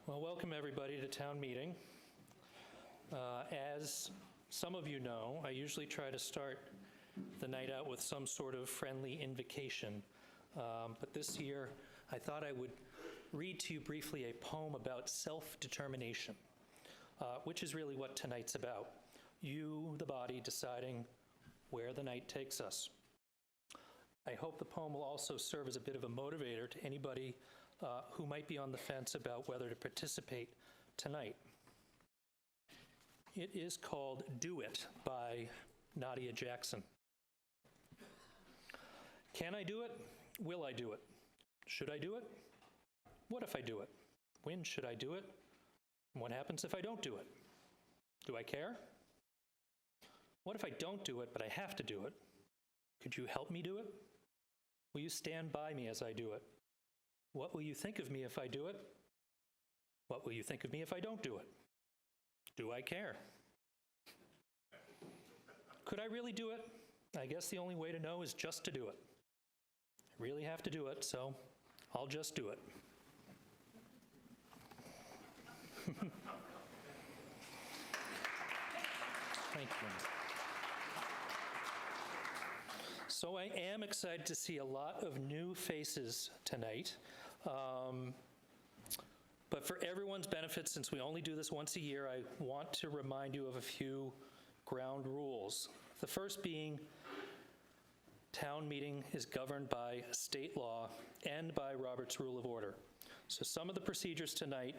Well, welcome everybody to town meeting. As some of you know, I usually try to start the night out with some sort of friendly invocation. But this year, I thought I would read to you briefly a poem about self-determination, which is really what tonight's about. You, the body, deciding where the night takes us. I hope the poem will also serve as a bit of a motivator to anybody who might be on the fence about whether to participate tonight. It is called Do It by Nadia Jackson. Can I do it? Will I do it? Should I do it? What if I do it? When should I do it? And what happens if I don't do it? Do I care? What if I don't do it, but I have to do it? Could you help me do it? Will you stand by me as I do it? What will you think of me if I do it? What will you think of me if I don't do it? Do I care? Could I really do it? I guess the only way to know is just to do it. I really have to do it, so I'll just do it. Thank you. So I am excited to see a lot of new faces tonight. But for everyone's benefit, since we only do this once a year, I want to remind you of a few ground rules. The first being, town meeting is governed by state law and by Robert's Rule of Order. So some of the procedures tonight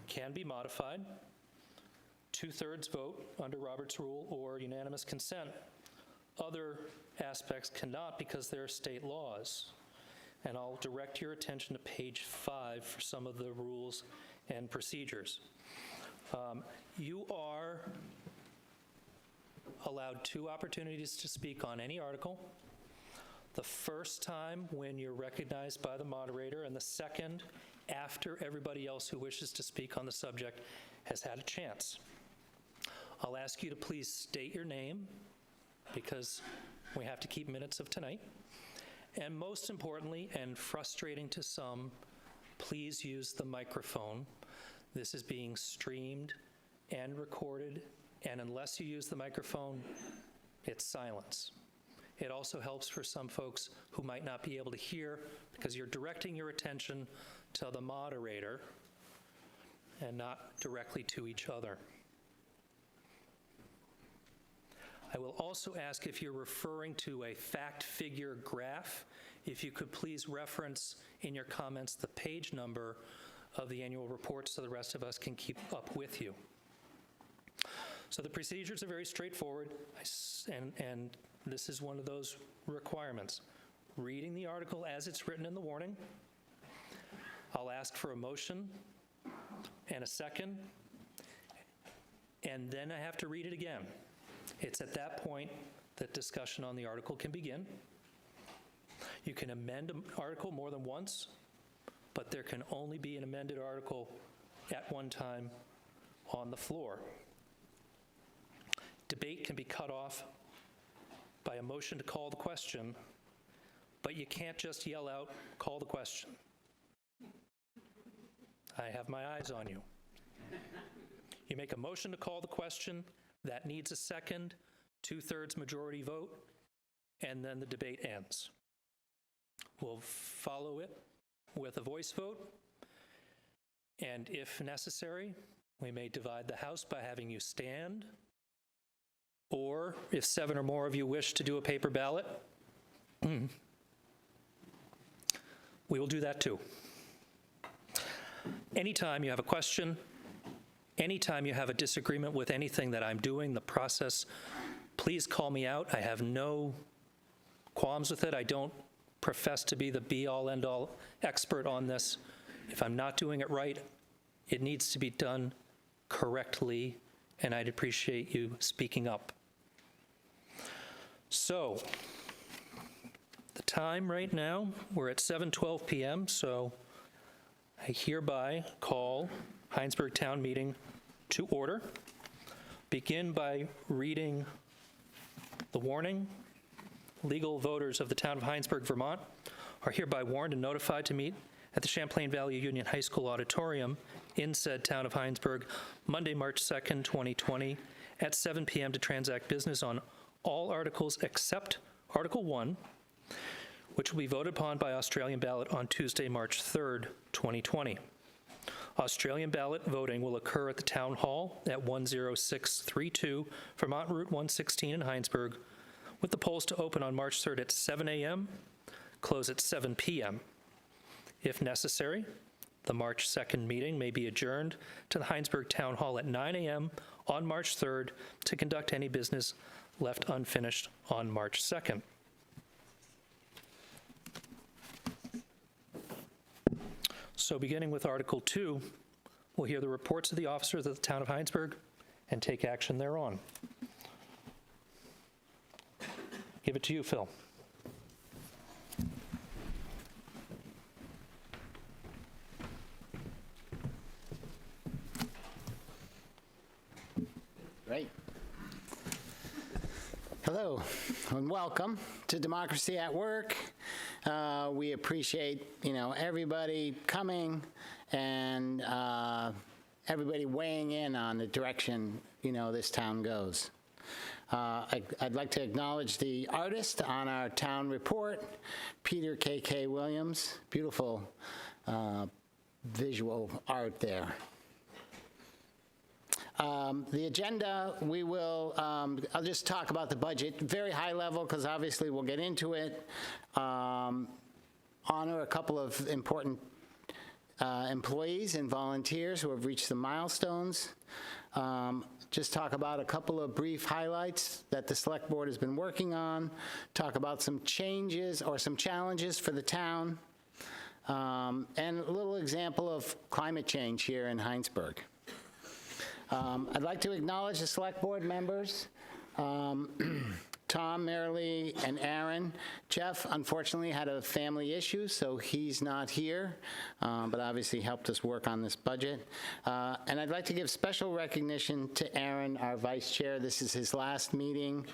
can be modified. 2/3 vote under Robert's Rule or unanimous consent. Other aspects cannot because they're state laws. And I'll direct your attention to page 5 for some of the rules and procedures. You are allowed 2 opportunities to speak on any article. The first time when you're recognized by the moderator, and the second after everybody else who wishes to speak on the subject has had a chance. I'll ask you to please state your name, because we have to keep minutes of tonight. And most importantly, and frustrating to some, please use the microphone. This is being streamed and recorded, and unless you use the microphone, it's silence. It also helps for some folks who might not be able to hear, because you're directing your attention to the moderator and not directly to each other. I will also ask, if you're referring to a fact figure graph, if you could please reference in your comments the page number of the annual report so the rest of us can keep up with you. So the procedures are very straightforward, and this is one of those requirements. Reading the article as it's written in the warning. I'll ask for a motion and a second, and then I have to read it again. It's at that point that discussion on the article can begin. You can amend an article more than once, but there can only be an amended article at one time on the floor. Debate can be cut off by a motion to call the question, but you can't just yell out, "Call the question." I have my eyes on you. You make a motion to call the question, that needs a second, 2/3 majority vote, and then the debate ends. We'll follow it with a voice vote, and if necessary, we may divide the House by having you stand, or if 7 or more of you wish to do a paper ballot, we will do that too. Anytime you have a question, anytime you have a disagreement with anything that I'm doing, the process, please call me out. I have no qualms with it. I don't profess to be the be-all, end-all expert on this. If I'm not doing it right, it needs to be done correctly, and I'd appreciate you speaking up. So, the time right now, we're at 7:12 p.m., so I hereby call Hinesburg Town Meeting to order. Begin by reading the warning. Legal voters of the Town of Hinesburg, Vermont are hereby warned and notified to meet at the Champlain Valley Union High School Auditorium in said Town of Hinesburg, Monday, March 2nd, 2020, at 7 p.m. to transact business on all articles except Article 1, which will be voted upon by Australian ballot on Tuesday, March 3rd, 2020. Australian ballot voting will occur at the Town Hall at 10632 Vermont Route 116 in Hinesburg, with the polls to open on March 3rd at 7 a.m., close at 7 p.m. If necessary, the March 2nd meeting may be adjourned to the Hinesburg Town Hall at 9 a.m. on March 3rd to conduct any business left unfinished on March 2nd. So beginning with Article 2, we'll hear the reports of the officers of the Town of Hinesburg and take action thereon. Give it to you, Phil. Great. Hello and welcome to Democracy at Work. We appreciate, everybody coming and everybody weighing in on the direction, this town goes. I'd like to acknowledge the artist on our town report, Peter K.K. Williams. Beautiful visual art there. The agenda, we will, I'll just talk about the budget, very high level, because obviously we'll get into it. Honor a couple of important employees and volunteers who have reached the milestones. Just talk about a couple of brief highlights that the Select Board has been working on. Talk about some changes or some challenges for the town. And a little example of climate change here in Hinesburg. I'd like to acknowledge the Select Board members, Tom, Marilee, and Aaron. Jeff, unfortunately, had a family issue, so he's not here, but obviously helped us work on this budget. And I'd like to give special recognition to Aaron, our vice chair. This is his last meeting,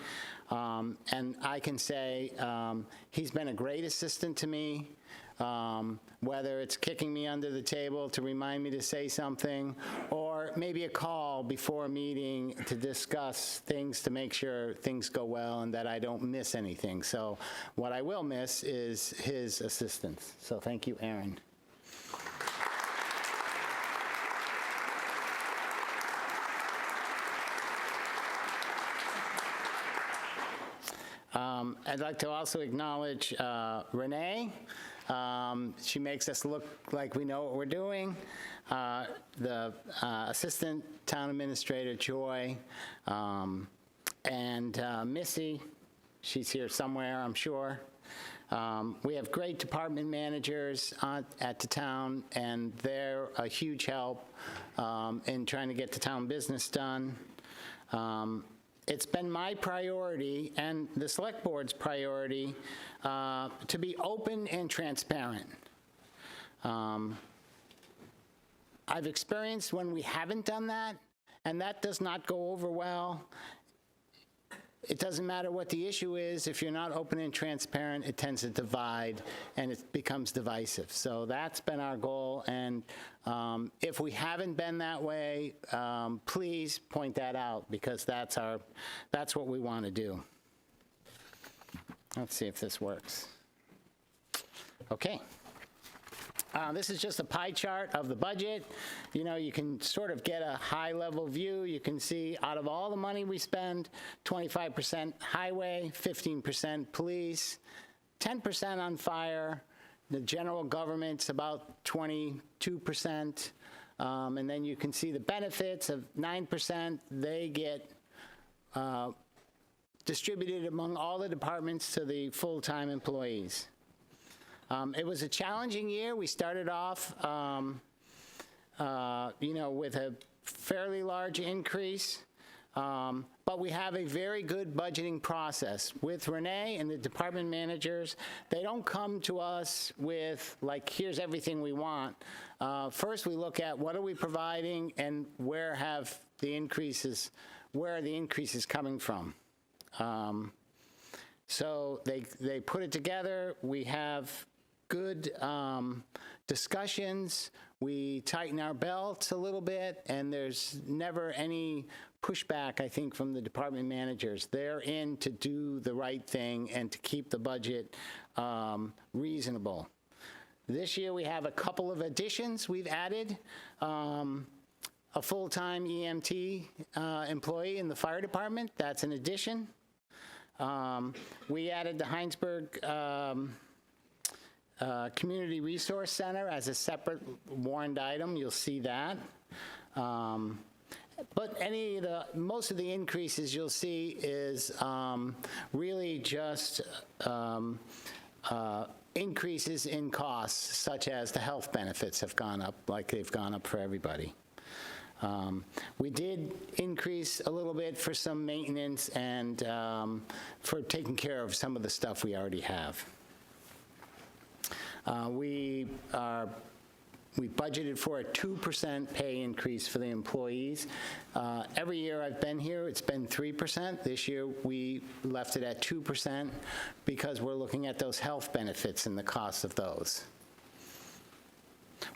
and I can say he's been a great assistant to me. Whether it's kicking me under the table to remind me to say something, or maybe a call before a meeting to discuss things to make sure things go well and that I don't miss anything. So what I will miss is his assistance. So thank you, Aaron. I'd like to also acknowledge Renee. She makes us look like we know what we're doing. The Assistant Town Administrator, Joy, and Missy. She's here somewhere, I'm sure. We have great department managers at the town, and they're a huge help in trying to get the town business done. It's been my priority and the Select Board's priority to be open and transparent. I've experienced when we haven't done that, and that does not go over well. It doesn't matter what the issue is. If you're not open and transparent, it tends to divide, and it becomes divisive. So that's been our goal, and if we haven't been that way, please point that out, because that's what we want to do. Let's see if this works. Okay. This is just a pie chart of the budget. You can sort of get a high-level view. You can see out of all the money we spend, 25% highway, 15% police, 10% on fire. The general government's about 22%. And then you can see the benefits of 9%. They get distributed among all the departments to the full-time employees. It was a challenging year. We started off, with a fairly large increase, but we have a very good budgeting process. With Renee and the department managers, they don't come to us with, like, here's everything we want. First, we look at what are we providing and where are the increases coming from. So they put it together. We have good discussions. We tighten our belts a little bit, and there's never any pushback, I think, from the department managers. They're in to do the right thing and to keep the budget reasonable. This year, we have a couple of additions we've added. A full-time EMT employee in the fire department, that's an addition. We added the Hinesburg Community Resource Center as a separate warrant item. You'll see that. But most of the increases you'll see is really just increases in costs, such as the health benefits have gone up, like they've gone up for everybody. We did increase a little bit for some maintenance and for taking care of some of the stuff we already have. We budgeted for a 2% pay increase for the employees. Every year I've been here, it's been 3%. This year we left it at 2% because we're looking at those health benefits and the cost of those.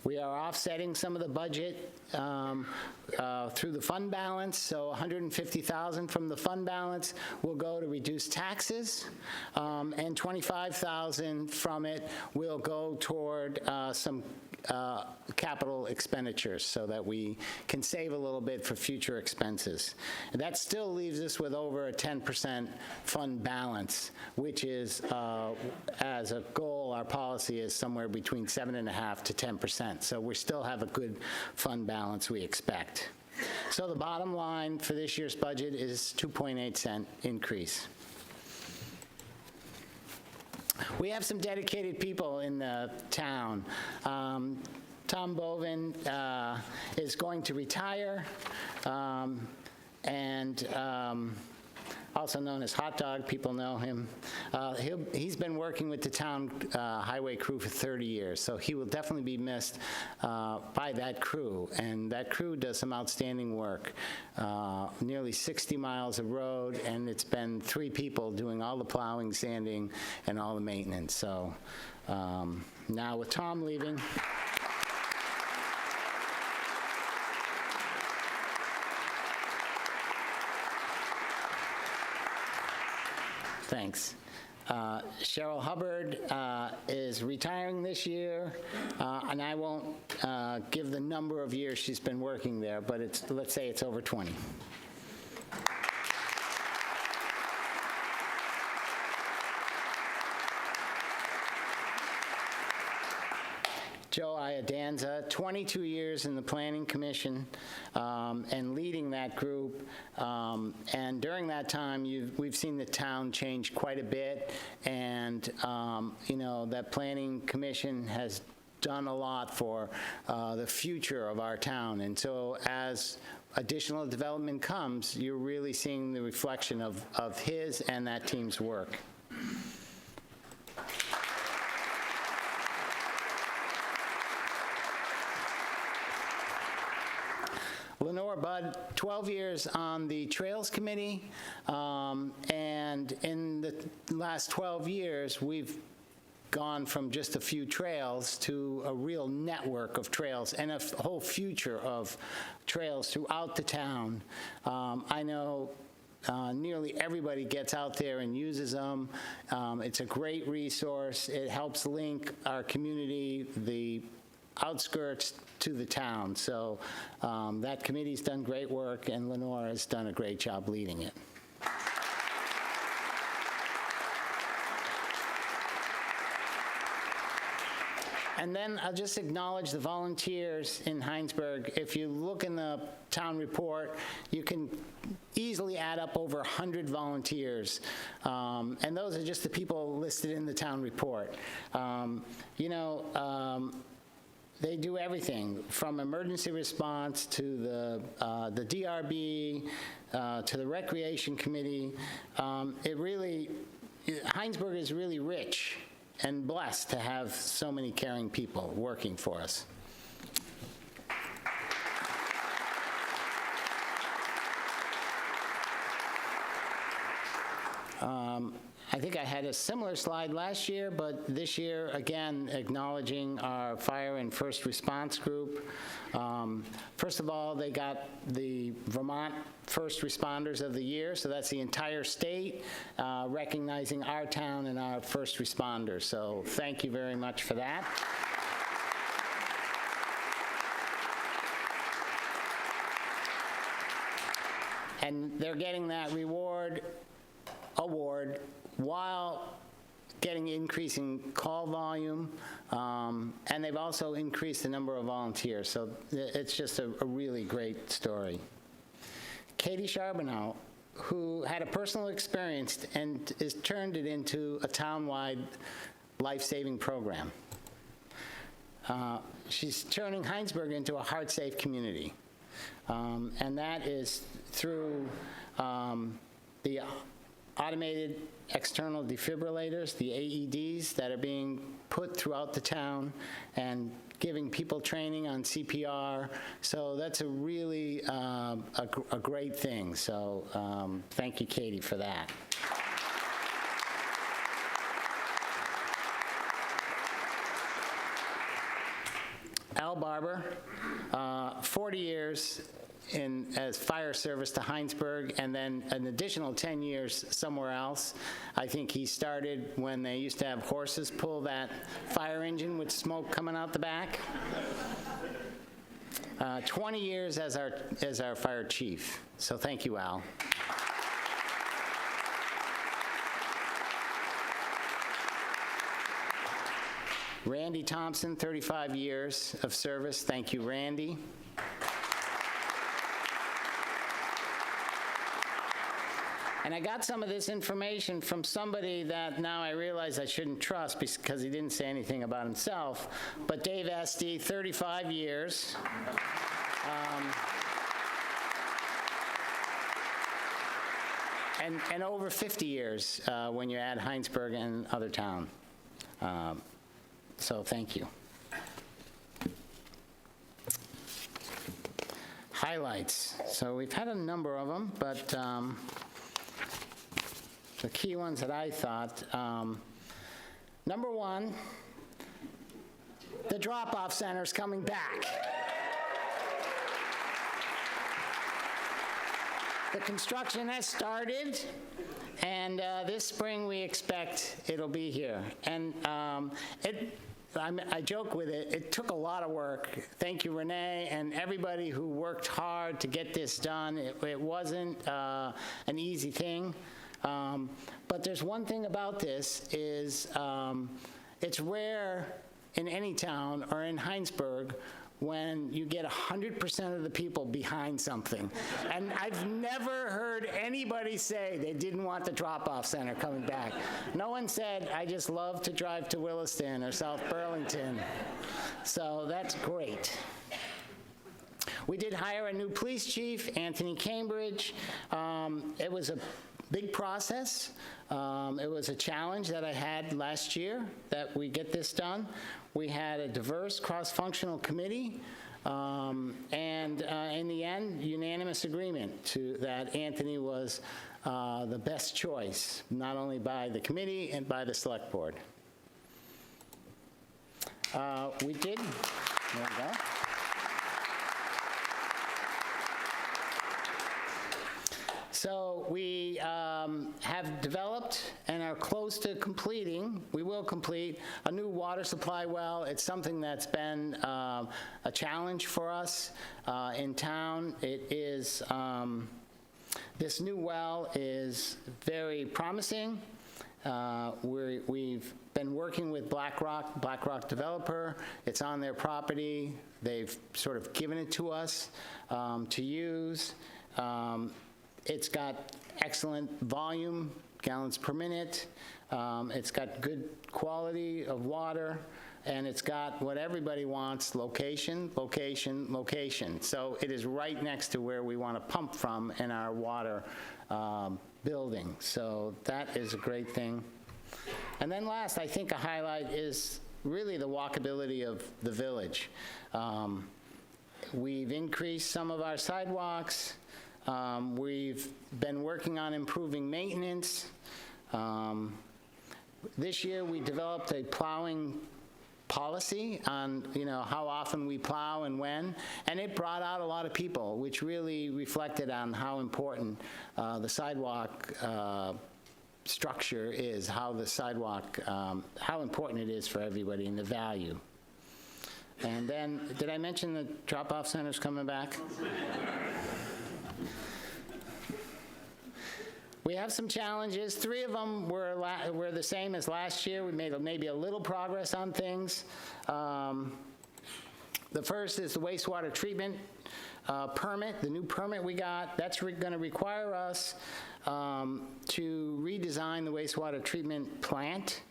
We are offsetting some of the budget through the fund balance, so $150,000 from the fund balance will go to reduce taxes, and $25,000 from it will go toward some capital expenditures so that we can save a little bit for future expenses. And that still leaves us with over a 10% fund balance, which is, as a goal, our policy is somewhere between 7.5% to 10%. So we still have a good fund balance we expect. So the bottom line for this year's budget is 2.8-cent increase. We have some dedicated people in the town. Tom Bovin is going to retire, and also known as Hot Dog, people know him. He's been working with the town highway crew for 30 years, so he will definitely be missed by that crew, and that crew does some outstanding work. Nearly 60 miles of road, and it's been 3 people doing all the plowing, sanding, and all the maintenance. So now with Tom leaving, thanks. Cheryl Hubbard is retiring this year, and I won't give the number of years she's been working there, but let's say it's over 20. Joe Iadanza, 22 years in the Planning Commission and leading that group. And during that time, we've seen the town change quite a bit. And, you know, that Planning Commission has done a lot for the future of our town. And so as additional development comes, you're really seeing the reflection of his and that team's work. Lenore Budd, 12 years on the Trails Committee, and in the last 12 years, we've gone from just a few trails to a real network of trails and a whole future of trails throughout the town. I know nearly everybody gets out there and uses them. It's a great resource. It helps link our community, the outskirts, to the town. So that committee's done great work, and Lenore has done a great job leading it. And then I'll just acknowledge the volunteers in Hinesburg. If you look in the town report, you can easily add up over 100 volunteers. And those are just the people listed in the town report. You know, they do everything from emergency response to the DRB, to the Recreation Committee. Hinesburg is really rich and blessed to have so many caring people working for us. I think I had a similar slide last year, but this year, again, acknowledging our fire and first response group. First of all, they got the Vermont First Responders of the Year, so that's the entire state, recognizing our town and our first responders. So thank you very much for that. And they're getting that award while getting increasing call volume, and they've also increased the number of volunteers. So it's just a really great story. Katie Charbonneau, who had a personal experience and has turned it into a town-wide life-saving program. She's turning Hinesburg into a heart-safe community. And that is through the automated external defibrillators, the AEDs that are being put throughout the town, and giving people training on CPR. So that's a really a great thing. So thank you, Katie, for that. Al Barber, 40 years as fire service to Hinesburg, and then an additional 10 years somewhere else. I think he started when they used to have horses pull that fire engine with smoke coming out the back. 20 years as our fire chief. So thank you, Al. Randy Thompson, 35 years of service. Thank you, Randy. And I got some of this information from somebody that now I realize I shouldn't trust because he didn't say anything about himself, but Dave Esty, 35 years. And over 50 years when you add Hinesburg and other town. So thank you. Highlights. So we've had a number of them, but the key ones that I thought, number one, the drop-off center's coming back. The construction has started, and this spring we expect it'll be here. And I joke with it, it took a lot of work. Thank you, Renee, and everybody who worked hard to get this done. It wasn't an easy thing. But there's one thing about this is it's rare in any town or in Hinesburg when you get 100% of the people behind something. And I've never heard anybody say they didn't want the drop-off center coming back. No one said, I just love to drive to Williston or South Burlington. So that's great. We did hire a new police chief, Anthony Cambridge. It was a big process. It was a challenge that I had last year that we get this done. We had a diverse cross-functional committee, and in the end, unanimous agreement that Anthony was the best choice, not only by the committee and by the select board. We did, there we go. So we have developed and are close to completing, we will complete, a new water supply well. It's something that's been a challenge for us in town. It is, this new well is very promising. We've been working with BlackRock developer. It's on their property. They've sort of given it to us to use. It's got excellent volume, gallons per minute. It's got good quality of water, and it's got what everybody wants, location, location, location. So it is right next to where we want to pump from in our water building. So that is a great thing. And then last, I think a highlight is really the walkability of the village. We've increased some of our sidewalks. We've been working on improving maintenance. This year, we developed a plowing policy on, how often we plow and when, and it brought out a lot of people, which really reflected on how important the sidewalk structure is, how the sidewalk, how important it is for everybody and the value. And then, did I mention the drop-off center's coming back? We have some challenges. 3 of them were the same as last year. We made maybe a little progress on things. The first is the wastewater treatment permit, the new permit we got. That's going to require us to redesign the wastewater treatment plant.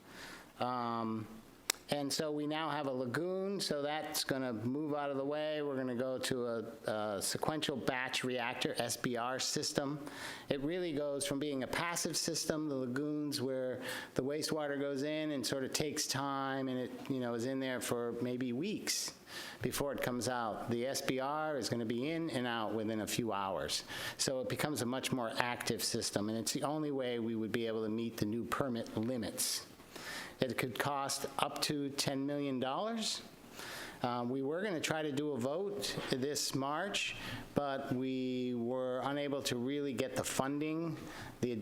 And so we now have a lagoon, so that's going to move out of the way. We're going to go to a sequential batch reactor, SBR system. It really goes from being a passive system, the lagoons where the wastewater goes in and sort of takes time, and it is in there for maybe weeks before it comes out. The SBR is going to be in and out within a few hours. So it becomes a much more active system, and it's the only way we would be able to meet the new permit limits. It could cost up to $10 million. We were going to try to do a vote this March, but we were unable to really get the funding, the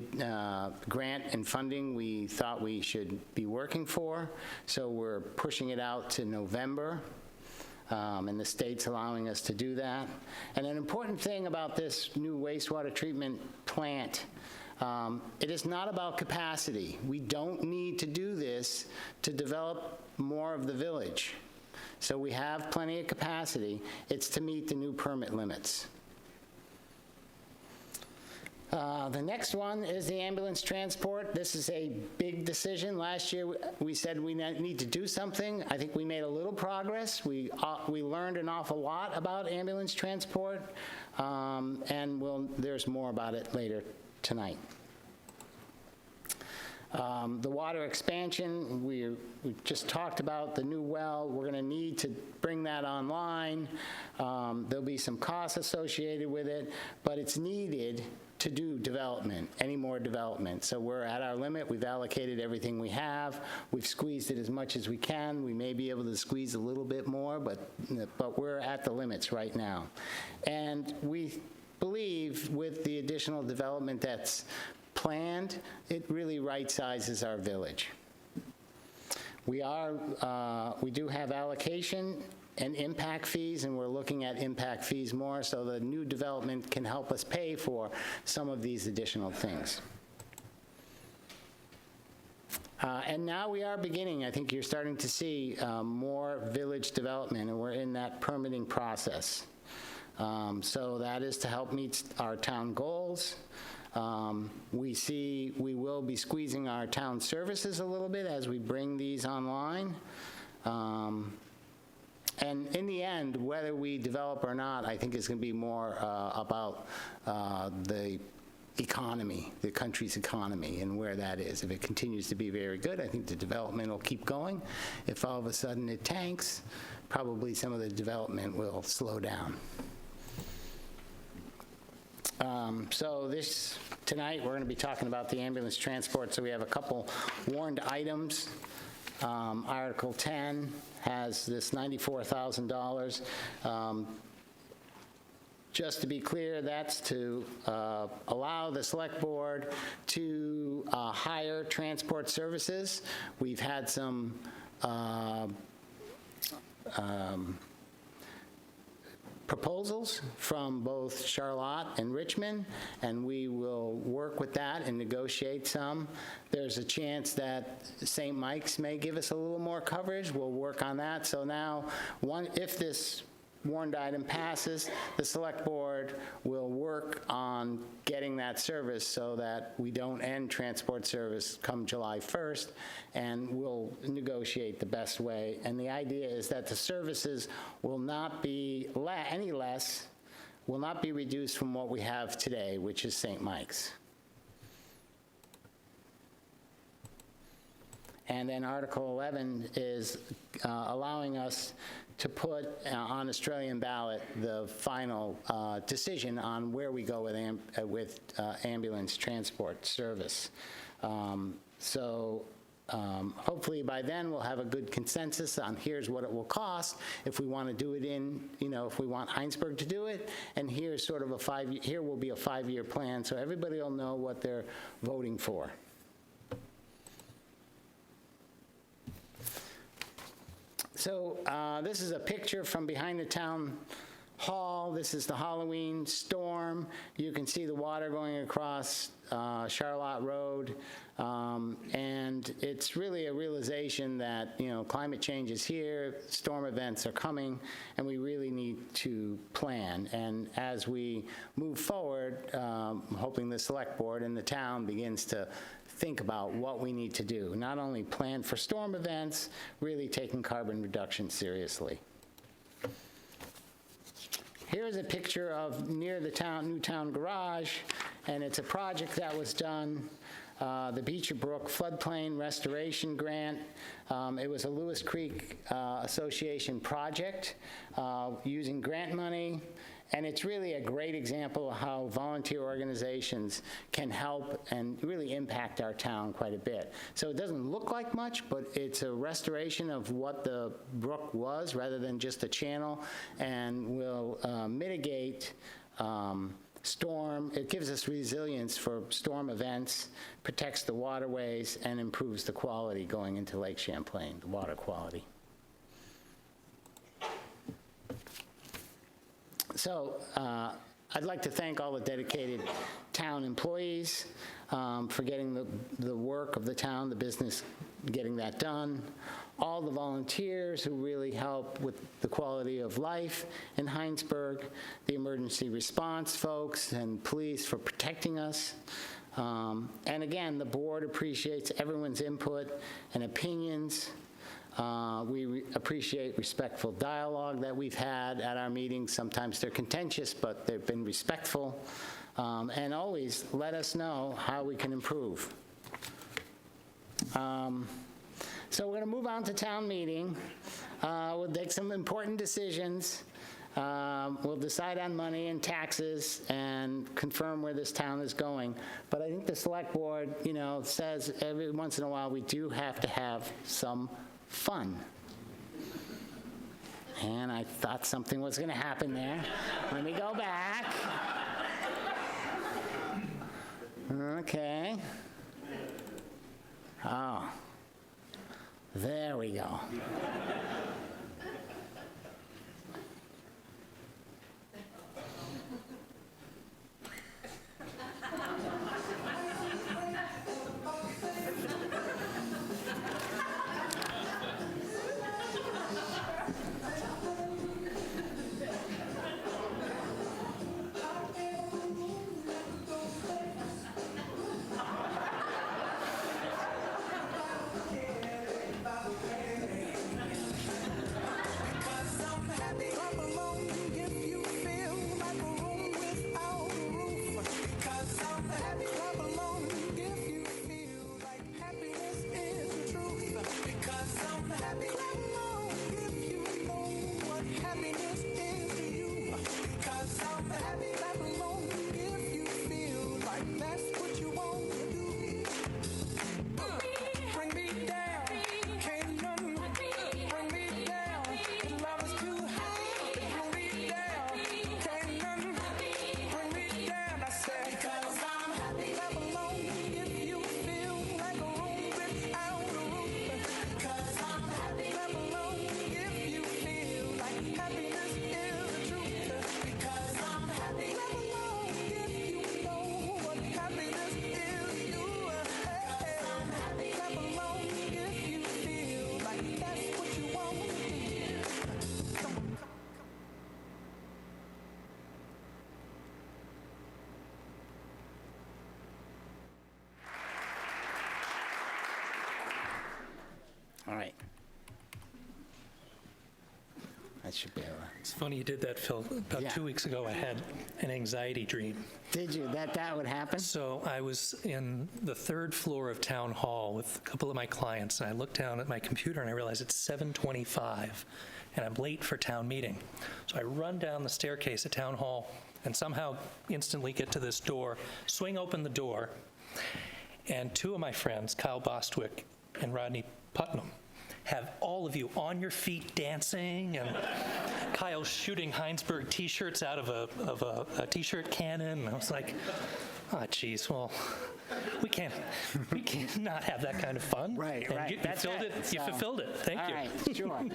grant and funding we thought we should be working for. So we're pushing it out to November, and the state's allowing us to do that. And an important thing about this new wastewater treatment plant, it is not about capacity. We don't need to do this to develop more of the village. So we have plenty of capacity. It's to meet the new permit limits. The next one is the ambulance transport. This is a big decision. Last year, we said we need to do something. I think we made a little progress. We learned an awful lot about ambulance transport, and there's more about it later tonight. The water expansion, we just talked about the new well. We're going to need to bring that online. There'll be some costs associated with it, but it's needed to do development, any more development. So we're at our limit. We've allocated everything we have. We've squeezed it as much as we can. We may be able to squeeze a little bit more, but we're at the limits right now. And we believe with the additional development that's planned, it really right-sizes our village. We do have allocation and impact fees, and we're looking at impact fees more, so the new development can help us pay for some of these additional things. And now we are beginning, I think you're starting to see more village development, and we're in that permitting process. So that is to help meet our town goals. We will be squeezing our town services a little bit as we bring these online. And in the end, whether we develop or not, I think is going to be more about the economy, the country's economy, and where that is. If it continues to be very good, I think the development will keep going. If all of a sudden it tanks, probably some of the development will slow down. So tonight we're going to be talking about the ambulance transport. So we have a couple warned items. Article 10 has this $94,000. Just to be clear, that's to allow the select board to hire transport services. We've had some proposals from both Charlotte and Richmond, and we will work with that and negotiate some. There's a chance that St. Mike's may give us a little more coverage. We'll work on that. So now, if this warned item passes, the select board will work on getting that service so that we don't end transport service come July 1st, and we'll negotiate the best way. And the idea is that the services will not be will not be reduced from what we have today, which is St. Mike's. And then Article 11 is allowing us to put on Australian ballot the final decision on where we go with ambulance transport service. Hopefully by then, we'll have a good consensus on here's what it will cost if we want to do it in, if we want Hinesburg to do it, and here's sort of here will be a 5-year plan, so everybody will know what they're voting for. So this is a picture from behind the town hall. This is the Halloween storm. You can see the water going across Charlotte Road. And it's really a realization that, climate change is here, storm events are coming, and we really need to plan. And as we move forward, hoping the select board and the town begins to think about what we need to do. Not only plan for storm events, really taking carbon reduction seriously. Here's a picture of near the new town garage, and it's a project that was done, the Beecher Brook Floodplain Restoration Grant. It was a Lewis Creek Association project using grant money, and it's really a great example of how volunteer organizations can help and really impact our town quite a bit. So it doesn't look like much, but it's a restoration of what the brook was rather than just a channel, and will mitigate storm. It gives us resilience for storm events, protects the waterways, and improves the quality going into Lake Champlain, the water quality. So I'd like to thank all the dedicated town employees for getting the work of the town, the business, getting that done. All the volunteers who really help with the quality of life in Hinesburg, the emergency response folks and police for protecting us. And again, the board appreciates everyone's input and opinions. We appreciate respectful dialogue that we've had at our meetings. Sometimes they're contentious, but they've been respectful. And always let us know how we can improve. So we're going to move on to town meeting. We'll make some important decisions. We'll decide on money and taxes and confirm where this town is going. But I think the select board, says every once in a while we do have to have some fun. And I thought something was going to happen there. Let me go back. Okay. Oh. There we go. All right. That should be all right. It's funny you did that, Phil. About 2 weeks ago, I had an anxiety dream. Did you? That would happen? So I was in the 3rd floor of Town Hall with a couple of my clients, and I looked down at my computer and I realized it's 7:25, and I'm late for town meeting. So I run down the staircase at Town Hall and somehow instantly get to this door, swing open the door, And two of my friends, Kyle Bostwick and Rodney Putnam, have all of you on your feet dancing, and Kyle's shooting Hinesburg T-shirts out of a T-shirt cannon. And I was like, oh, geez, well, we can't not have that kind of fun. Right, and right. You That's fulfilled right. it. You So- fulfilled it. Thank you. All right, sure.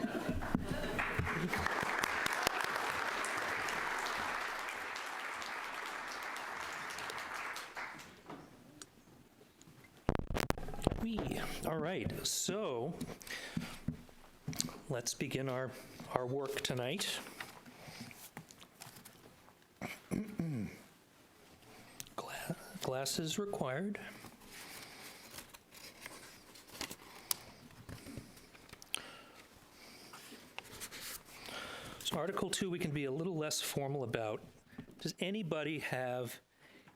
All right, so let's begin our work tonight. Glasses required. So Article 2 we can be a little less formal about. Does anybody have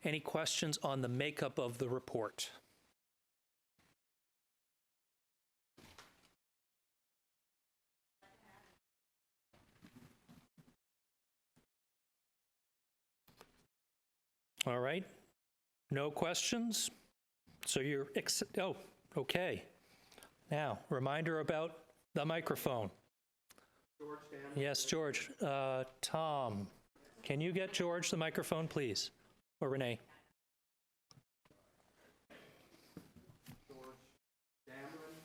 any questions on the makeup of the report? All right, no questions? So you're, oh, okay. Now, reminder about the microphone. George, Dan. Yes, George. Tom, can you get George the microphone, please? Or Renee? George Dameron.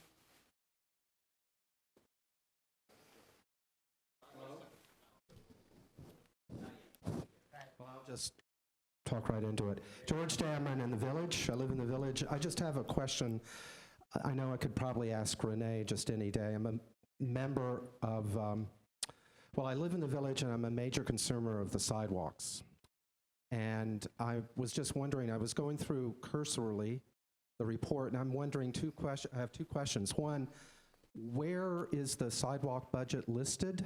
Well, I'll just talk right into it. George Dameron in the Village. I live in the Village. I just have a question. I know I could probably ask Renee just any day. I'm a member of, well, I live in the Village and I'm a major consumer of the sidewalks. And I was just wondering, I was going through cursorily the report, and I'm wondering I have two questions. One, where is the sidewalk budget listed?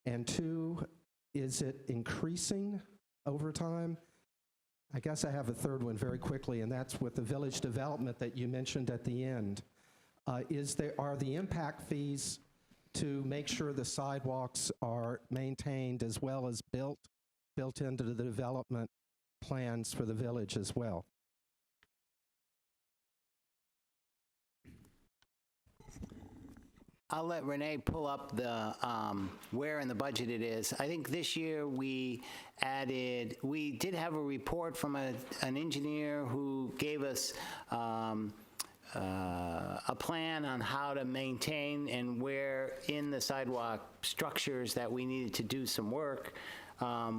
And two, is it increasing over time? I guess I have a third one very quickly, and that's with the village development that you mentioned at the end. Are the impact fees to make sure the sidewalks are maintained as well as built into the development plans for the village as well? I'll let Renee pull up the where in the budget it is. I think this year we did have a report from an engineer who gave us a plan on how to maintain and where in the sidewalk structures that we needed to do some work.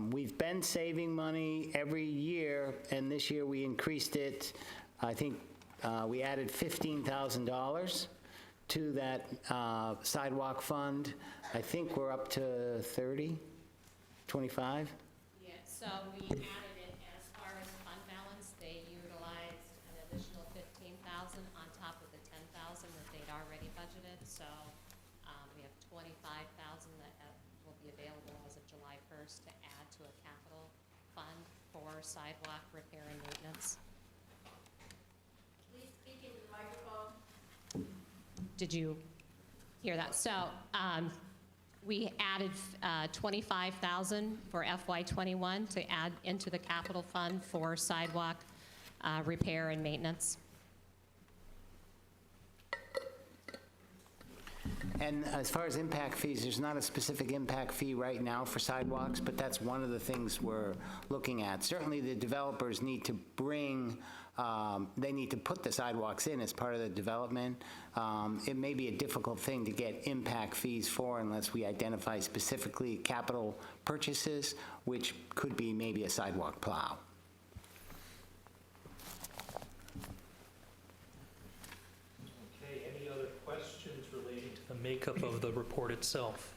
We've been saving money every year, and this year we increased it. I think we added $15,000 to that sidewalk fund. I think we're up to 30, 25. Yeah, so we added it as far as fund balance. They utilized an additional $15,000 on top of the $10,000 that they'd already budgeted. So we have $25,000 that will be available as of July 1st to add to a capital fund for sidewalk repair and maintenance. Please speak into the microphone. Did you hear that? So we added $25,000 for FY21 to add into the capital fund for sidewalk repair and maintenance. And as far as impact fees, there's not a specific impact fee right now for sidewalks, but that's one of the things we're looking at. Certainly, the developers need to they need to put the sidewalks in as part of the development. It may be a difficult thing to get impact fees for unless we identify specifically capital purchases, which could be maybe a sidewalk plow. Okay, any other questions relating to the makeup of the report itself?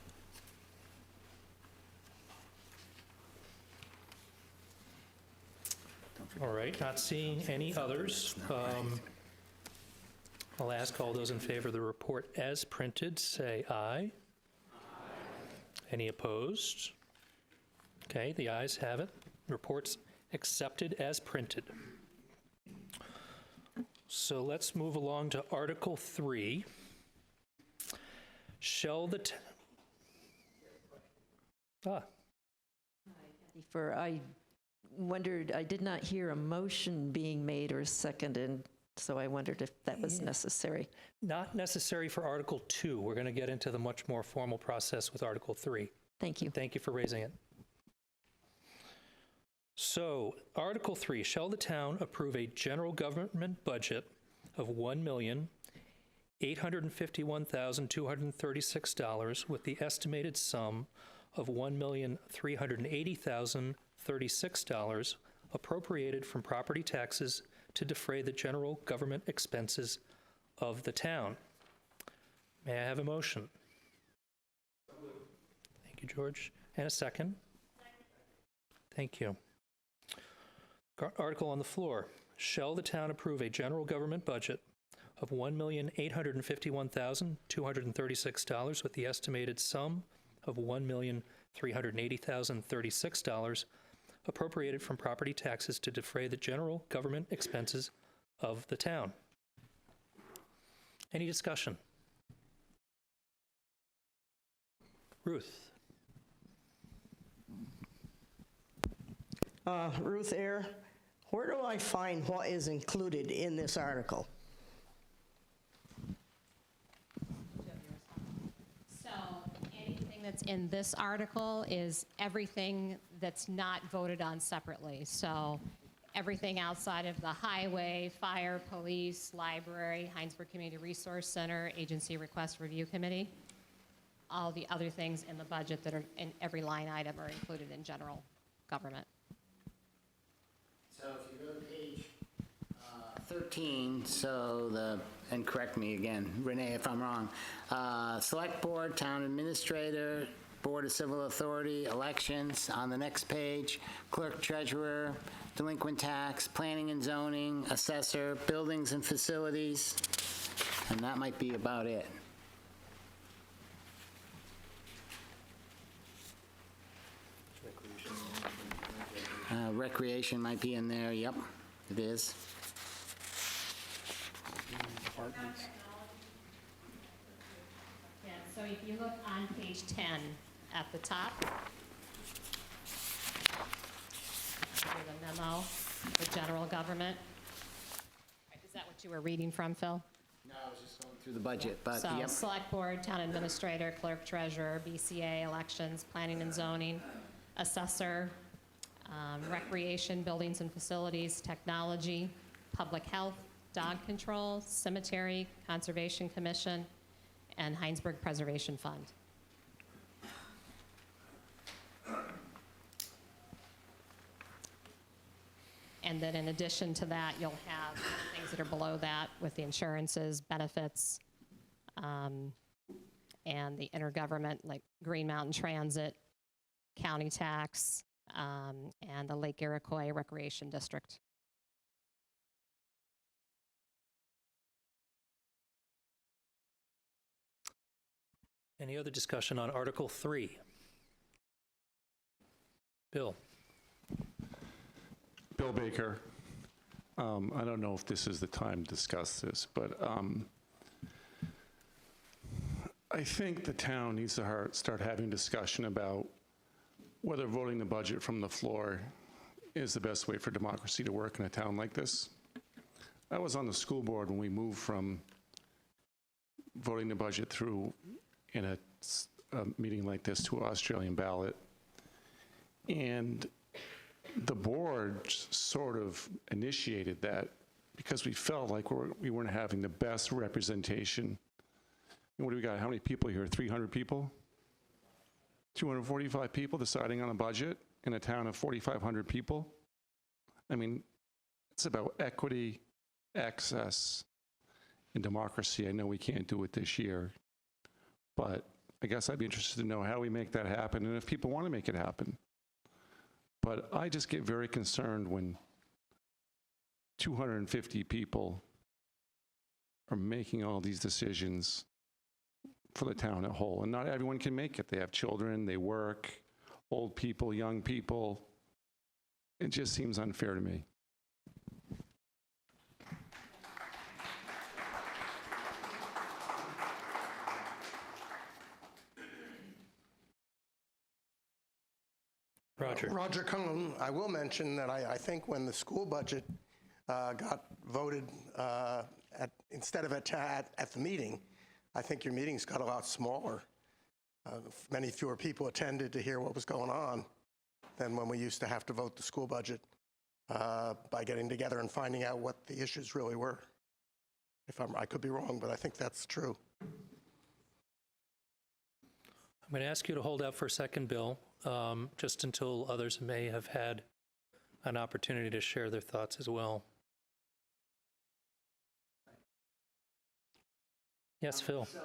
All right, not seeing any others. I'll ask all those in favor of the report as printed, say aye. Aye. Any opposed? Okay, the ayes have it. Report's accepted as printed. So let's move along to Article 3. Shall the I wondered, I did not hear a motion being made or seconded. So I wondered if that was necessary. Not necessary for Article 2. We're going to get into the much more formal process with Article 3. Thank you. Thank you for raising it. So, Article 3, shall the town approve a general government budget of $1,851,236 with the estimated sum of $1,380,036 appropriated from property taxes to defray the general government expenses of the town. May I have a motion? Thank you, George. And a second? Thank you. Article on the floor. Shall the town approve a general government budget of $1,851,236 with the estimated sum of $1,380,036 appropriated from property taxes to defray the general government expenses of the town? Any discussion? Ruth? Ruth Ayr, where do I find what is included in this article? So anything that's in this article is everything that's not voted on separately. So everything outside of the highway, fire, police, library, Hinesburg Community Resource Center, agency request review committee. All the other things in the budget that are in every line item are included in general government. So if you go to page 13, and correct me again, Renee, if I'm wrong, Select Board, Town Administrator, Board of Civil Authority, Elections. On the next page, Clerk Treasurer, Delinquent Tax, Planning and Zoning, Assessor, Buildings and Facilities, and that might be about it. Recreation might be in there, yep, it is. Yeah, so if you look on page 10 at the top, the memo, the general government. Is that what you were reading from, Phil? No, I was just going through the budget, but So, yep. Select Board, Town Administrator, Clerk Treasurer, BCA, Elections, Planning and Zoning, Assessor, Recreation, Buildings and Facilities, Technology, Public Health, Dog Control, Cemetery, Conservation Commission, and Hinesburg Preservation Fund. And then in addition to that, you'll have things that are below that with the insurances, benefits, and the intergovernment, like Green Mountain Transit, county tax, and the Lake Iroquois Recreation District. Any other discussion on Article 3? Bill? Bill Baker. I don't know if this is the time to discuss this, but I think the town needs to start having discussion about whether voting the budget from the floor is the best way for democracy to work in a town like this. I was on the school board when we moved from voting the budget through in a meeting like this to an Australian ballot. And the board sort of initiated that because we felt like we weren't having the best representation. And what do we got? How many people here? 300 people? 245 people deciding on a budget in a town of 4,500 people? I mean, it's about equity, access, and democracy. I know we can't do it this year, but I guess I'd be interested to know how we make that happen and if people want to make it happen. But I just get very concerned when 250 people are making all these decisions for the town at whole. And not everyone can make it. They have children, they work, old people, young people. It just seems unfair to me. Roger? Roger Cunliffe, I will mention that I think when the school budget got voted instead of at the meeting. I think your meetings got a lot smaller. Many fewer people attended to hear what was going on than when we used to have to vote the school budget by getting together and finding out what the issues really were. I could be wrong, but I think that's true. I'm going to ask you to hold out for a second, Bill, just until others may have had an opportunity to share their thoughts as well. Yes, Phil. So, as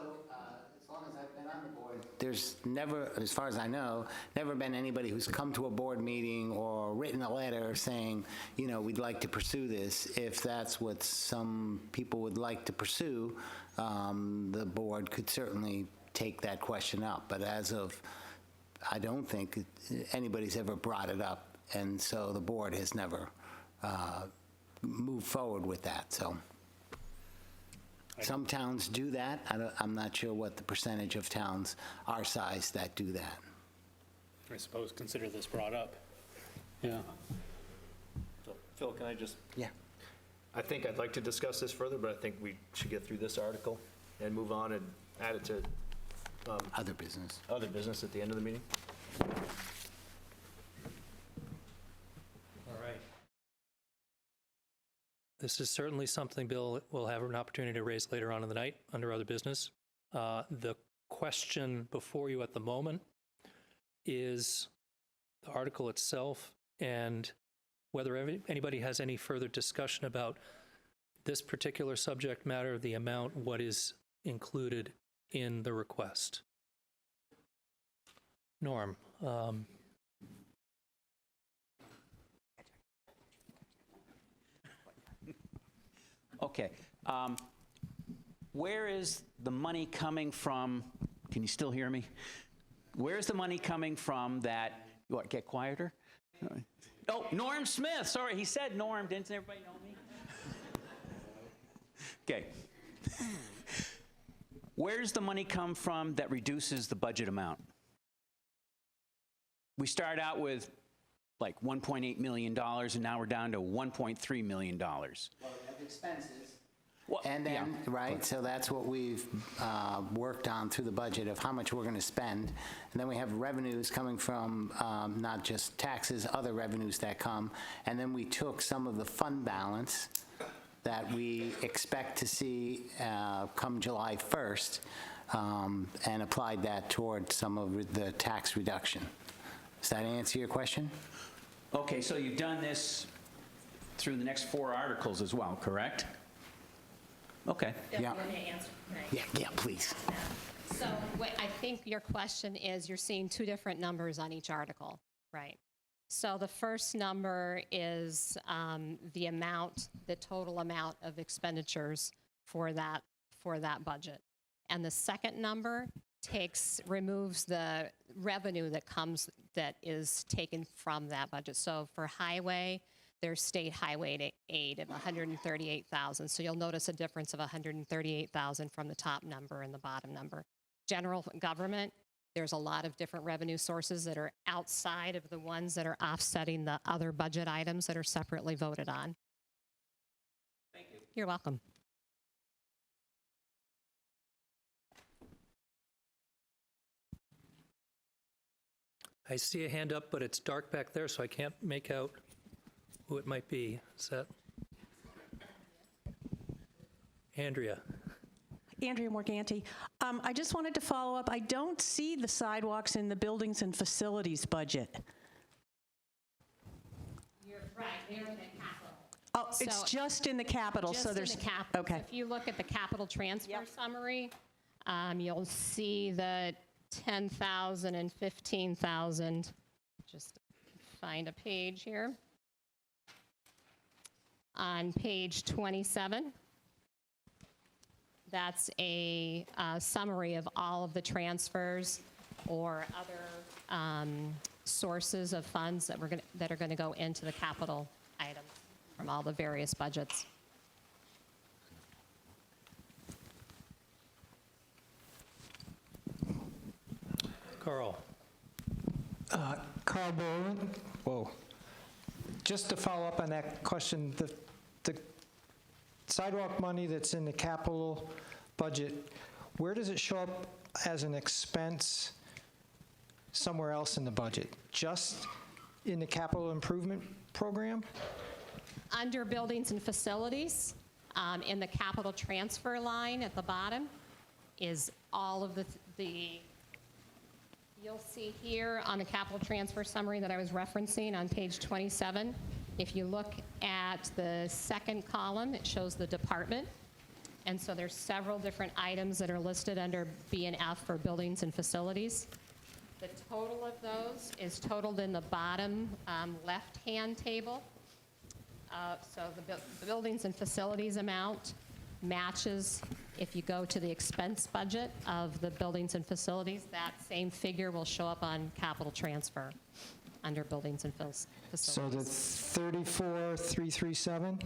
long as I've been on the board, there's never, as far as I know, never been anybody who's come to a board meeting or written a letter saying, you know, we'd like to pursue this. If that's what some people would like to pursue, the board could certainly take that question up. But as of, I don't think anybody's ever brought it up, and so the board has never moved forward with that, so. Some towns do that. I'm not sure what the percentage of towns our size that do that. I suppose consider this brought up. Yeah. So, Phil, can I just, Yeah. I think I'd like to discuss this further, but I think we should get through this article and move on and add it to Other business. other business at the end of the meeting. All right. This is certainly something Bill will have an opportunity to raise later on in the night under other business. The question before you at the moment is the article itself and whether anybody has any further discussion about this particular subject matter, the amount, what is included in the request. Norm. Okay. Where is the money coming from? Can you still hear me? Where's the money coming from that, what, get quieter? Oh, Norm Smith. Sorry, he said Norm. Didn't everybody know me? Okay. Where's the money come from that reduces the budget amount? We start out with like $1.8 million, and now we're down to $1.3 million. Well, we have expenses. Well, And then, yeah. right, so that's what we've worked on through the budget of how much we're going to spend. And then we have revenues coming from not just taxes, other revenues that come. And then we took some of the fund balance that we expect to see come July 1st and applied that toward some of the tax reduction. Does that answer your question? Okay, so you've done this through the next 4 articles as well, correct? Okay. Yeah. Let me answer. Right. Yeah, please. So what I think your question is, you're seeing 2 different numbers on each article, right? So the first number is the amount, the total amount of expenditures for that budget. And the second number removes the revenue that is taken from that budget. So for highway, there's state highway aid of $138,000. So you'll notice a difference of $138,000 from the top number and the bottom number. General government, there's a lot of different revenue sources that are outside of the ones that are offsetting the other budget items that are separately voted on. Thank you. You're welcome. I see a hand up, but it's dark back there, so I can't make out who it might be. Is that Andrea? Andrea Morganti. I just wanted to follow up. I don't see the sidewalks in the buildings and facilities budget. You're right, they're in the capital. Oh, it's So- just in the capital, so Just there's... in the capital. Okay. So if you look at the capital transfer summary, you'll see the 10,000 and 15,000. Just find a page here. On page 27, that's a summary of all of the transfers or other sources of funds that are going to go into the capital items from all the various budgets. Carl. Carl Boland. Whoa. Just to follow up on that question, the sidewalk money that's in the capital budget, where does it show up as an expense somewhere else in the budget? Just in the capital improvement program? Under buildings and facilities, in the capital transfer line at the bottom is all of the you'll see here on the capital transfer summary that I was referencing on page 27. If you look at the second column, it shows the department. And so there's several different items that are listed under B and F for buildings and facilities. The total of those is totaled in the bottom left-hand table. So the buildings and facilities amount matches. If you go to the expense budget of the buildings and facilities, that same figure will show up on capital transfer under buildings and facilities. So the 34,337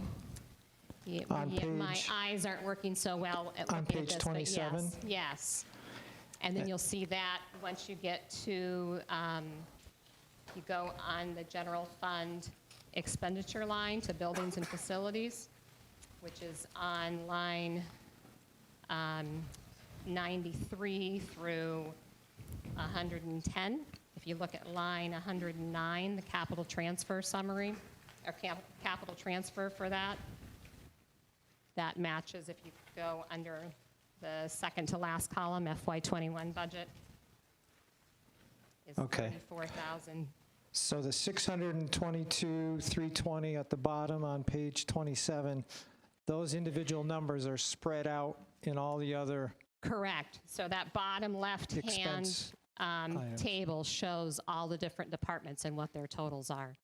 on page... My eyes aren't working so well at on looking at page this, but 27? yes. And then you'll see that once you get to, you go on the general fund expenditure line to buildings and facilities, which is on line 93 through 110. If you look at line 109, the capital transfer summary, or capital transfer for that, that matches if you go under the second to last column, FY21 budget is Okay. 34,000. So the 622,320 at the bottom on page 27, those individual numbers are spread out in all the other Correct. So that bottom left-hand expense items. table shows all the different departments and what their totals are.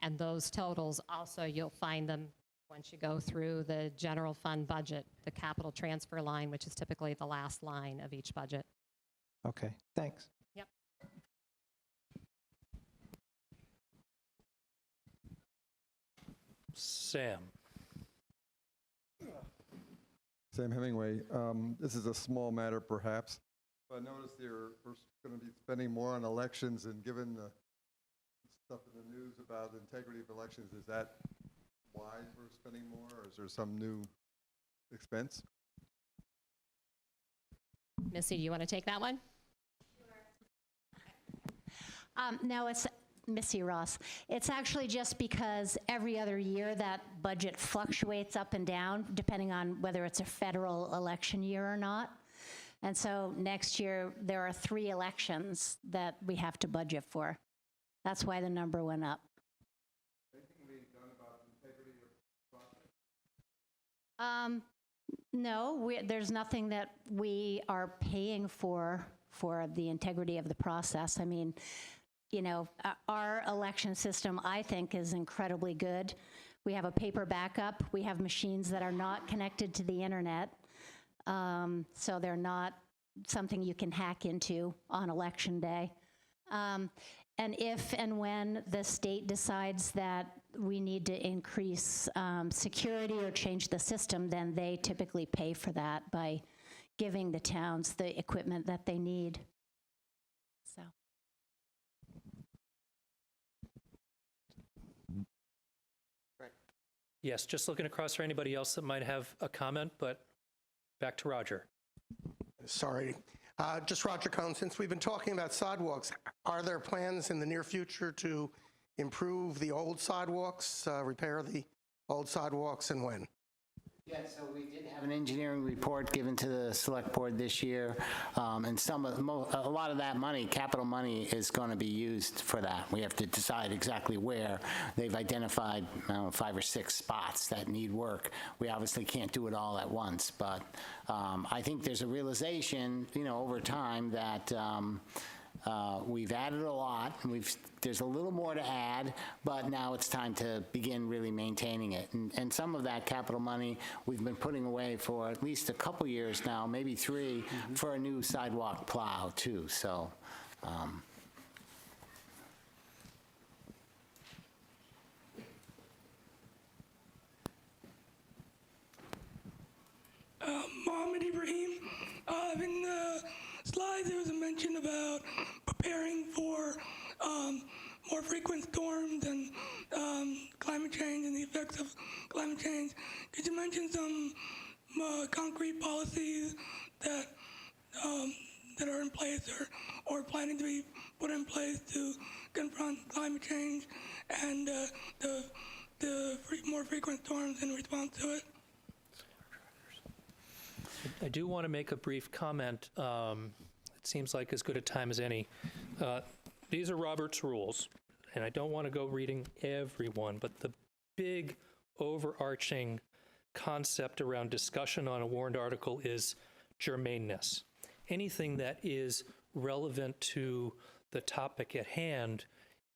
And those totals also, you'll find them once you go through the general fund budget, the capital transfer line, which is typically the last line of each budget. Okay, thanks. Yep. Sam. Sam Hemingway. This is a small matter, perhaps, but I noticed we're going to be spending more on elections, and given the stuff in the news about the integrity of elections, is that why we're spending more, or is there some new expense? Missy, do you want to take that one? No, it's Missy Ross. It's actually just because every other year that budget fluctuates up and down depending on whether it's a federal election year or not. And so next year there are 3 elections that we have to budget for. That's why the number went up. Anything being done about the integrity of the process? No, there's nothing that we are paying for the integrity of the process. I mean, you know, our election system, I think, is incredibly good. We have a paper backup. We have machines that are not connected to the internet, so they're not something you can hack into on election day. And if and when the state decides that we need to increase security or change the system, then they typically pay for that by giving the towns the equipment that they need. So. Yes, just looking across for anybody else that might have a comment, but back to Roger. Sorry. Just Roger Cohn, since we've been talking about sidewalks, are there plans in the near future to improve the old sidewalks, repair the old sidewalks, and when? Yeah, so we did have an engineering report given to the select board this year, and a lot of that money, capital money, is going to be used for that. We have to decide exactly where. They've identified 5 or 6 spots that need work. We obviously can't do it all at once, but I think there's a realization, you know, over time that we've added a lot, and there's a little more to add, but now it's time to begin really maintaining it. And some of that capital money we've been putting away for at least a couple years now, maybe 3, for a new sidewalk plow too. So. Mohammed Ibrahim. In the slides, there was a mention about preparing for more frequent storms and climate change and the effects of climate change. Could you mention some concrete policies that that are in place or planning to be put in place to confront climate change and the more frequent storms in response to it? I do want to make a brief comment. It seems like as good a time as any. These are Robert's rules, and I don't want to go reading every one, but the big overarching concept around discussion on a warrant article is germaneness. Anything that is relevant to the topic at hand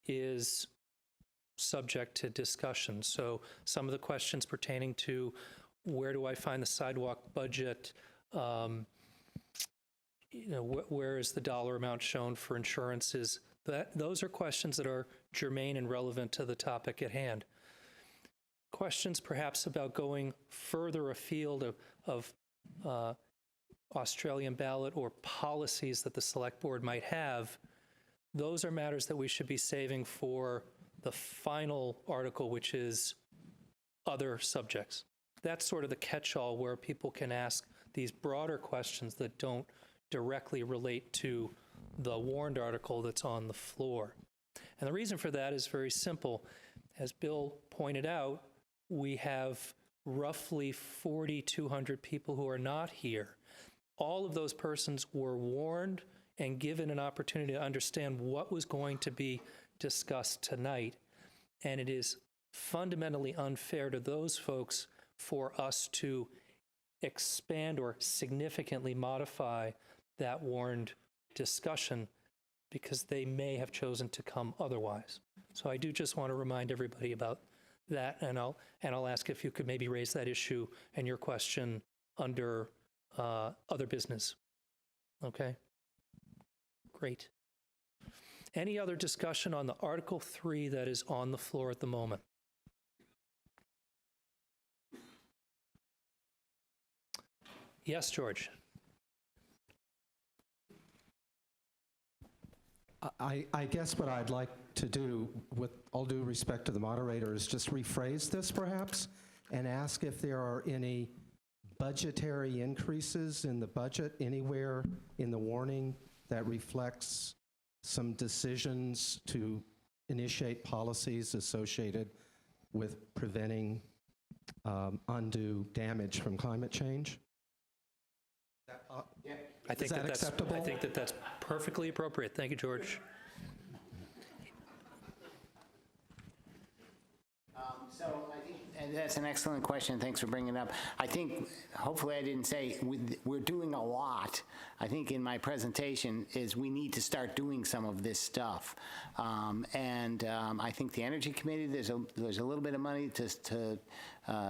is subject to discussion. So some of the questions pertaining to where do I find the sidewalk budget, where is the dollar amount shown for insurances, those are questions that are germane and relevant to the topic at hand. Questions perhaps about going further afield of Australian ballot or policies that the select board might have, those are matters that we should be saving for the final article, which is other subjects. That's sort of the catch-all where people can ask these broader questions that don't directly relate to the warrant article that's on the floor. And the reason for that is very simple. As Bill pointed out, we have roughly 4,200 people who are not here. All of those persons were warned and given an opportunity to understand what was going to be discussed tonight. And it is fundamentally unfair to those folks for us to expand or significantly modify that warned discussion because they may have chosen to come otherwise. So I do just want to remind everybody about that, and I'll ask if you could maybe raise that issue and your question under other business. Okay? Great. Any other discussion on the Article 3 that is on the floor at the moment? Yes, George. I guess what I'd like to do, with all due respect to the moderator, is just rephrase this perhaps and ask if there are any budgetary increases in the budget anywhere in the warning that reflects some decisions to initiate policies associated with preventing undue damage from climate change. I think acceptable? I think that's perfectly appropriate. Thank you, George. So I think and that's an excellent question. Thanks for bringing it up. I think, hopefully I didn't say, we're doing a lot. I think in my presentation is we need to start doing some of this stuff. I think the Energy Committee, there's a little bit of money to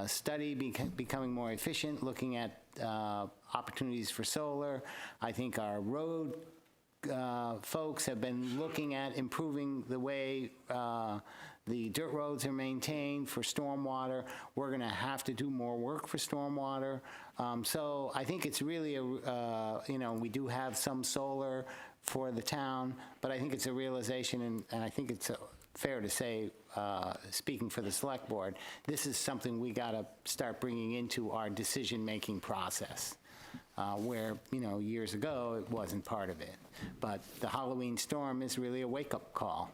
study becoming more efficient, looking at opportunities for solar. I think our road folks have been looking at improving the way the dirt roads are maintained for stormwater. We're going to have to do more work for stormwater. So I think it's really we do have some solar for the town, but I think it's a realization, and I think it's fair to say, speaking for the select board, this is something we got to start bringing into our decision-making process. Where, years ago, it wasn't part of it. But the Halloween storm is really a wake-up call,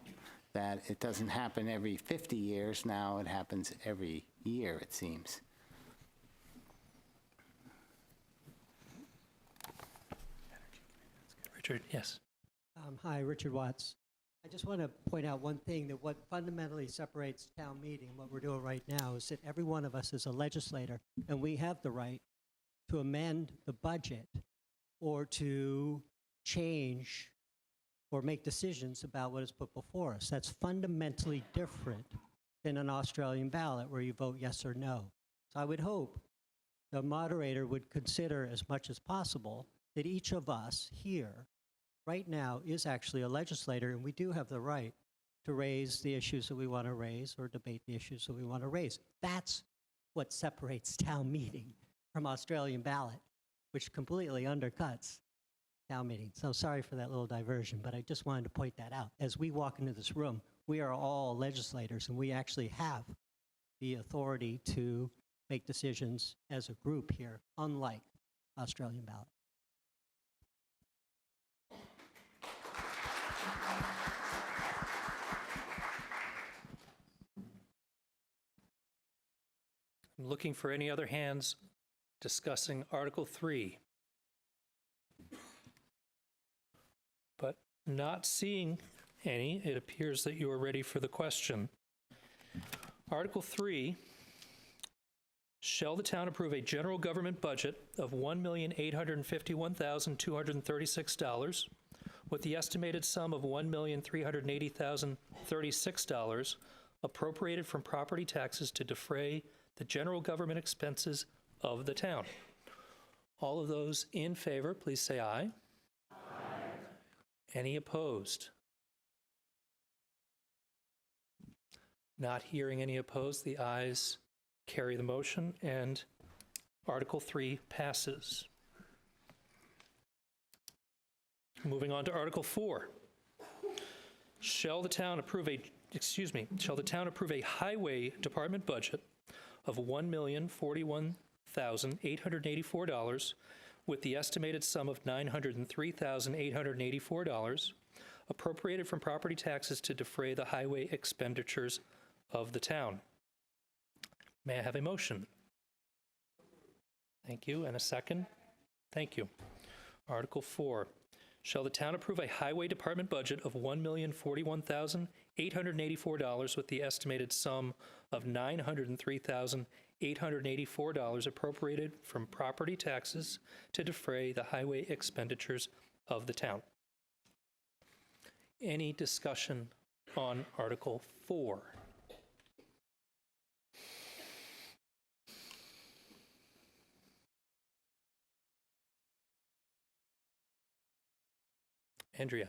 that it doesn't happen every 50 years. Now it happens every year, it seems. Richard, yes. Hi, Richard Watts. I just want to point out one thing, that what fundamentally separates town meeting, what we're doing right now, is that every one of us is a legislator, and we have the right to amend the budget or to change or make decisions about what is put before us. That's fundamentally different than an Australian ballot where you vote yes or no. So I would hope the moderator would consider as much as possible that each of us here right now is actually a legislator, and we do have the right to raise the issues that we want to raise or debate the issues that we want to raise. That's what separates town meeting from Australian ballot, which completely undercuts town meeting. So sorry for that little diversion, but I just wanted to point that out. As we walk into this room, we are all legislators, and we actually have the authority to make decisions as a group here, unlike Australian ballot. I'm looking for any other hands discussing Article 3. But not seeing any, it appears that you are ready for the question. Article 3, shall the town approve a general government budget of $1,851,236 with the estimated sum of $1,380,036 appropriated from property taxes to defray the general government expenses of the town? All of those in favor, please say aye. Aye. Any opposed? Not hearing any opposed, the ayes carry the motion, and Article 3 passes. Moving on to Article 4. Shall the town approve a highway department budget of $1,041,884 with the estimated sum of $903,884 appropriated from property taxes to defray the highway expenditures of the town? May I have a motion? Thank you. And a second? Thank you. Article 4. Shall the town approve a highway department budget of $1,041,884 with the estimated sum of $903,884 appropriated from property taxes to defray the highway expenditures of the town? Any discussion on Article 4? Andrea.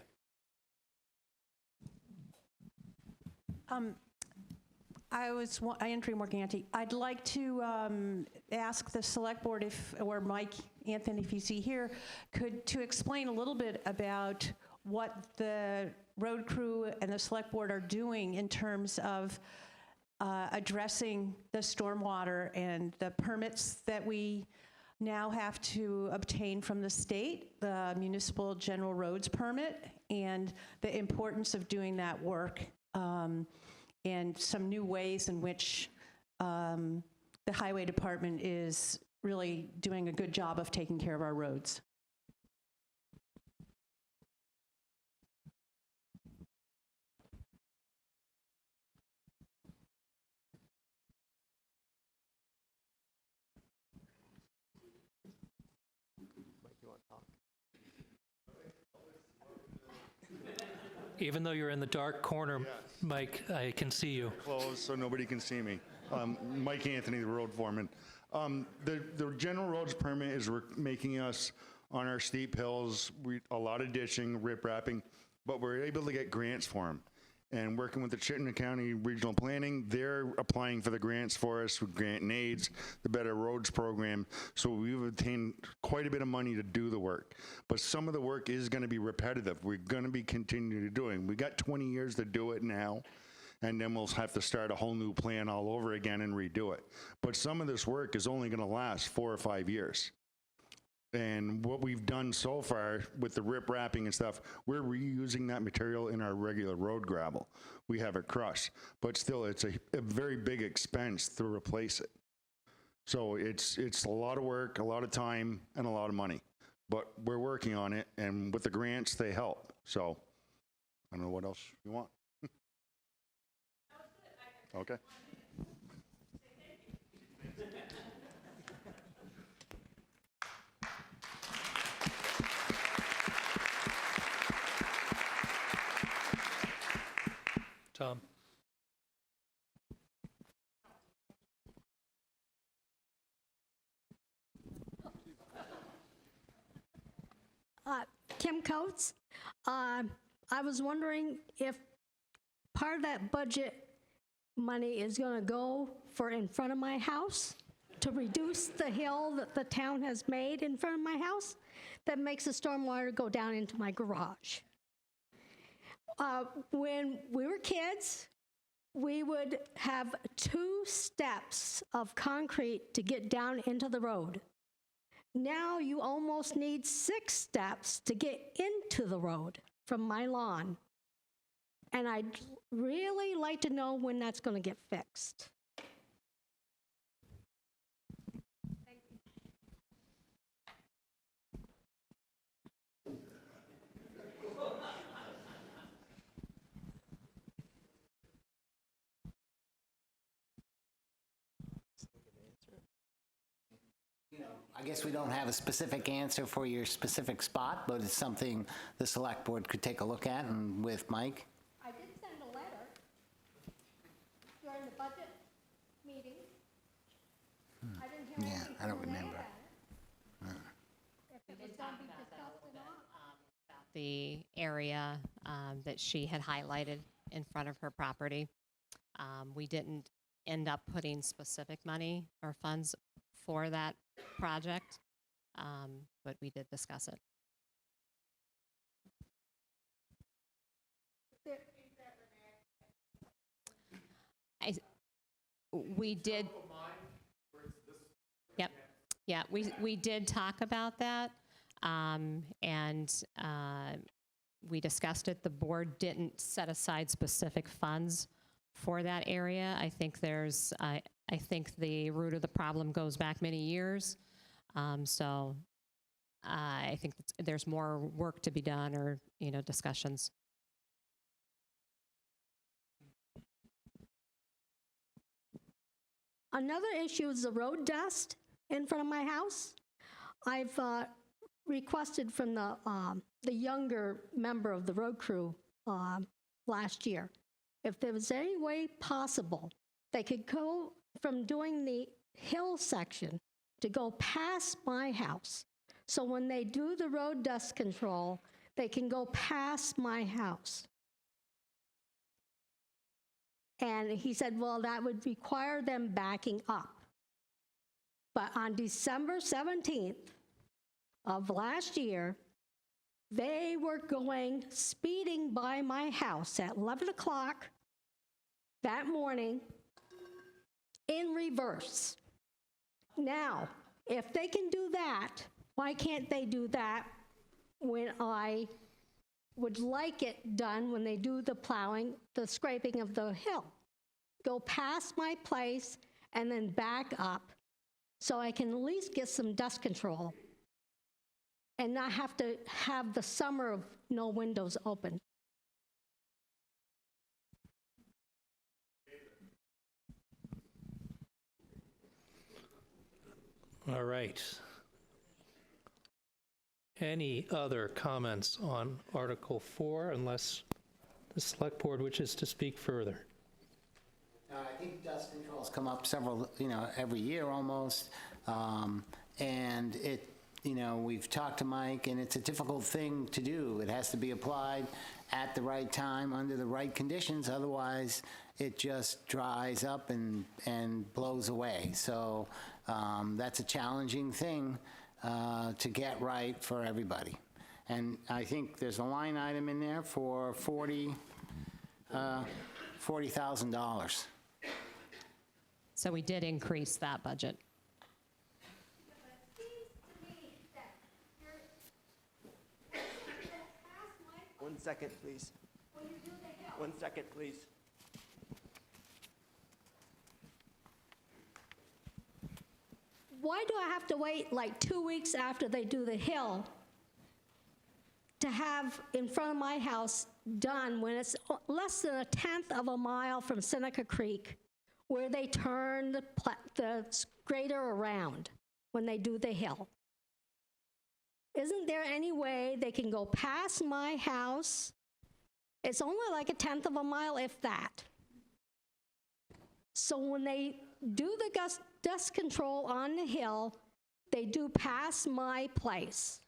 Andrea Morganti. I'd like to ask the select board or Mike Anthony, if he's here, to explain a little bit about what the road crew and the select board are doing in terms of addressing the stormwater and the permits that we now have to obtain from the state, the municipal general roads permit, and the importance of doing that work, and some new ways in which the highway department is really doing a good job of taking care of our roads. Even though you're in the dark corner, Mike, I can see you. Close so nobody can see me. Mike Anthony, the road foreman. The general roads permit is making us on our steep hills, a lot of ditching, rip-wrapping, but we're able to get grants for them. And working with the Chittenden County Regional Planning, they're applying for the grants for us with grant and aids, the Better Roads program. So we've obtained quite a bit of money to do the work. But some of the work is going to be repetitive. We're going to be continuing to doing. We got 20 years to do it now, and then we'll have to start a whole new plan all over again and redo it. But some of this work is only going to last 4 or 5 years. And what we've done so far with the rip wrapping and stuff, we're reusing that material in our regular road gravel. We have it crushed, but still it's a very big expense to replace it. So it's a lot of work, a lot of time, and a lot of money. But we're working on it, and with the grants, they help. So I don't know what else you want. Okay. Tom. Kim Coates. I was wondering if part of that budget money is going to go for in front of my house to reduce the hill that the town has made in front of my house that makes the stormwater go down into my garage. When we were kids, we would have 2 steps of concrete to get down into the road. Now you almost need 6 steps to get into the road from my lawn. And I'd really like to know when that's going to get fixed. I guess we don't have a specific answer for your specific spot, but it's something the select board could take a look at and with Mike. I did send a letter during the budget meeting. I didn't hear anything I don't from Renee remember. about it. If it was going to be discussed or not. The area that she had highlighted in front of her property. We didn't end up putting specific money or funds for that project, but we did discuss it. We did. Yep. Yeah, we did talk about that, and we discussed it. The board didn't set aside specific funds for that area. I think there's, I think the root of the problem goes back many years. So I think there's more work to be done, or, you know, discussions. Another issue is the road dust in front of my house. I've requested from the younger member of the road crew last year, if there was any way possible, they could go from doing the hill section to go past my house. So when they do the road dust control, they can go past my house. And he said, well, that would require them backing up. But on December 17th of last year, they were going speeding by my house at 11 o'clock that morning in reverse. Now, if they can do that, why can't they do that when I would like it done when they do the plowing, the scraping of the hill? Go past my place and then back up so I can at least get some dust control and not have to have the summer of no windows open. All right. Any other comments on Article 4, unless the Select Board wishes to speak further? I think dust controls come up several, every year almost. And it, we've talked to Mike, and it's a difficult thing to do. It has to be applied at the right time, under the right conditions. Otherwise, it just dries up and blows away. So that's a challenging thing to get right for everybody. And I think there's a line item in there for $40,000. So we did increase that budget. 1 second, please. 1 second, please. Why do I have to wait like 2 weeks after they do the hill to have in front of my house done when it's less than 1/10 of a mile from Seneca Creek, where they turn the grader around when they do the hill? Isn't there any way they can go past my house? It's only like 1/10 of a mile, if that. So when they do the dust control on the hill, they do pass my place.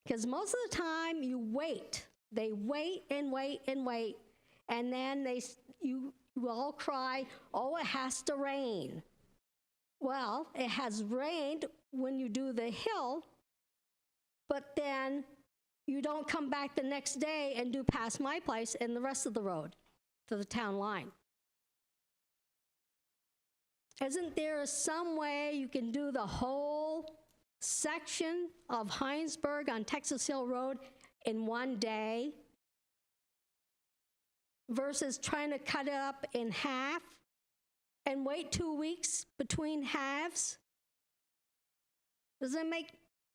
Because most of the time you wait. They wait and wait and wait. And then you all cry, oh, it has to rain. Well, it has rained when you do the hill, but then you don't come back the next day and do past my place and the rest of the road to the town line. Isn't there some way you can do the whole section of Hinesburg on Texas Hill Road in one day versus trying to cut it up in half and wait 2 weeks between halves? Does it make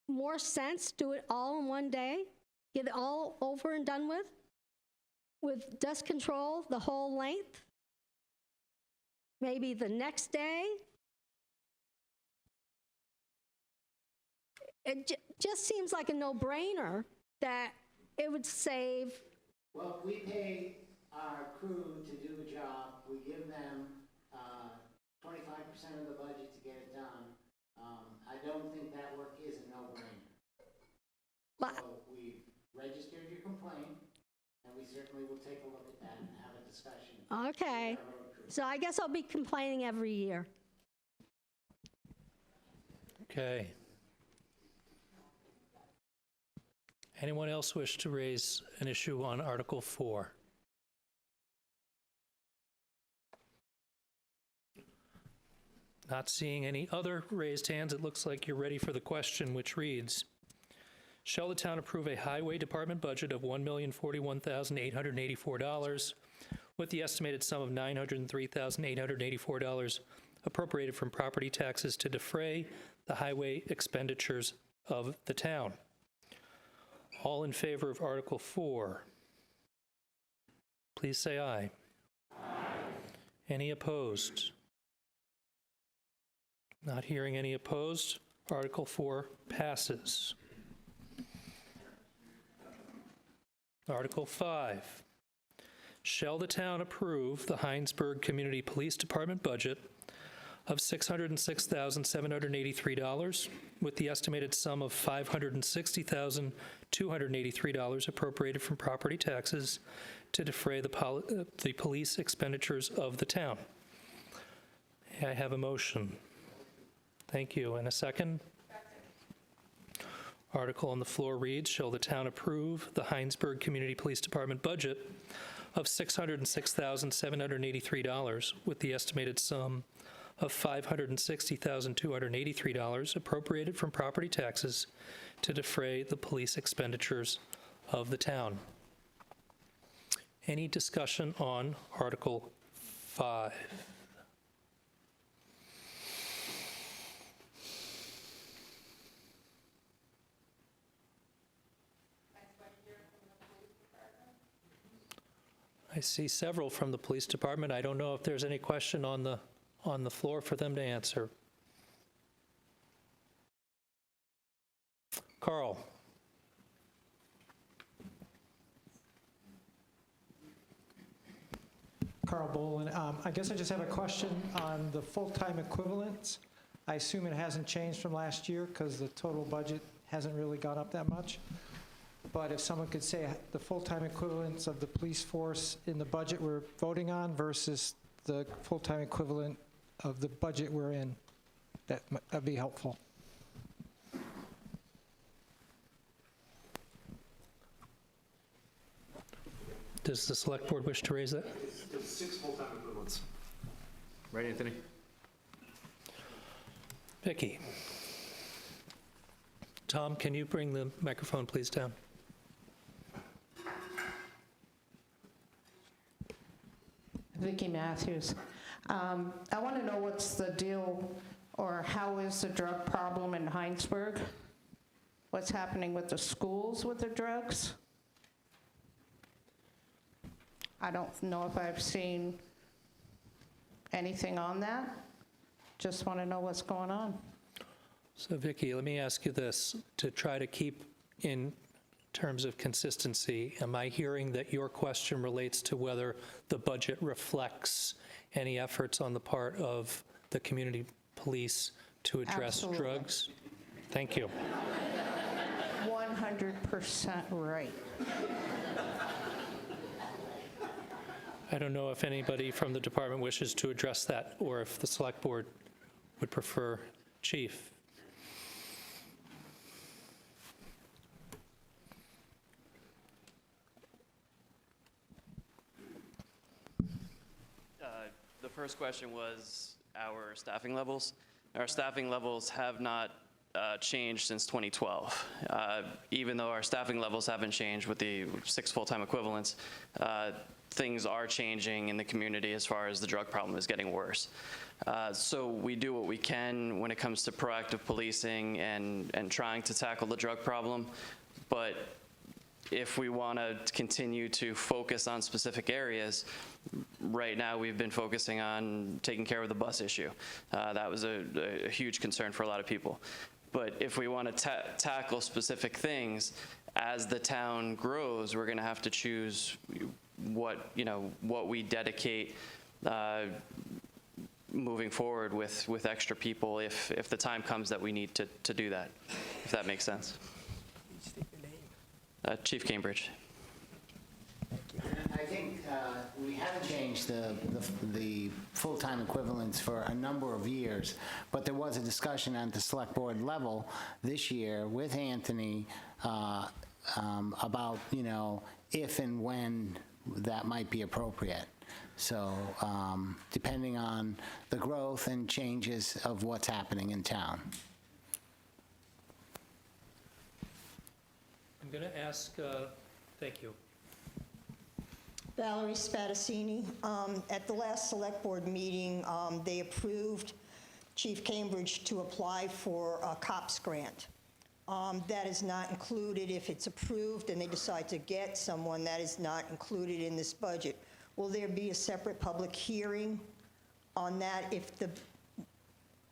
more sense to do it all in one day? Get it all over and done with dust control the whole length? Maybe the next day? It just seems like a no-brainer that it would save. Well, if we pay our crew to do a job, we give them 25% of the budget to get it done. I don't think that work is a no-brainer. So we've registered your complaint, and we certainly will take a look at that and have a discussion. Okay, so I guess I'll be complaining every year. Okay. Anyone else wish to raise an issue on Article 4? Not seeing any other raised hands, it looks like you're ready for the question, which reads, shall the town approve a highway department budget of $1,041,884 with the estimated sum of $903,884 appropriated from property taxes to defray the highway expenditures of the town? All in favor of Article 4, please say aye. Aye. Any opposed? Not hearing any opposed, Article 4 passes. Article 5, shall the town approve the Hinesburg Community Police Department budget of $606,783 with the estimated sum of $560,283 appropriated from property taxes to defray the police expenditures of the town? May I have a motion? Thank you. And a second? Article on the floor reads, shall the town approve the Hinesburg Community Police Department budget of $606,783 with the estimated sum of $560,283 appropriated from property taxes to defray the police expenditures of the town? Any discussion on Article 5? I see several from the police department. I don't know if there's any question on the floor for them to answer. Carl. Carl Bolin. I guess I just have a question on the full-time equivalents. I assume it hasn't changed from last year because the total budget hasn't really gone up that much. But if someone could say the full-time equivalents of the police force in the budget we're voting on versus the full-time equivalent of the budget we're in, that'd be helpful. Does the select board wish to raise that? It's 6 full-time equivalents. Right, Anthony? Vicki. Tom, can you bring the microphone please down? Vicki Matthews. I want to know what's the deal, or how is the drug problem in Hinesburg? What's happening with the schools with the drugs? I don't know if I've seen anything on that. Just want to know what's going on. So Vicki, let me ask you this, to try to keep in terms of consistency. Am I hearing that your question relates to whether the budget reflects any efforts on the part of the community police to address Absolutely. drugs? Thank you. 100% right. I don't know if anybody from the department wishes to address that, or if the select board would prefer Chief. The first question was, our staffing levels. Our staffing levels have not changed since 2012. Even though our staffing levels haven't changed with the 6 full-time equivalents, things are changing in the community as far as the drug problem is getting worse. So we do what we can when it comes to proactive policing and trying to tackle the drug problem. But if we want to continue to focus on specific areas, right now we've been focusing on taking care of the bus issue. That was a huge concern for a lot of people. But if we want to tackle specific things, as the town grows, we're going to have to choose what we dedicate moving forward with extra people if the time comes that we need to do that, if that makes sense. Chief Cambridge. I think we haven't changed the full-time equivalents for a number of years, but there was a discussion at the select board level this year with Anthony about, if and when that might be appropriate. So depending on the growth and changes of what's happening in town. I'm going to ask, thank you. Valerie Spadassini. At the last select board meeting, they approved Chief Cambridge to apply for a COPS grant. That is not included. If it's approved and they decide to get someone, that is not included in this budget. Will there be a separate public hearing on that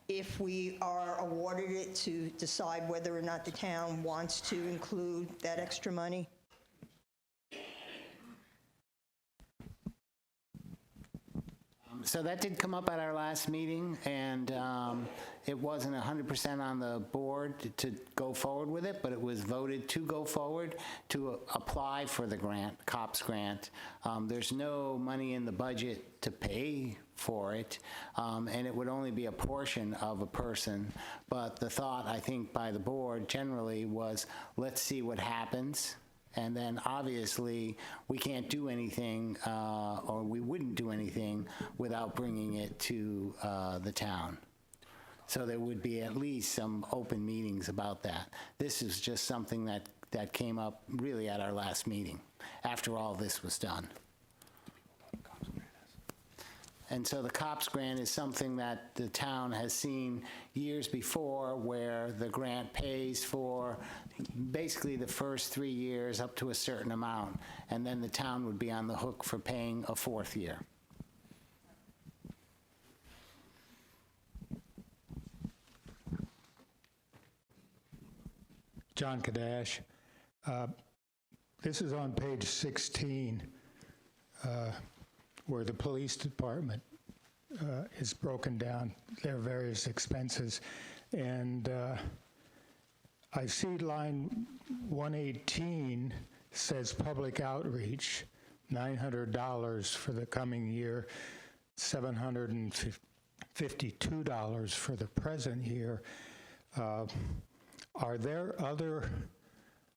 if we are awarded it to decide whether or not the town wants to include that extra money? So that did come up at our last meeting, and it wasn't 100% on the board to go forward with it, but it was voted to go forward to apply for the grant, COPS grant. There's no money in the budget to pay for it, and it would only be a portion of a person. But the thought, I think, by the board generally was, let's see what happens. And then obviously we can't do anything, or we wouldn't do anything without bringing it to the town. So there would be at least some open meetings about that. This is just something that came up really at our last meeting, after all this was done. And so the COPS grant is something that the town has seen years before, where the grant pays for basically the first 3 years up to a certain amount, and then the town would be on the hook for paying a 4th year. John Kadash. This is on page 16, where the police department is broken down, their various expenses. And I see line 118 says public outreach, $900 for the coming year, $752 for the present year. Are there other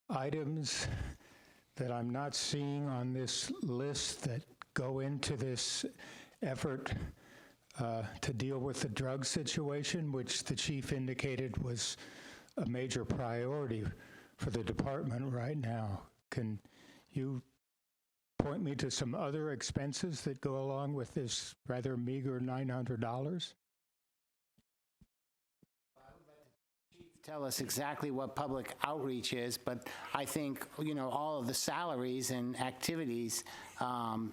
items that I'm not seeing on this list that go into this effort to deal with the drug situation, which the chief indicated was a major priority for the department right now? Can you point me to some other expenses that go along with this rather meager $900? Tell us exactly what public outreach is, but I think, all of the salaries and activities,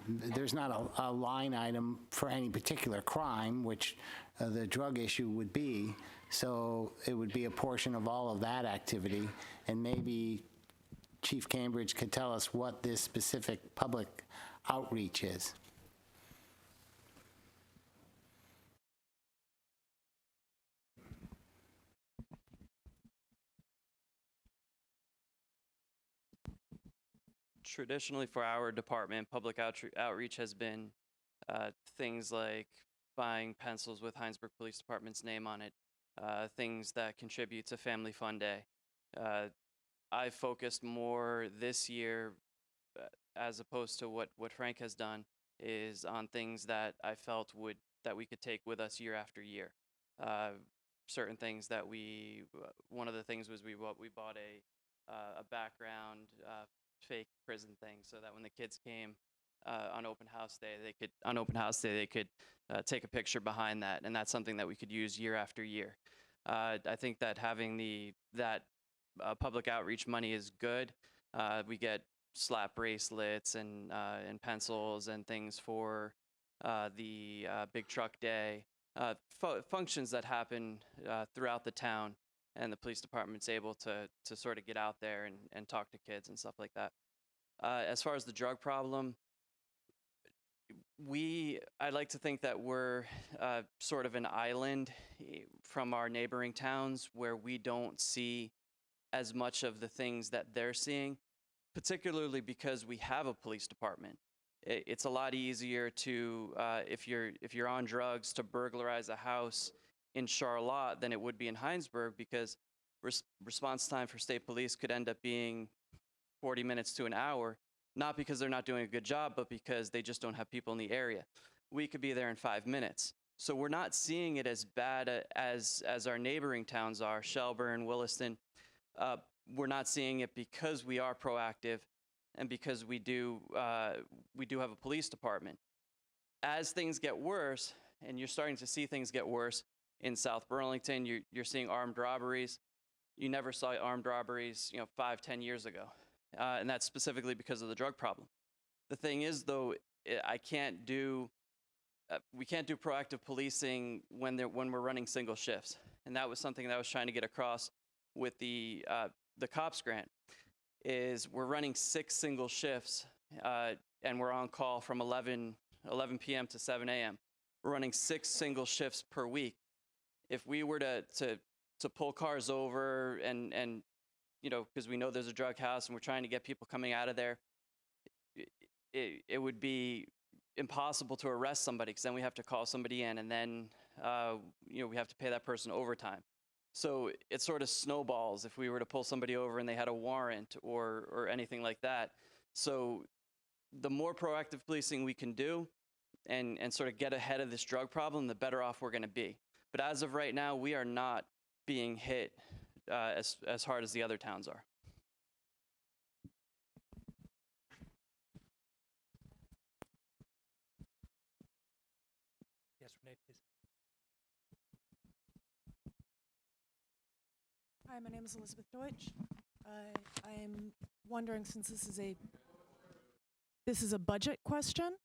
there's not a line item for any particular crime, which the drug issue would be. So it would be a portion of all of that activity, and maybe Chief Cambridge could tell us what this specific public outreach is. Traditionally for our department, public outreach has been things like buying pencils with Hinesburg Police Department's name on it, things that contribute to Family Fun Day. I focused more this year, as opposed to what Frank has done, is on things that I felt would that we could take with us year after year. Certain things that one of the things was we bought a background fake prison thing, so that when the kids came on open house day, they could take a picture behind that, and that's something that we could use year after year. I think that having that public outreach money is good. We get slap bracelets and pencils and things for the big truck day, functions that happen throughout the town, and the police department's able to sort of get out there and talk to kids and stuff like that. As far as the drug problem, I like to think that we're sort of an island from our neighboring towns where we don't see as much of the things that they're seeing, particularly because we have a police department. It's a lot easier to, if you're on drugs, to burglarize a house in Charlotte than it would be in Hinesburg, because response time for state police could end up being 40 minutes to an hour, not because they're not doing a good job, but because they just don't have people in the area. We could be there in 5 minutes. So we're not seeing it as bad as our neighboring towns are, Shelburne, Williston. We're not seeing it because we are proactive and because we do have a police department. As things get worse, and you're starting to see things get worse in South Burlington, you're seeing armed robberies. You never saw armed robberies, 5-10 years ago. And that's specifically because of the drug problem. The thing is, though, we can't do proactive policing when we're running single shifts. And that was something that I was trying to get across with the cops grant, is we're running 6 single shifts, and we're on call from 11 p.m. to 7 a.m. We're running 6 single shifts per week. If we were to pull cars over and because we know there's a drug house and we're trying to get people coming out of there, it would be impossible to arrest somebody, because then we have to call somebody in, and then we have to pay that person overtime. So it sort of snowballs if we were to pull somebody over and they had a warrant or anything like that. So the more proactive policing we can do and sort of get ahead of this drug problem, the better off we're going to be. But as of right now, we are not being hit as hard as the other towns are. Yes, Renee, please. Hi, my name is Elizabeth Deutsch. I'm wondering, since this is a budget question,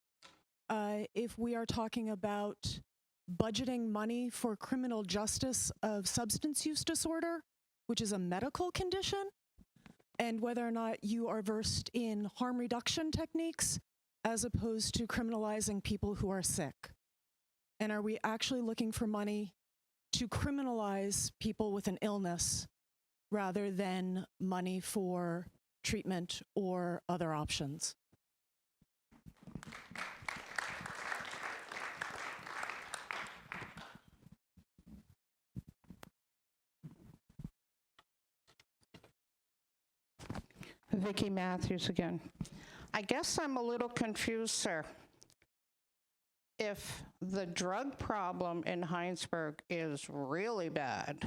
if we are talking about budgeting money for criminal justice of substance use disorder, which is a medical condition, and whether or not you are versed in harm reduction techniques as opposed to criminalizing people who are sick. And are we actually looking for money to criminalize people with an illness rather than money for treatment or other options? Vicki Matthews again. I guess I'm a little confused, sir. If the drug problem in Hinesburg is really bad,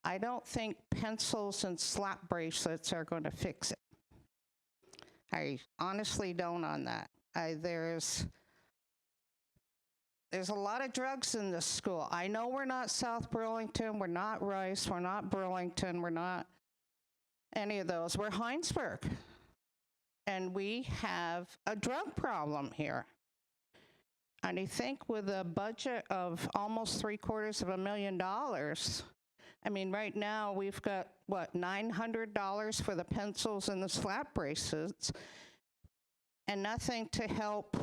I don't think pencils and slap bracelets are going to fix it. I honestly don't on that. There's a lot of drugs in this school. I know we're not South Burlington, we're not Rice, we're not Burlington, we're not any of those. We're Hinesburg. And we have a drug problem here. And I think with a budget of almost $750,000, I mean, right now we've got, $900 for the pencils and the slap bracelets, and nothing to help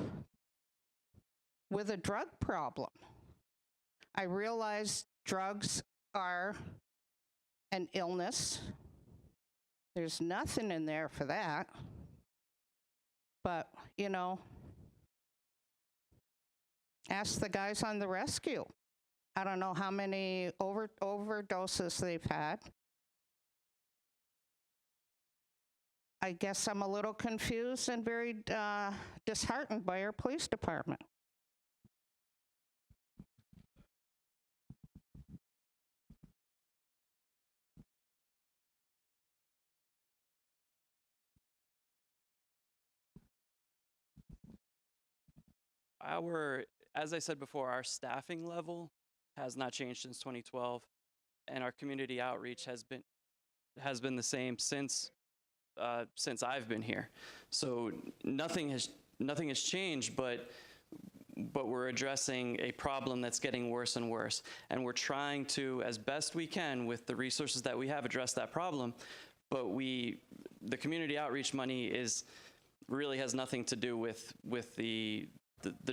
with a drug problem. I realize drugs are an illness. There's nothing in there for that. But, ask the guys on the rescue. I don't know how many overdoses they've had. I guess I'm a little confused and very disheartened by our police department. As I said before, our staffing level has not changed since 2012, and our community outreach has been the same since I've been here. So nothing has changed, but we're addressing a problem that's getting worse and worse, and we're trying to, as best we can with the resources that we have, address that problem. But the community outreach money really has nothing to do with the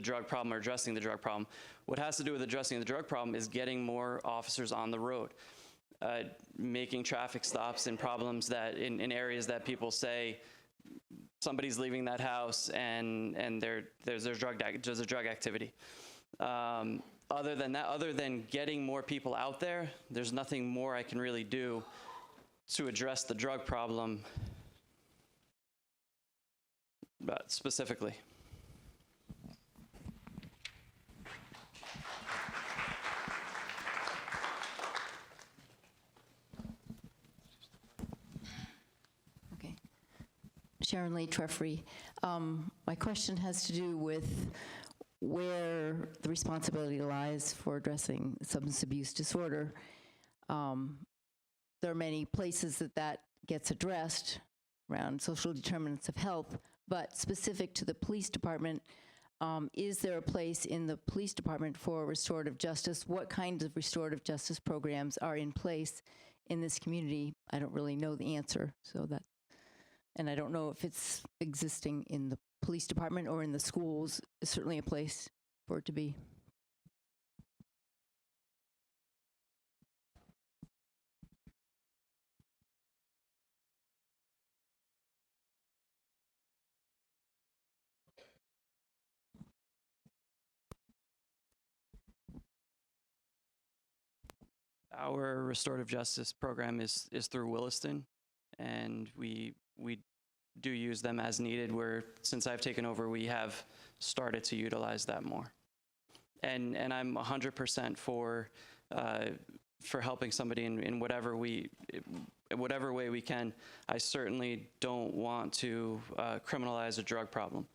drug problem or addressing the drug problem. What has to do with addressing the drug problem is getting more officers on the road, making traffic stops in problems in areas that people say somebody's leaving that house and there's a drug activity. Other than that, other than getting more people out there, there's nothing more I can really do to address the drug problem specifically. Sharon Lee Treffry. My question has to do with where the responsibility lies for addressing substance abuse disorder. There are many places that gets addressed around social determinants of health, but specific to the police department, is there a place in the police department for restorative justice? What kinds of restorative justice programs are in place in this community? I don't really know the answer, and I don't know if it's existing in the police department or in the schools. It's certainly a place for it to be. Our restorative justice program is through Williston, and we do use them as needed. Since I've taken over, we have started to utilize that more. And I'm 100% for helping somebody in whatever way we can. I certainly don't want to criminalize a drug problem.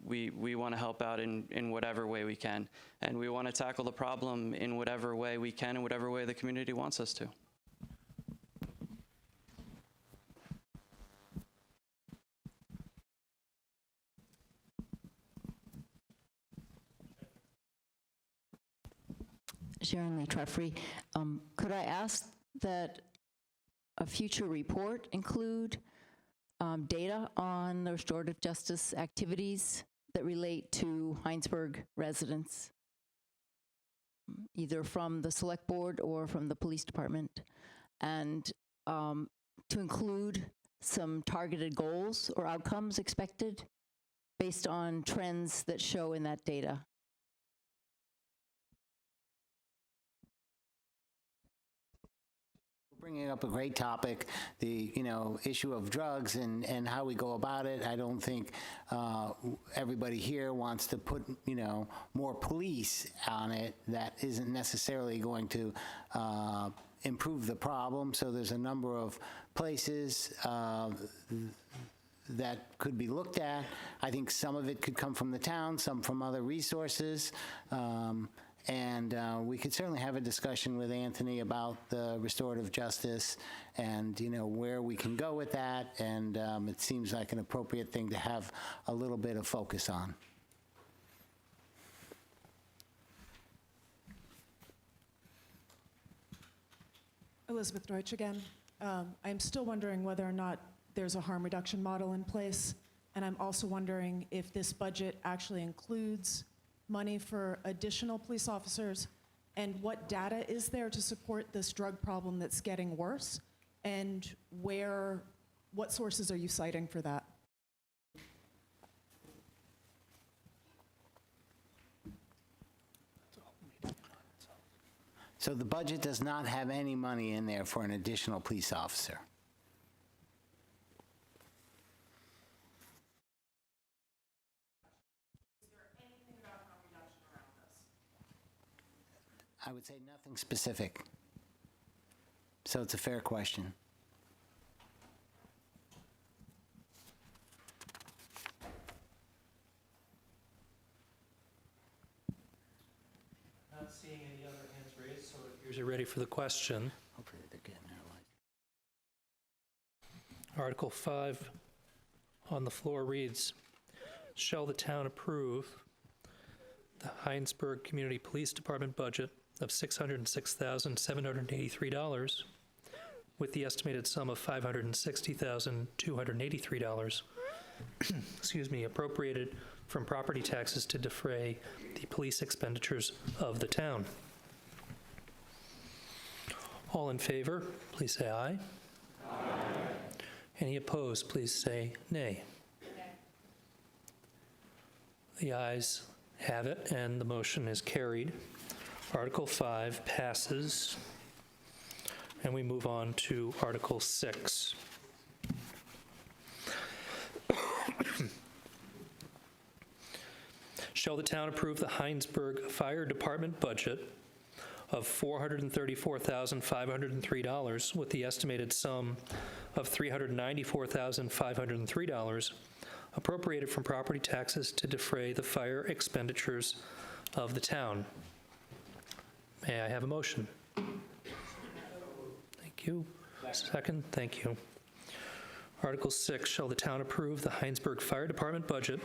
We want to help out in whatever way we can, and we want to tackle the problem in whatever way we can, in whatever way the community wants us to. Sharon Lee Treffry. Could I ask that a future report include data on the restorative justice activities that relate to Hinesburg residents, either from the select board or from the police department, and to include some targeted goals or outcomes expected based on trends that show in that data? Bringing up a great topic, the issue of drugs and how we go about it. I don't think everybody here wants to put more police on it. That isn't necessarily going to improve the problem. So there's a number of places that could be looked at. I think some of it could come from the town, some from other resources. And we could certainly have a discussion with Anthony about the restorative justice and, where we can go with that. And it seems like an appropriate thing to have a little bit of focus on. Elizabeth Deutsch again. I'm still wondering whether or not there's a harm reduction model in place. And I'm also wondering if this budget actually includes money for additional police officers, and what data is there to support this drug problem that's getting worse, and what sources are you citing for that? So the budget does not have any money in there for an additional police officer. I would say nothing specific. So it's a fair question. seeing any other hands raised, so it appears you're ready for the question. Hopefully they're getting their light. Article 5 on the floor reads, shall the town approve the Hinesburg Community Police Department budget of $606,783 with the estimated sum of $560,283, excuse me, appropriated from property taxes to defray the police expenditures of the town. All in favor, please say aye. Aye. Any opposed, please say nay. The ayes have it, and the motion is carried. Article 5 passes, and we move on to Article 6. Shall the town approve the Hinesburg Fire Department budget of $434,503 with the estimated sum of $394,503 appropriated from property taxes to defray the fire expenditures of the town? May I have a motion? Thank you. Second, thank you. Article 6, shall the town approve the Hinesburg Fire Department budget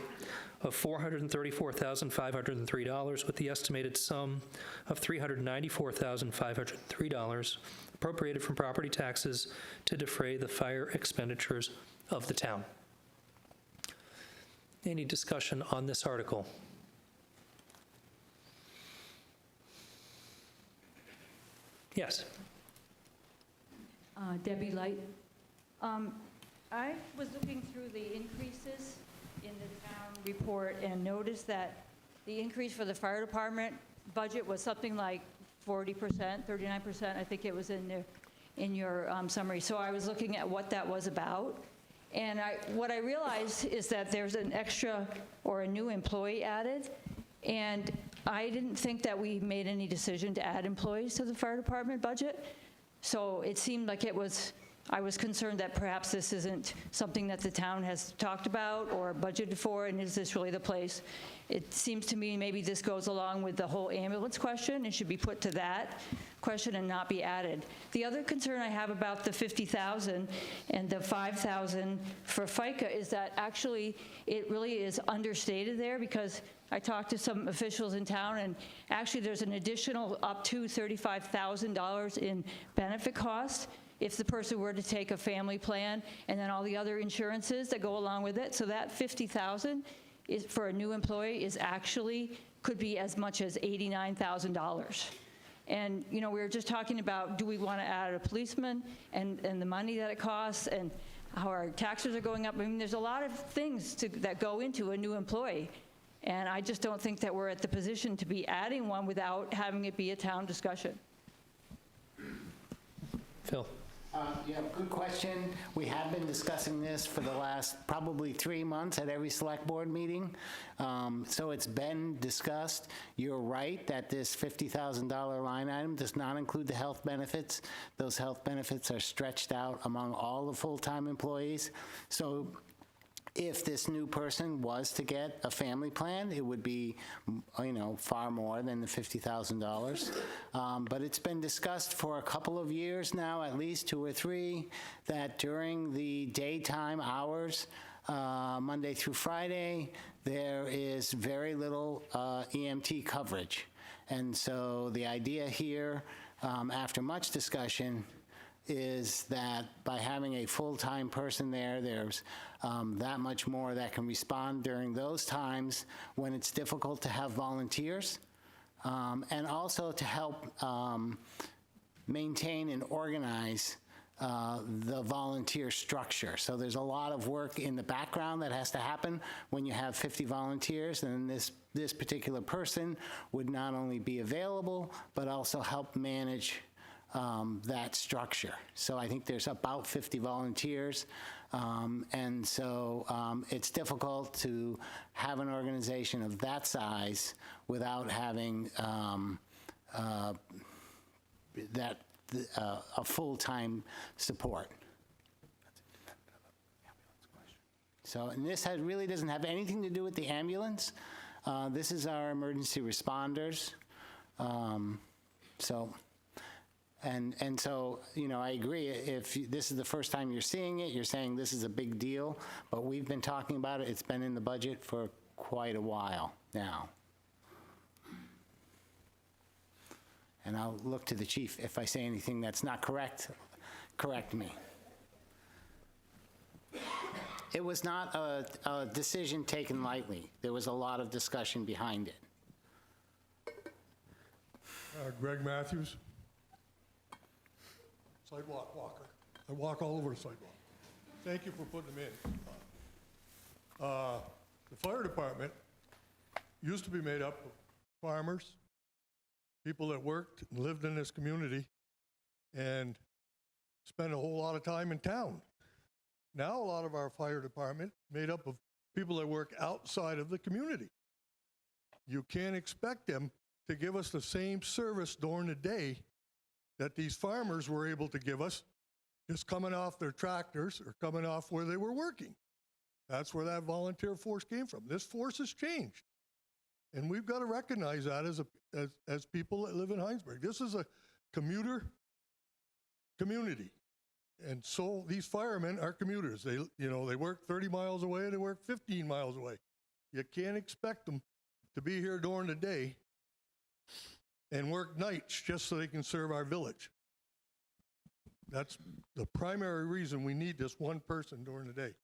of $434,503 with the estimated sum of $394,503 appropriated from property taxes to defray the fire expenditures of the town? Any discussion on this article? Yes. Debbie Light. I was looking through the increases in the town report and noticed that the increase for the fire department budget was something like 40%, 39%. I think it was in your summary. So I was looking at what that was about. And what I realized is that there's an extra or a new employee added. And I didn't think that we made any decision to add employees to the fire department budget. So it seemed like I was concerned that perhaps this isn't something that the town has talked about or budgeted for, and is this really the place? It seems to me maybe this goes along with the whole ambulance question and should be put to that question and not be added. The other concern I have about the 50,000 and the 5,000 for FICA is that actually it really is understated there, because I talked to some officials in town, and actually there's an additional up to $35,000 in benefit costs if the person were to take a family plan, and then all the other insurances that go along with it. So that 50,000 is for a new employee is actually could be as much as $89,000. And we were just talking about, do we want to add a policeman and the money that it costs and how our taxes are going up? I mean, there's a lot of things that go into a new employee. And I just don't think that we're at the position to be adding one without having it be a town discussion. Phil. Yeah, good question. We have been discussing this for the last probably 3 months at every select board meeting. So it's been discussed. You're right that this $50,000 line item does not include the health benefits. Those health benefits are stretched out among all the full-time employees. So if this new person was to get a family plan, it would be, far more than the $50,000. But it's been discussed for a couple of years now, at least 2 or 3, that during the daytime hours, Monday through Friday, there is very little EMT coverage. And so the idea here, after much discussion, is that by having a full-time person there, there's that much more that can respond during those times when it's difficult to have volunteers, and also to help maintain and organize the volunteer structure. So there's a lot of work in the background that has to happen when you have 50 volunteers, and this particular person would not only be available, but also help manage that structure. So I think there's about 50 volunteers, and so it's difficult to have an organization of that size without having a full-time support. So, and this really doesn't have anything to do with the ambulance. This is our emergency responders. So, and so, I agree, if this is the first time you're seeing it, you're saying this is a big deal, but we've been talking about it, it's been in the budget for quite a while now. And I'll look to the chief. If I say anything that's not correct, correct me. It was not a decision taken lightly. There was a lot of discussion behind it. Greg Matthews, sidewalk walker. I walk all over the sidewalk. Thank you for putting them in. The fire department used to be made up of farmers, people that worked and lived in this community, and spent a whole lot of time in town. Now a lot of our fire department made up of people that work outside of the community. You can't expect them to give us the same service during the day that these farmers were able to give us, just coming off their tractors or coming off where they were working. That's where that volunteer force came from. This force has changed. And we've got to recognize that as people that live in Hinesburg. This is a commuter community. And so these firemen are commuters. They work 30 miles away, they work 15 miles away. You can't expect them to be here during the day and work nights just so they can serve our village. That's the primary reason we need this one person during the day.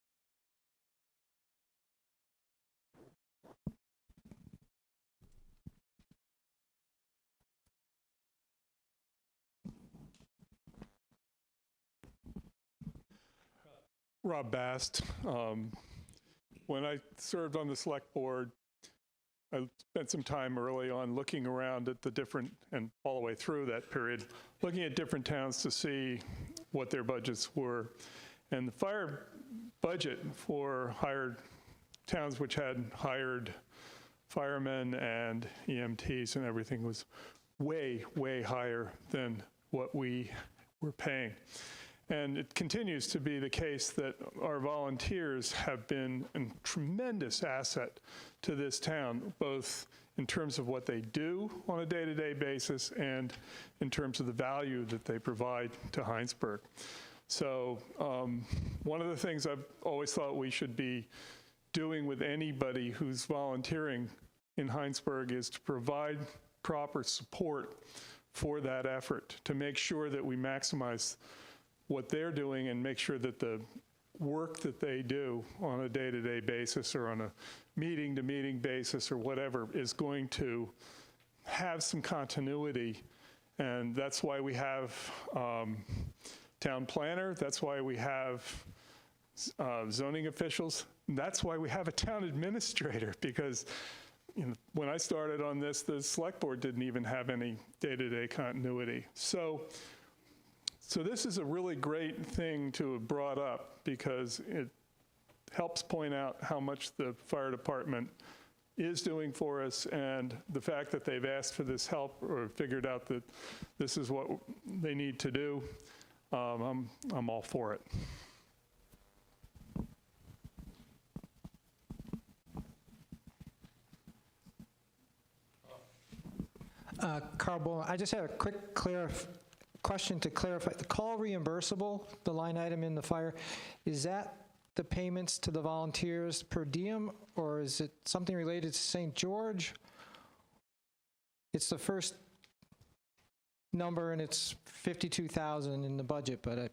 Rob Bast. When I served on the select board, I spent some time early on looking around at the different, and all the way through that period, looking at different towns to see what their budgets were. And the fire budget for towns which had hired firemen and EMTs and everything was way, way higher than what we were paying. And it continues to be the case that our volunteers have been a tremendous asset to this town, both in terms of what they do on a day-to-day basis and in terms of the value that they provide to Hinesburg. So one of the things I've always thought we should be doing with anybody who's volunteering in Hinesburg is to provide proper support for that effort, to make sure that we maximize what they're doing and make sure that the work that they do on a day-to-day basis or on a meeting-to-meeting basis or whatever is going to have some continuity. And that's why we have town planner, that's why we have zoning officials, and that's why we have a town administrator, because when I started on this, the select board didn't even have any day-to-day continuity. So this is a really great thing to have brought up because it helps point out how much the fire department is doing for us, and the fact that they've asked for this help or figured out that this is what they need to do. I'm all for it. Carl Bowen, I just had a quick question to clarify. The call reimbursable, the line item in the fire, is that the payments to the volunteers per diem, or is it something related to St. George? It's the first number, and it's $52,000 in the budget, but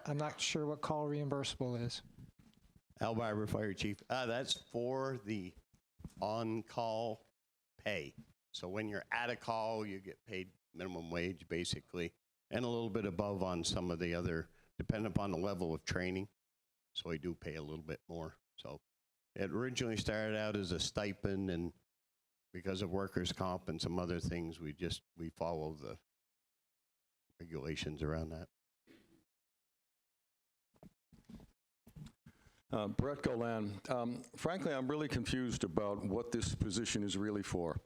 I'm not sure what call reimbursable is. Al Barber, Fire Chief. That's for the on-call pay. So when you're at a call, you get paid minimum wage, basically, and a little bit above on some of the other, depending upon the level of training. So we do pay a little bit more. So it originally started out as a stipend, and because of workers' comp and some other things, we follow the regulations around that. Brett Golan. Frankly, I'm really confused about what this position is really for.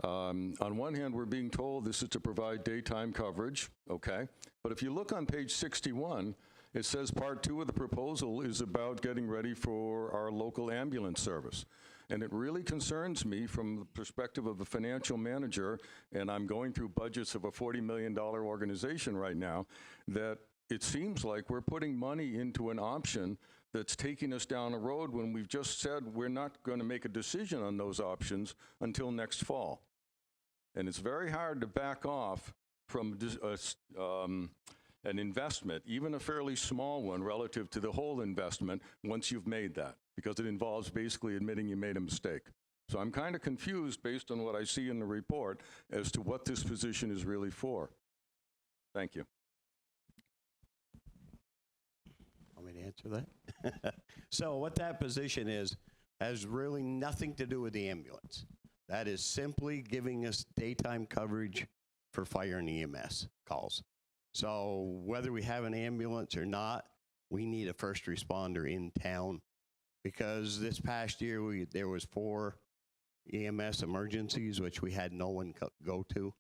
On one hand, we're being told this is to provide daytime coverage, okay? But if you look on page 61, it says part 2 of the proposal is about getting ready for our local ambulance service. And it really concerns me from the perspective of a financial manager, and I'm going through budgets of a $40 million organization right now, that it seems like we're putting money into an option that's taking us down a road when we've just said we're not going to make a decision on those options until next fall. And it's very hard to back off from an investment, even a fairly small one relative to the whole investment, once you've made that, because it involves basically admitting you made a mistake. So I'm kind of confused based on what I see in the report as to what this position is really for. Thank you. Want me to answer that? So what that position is has really nothing to do with the ambulance. That is simply giving us daytime coverage for fire and EMS calls. So whether we have an ambulance or not, we need a first responder in town, because this past year there was 4 EMS emergencies, which we had no one go to.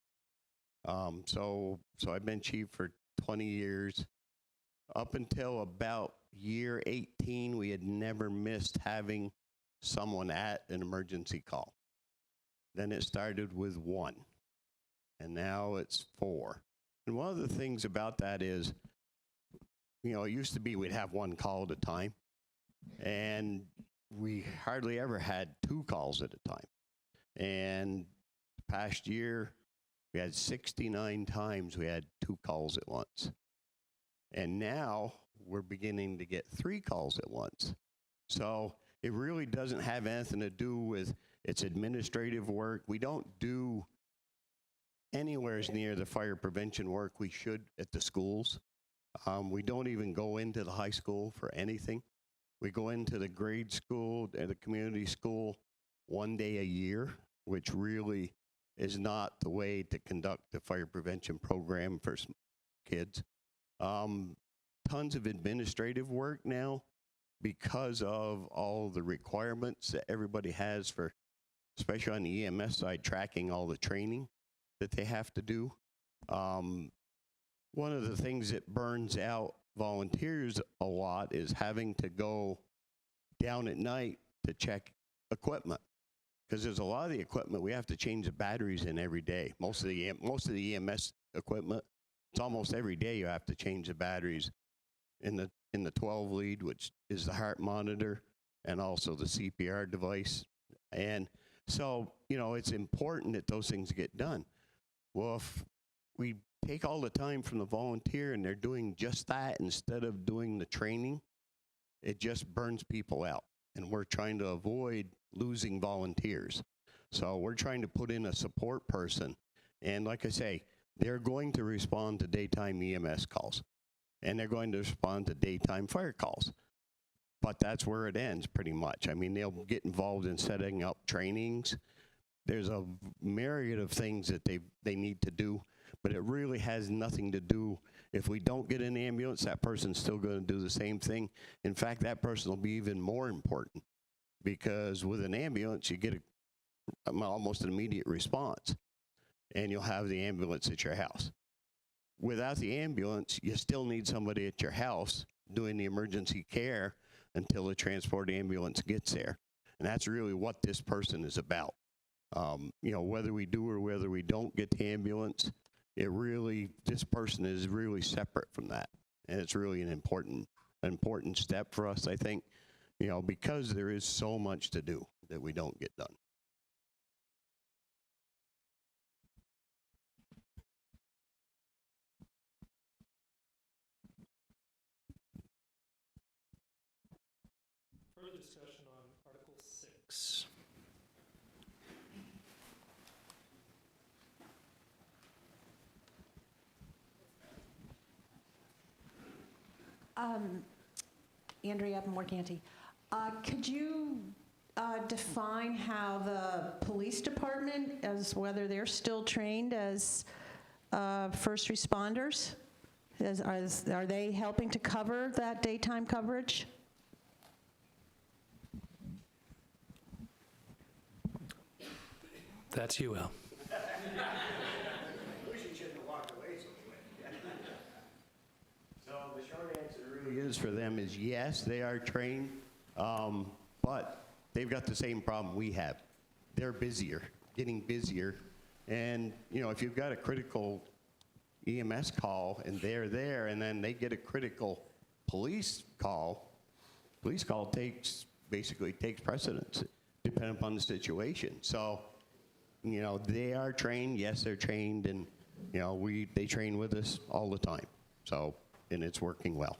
So I've been chief for 20 years. Up until about year 18, we had never missed having someone at an emergency call. Then it started with 1, and now it's 4. And one of the things about that is, you know, it used to be we'd have 1 call at a time, and we hardly ever had 2 calls at a time. And past year, we had 69 times we had 2 calls at once. And now we're beginning to get 3 calls at once. So it really doesn't have anything to do with its administrative work. We don't do anywhere near the fire prevention work we should at the schools. We don't even go into the high school for anything. We go into the grade school and the community school 1 day a year, which really is not the way to conduct the fire prevention program for kids. Tons of administrative work now because of all the requirements that everybody has for, especially on the EMS side, tracking all the training that they have to do. One of the things that burns out volunteers a lot is having to go down at night to check equipment, because there's a lot of the equipment we have to change the batteries in every day. Most of the EMS equipment, it's almost every day you have to change the batteries in the 12 lead, which is the heart monitor, and also the CPR device. And so, you know, it's important that those things get done. Well, if we take all the time from the volunteer and they're doing just that instead of doing the training, it just burns people out. And we're trying to avoid losing volunteers. So we're trying to put in a support person. And like I say, they're going to respond to daytime EMS calls, and they're going to respond to daytime fire calls. But that's where it ends pretty much. I mean, they'll get involved in setting up trainings. There's a myriad of things that they need to do, but it really has nothing to do. If we don't get an ambulance, that person's still going to do the same thing. In fact, that person will be even more important, because with an ambulance, you get almost an immediate response, and you'll have the ambulance at your house. Without the ambulance, you still need somebody at your house doing the emergency care until the transport ambulance gets there. And that's really what this person is about. You know, whether we do or whether we don't get the ambulance, this person is really separate from that. And it's really an important step for us, I think, you know, because there is so much to do that we don't get done. Further discussion on Article 6. Andrea Morganti, could you define how the police department, as whether they're still trained as first responders? Are they helping to cover that daytime coverage? That's you, Al. So the short answer really is for them is yes, they are trained, but they've got the same problem we have. They're busier, getting busier. And, you know, if you've got a critical EMS call and they're there, and then they get a critical police call basically takes precedence, depending upon the situation. So, you know, they are trained, yes, they're trained, and, you know, they train with us all the time. So, and it's working well.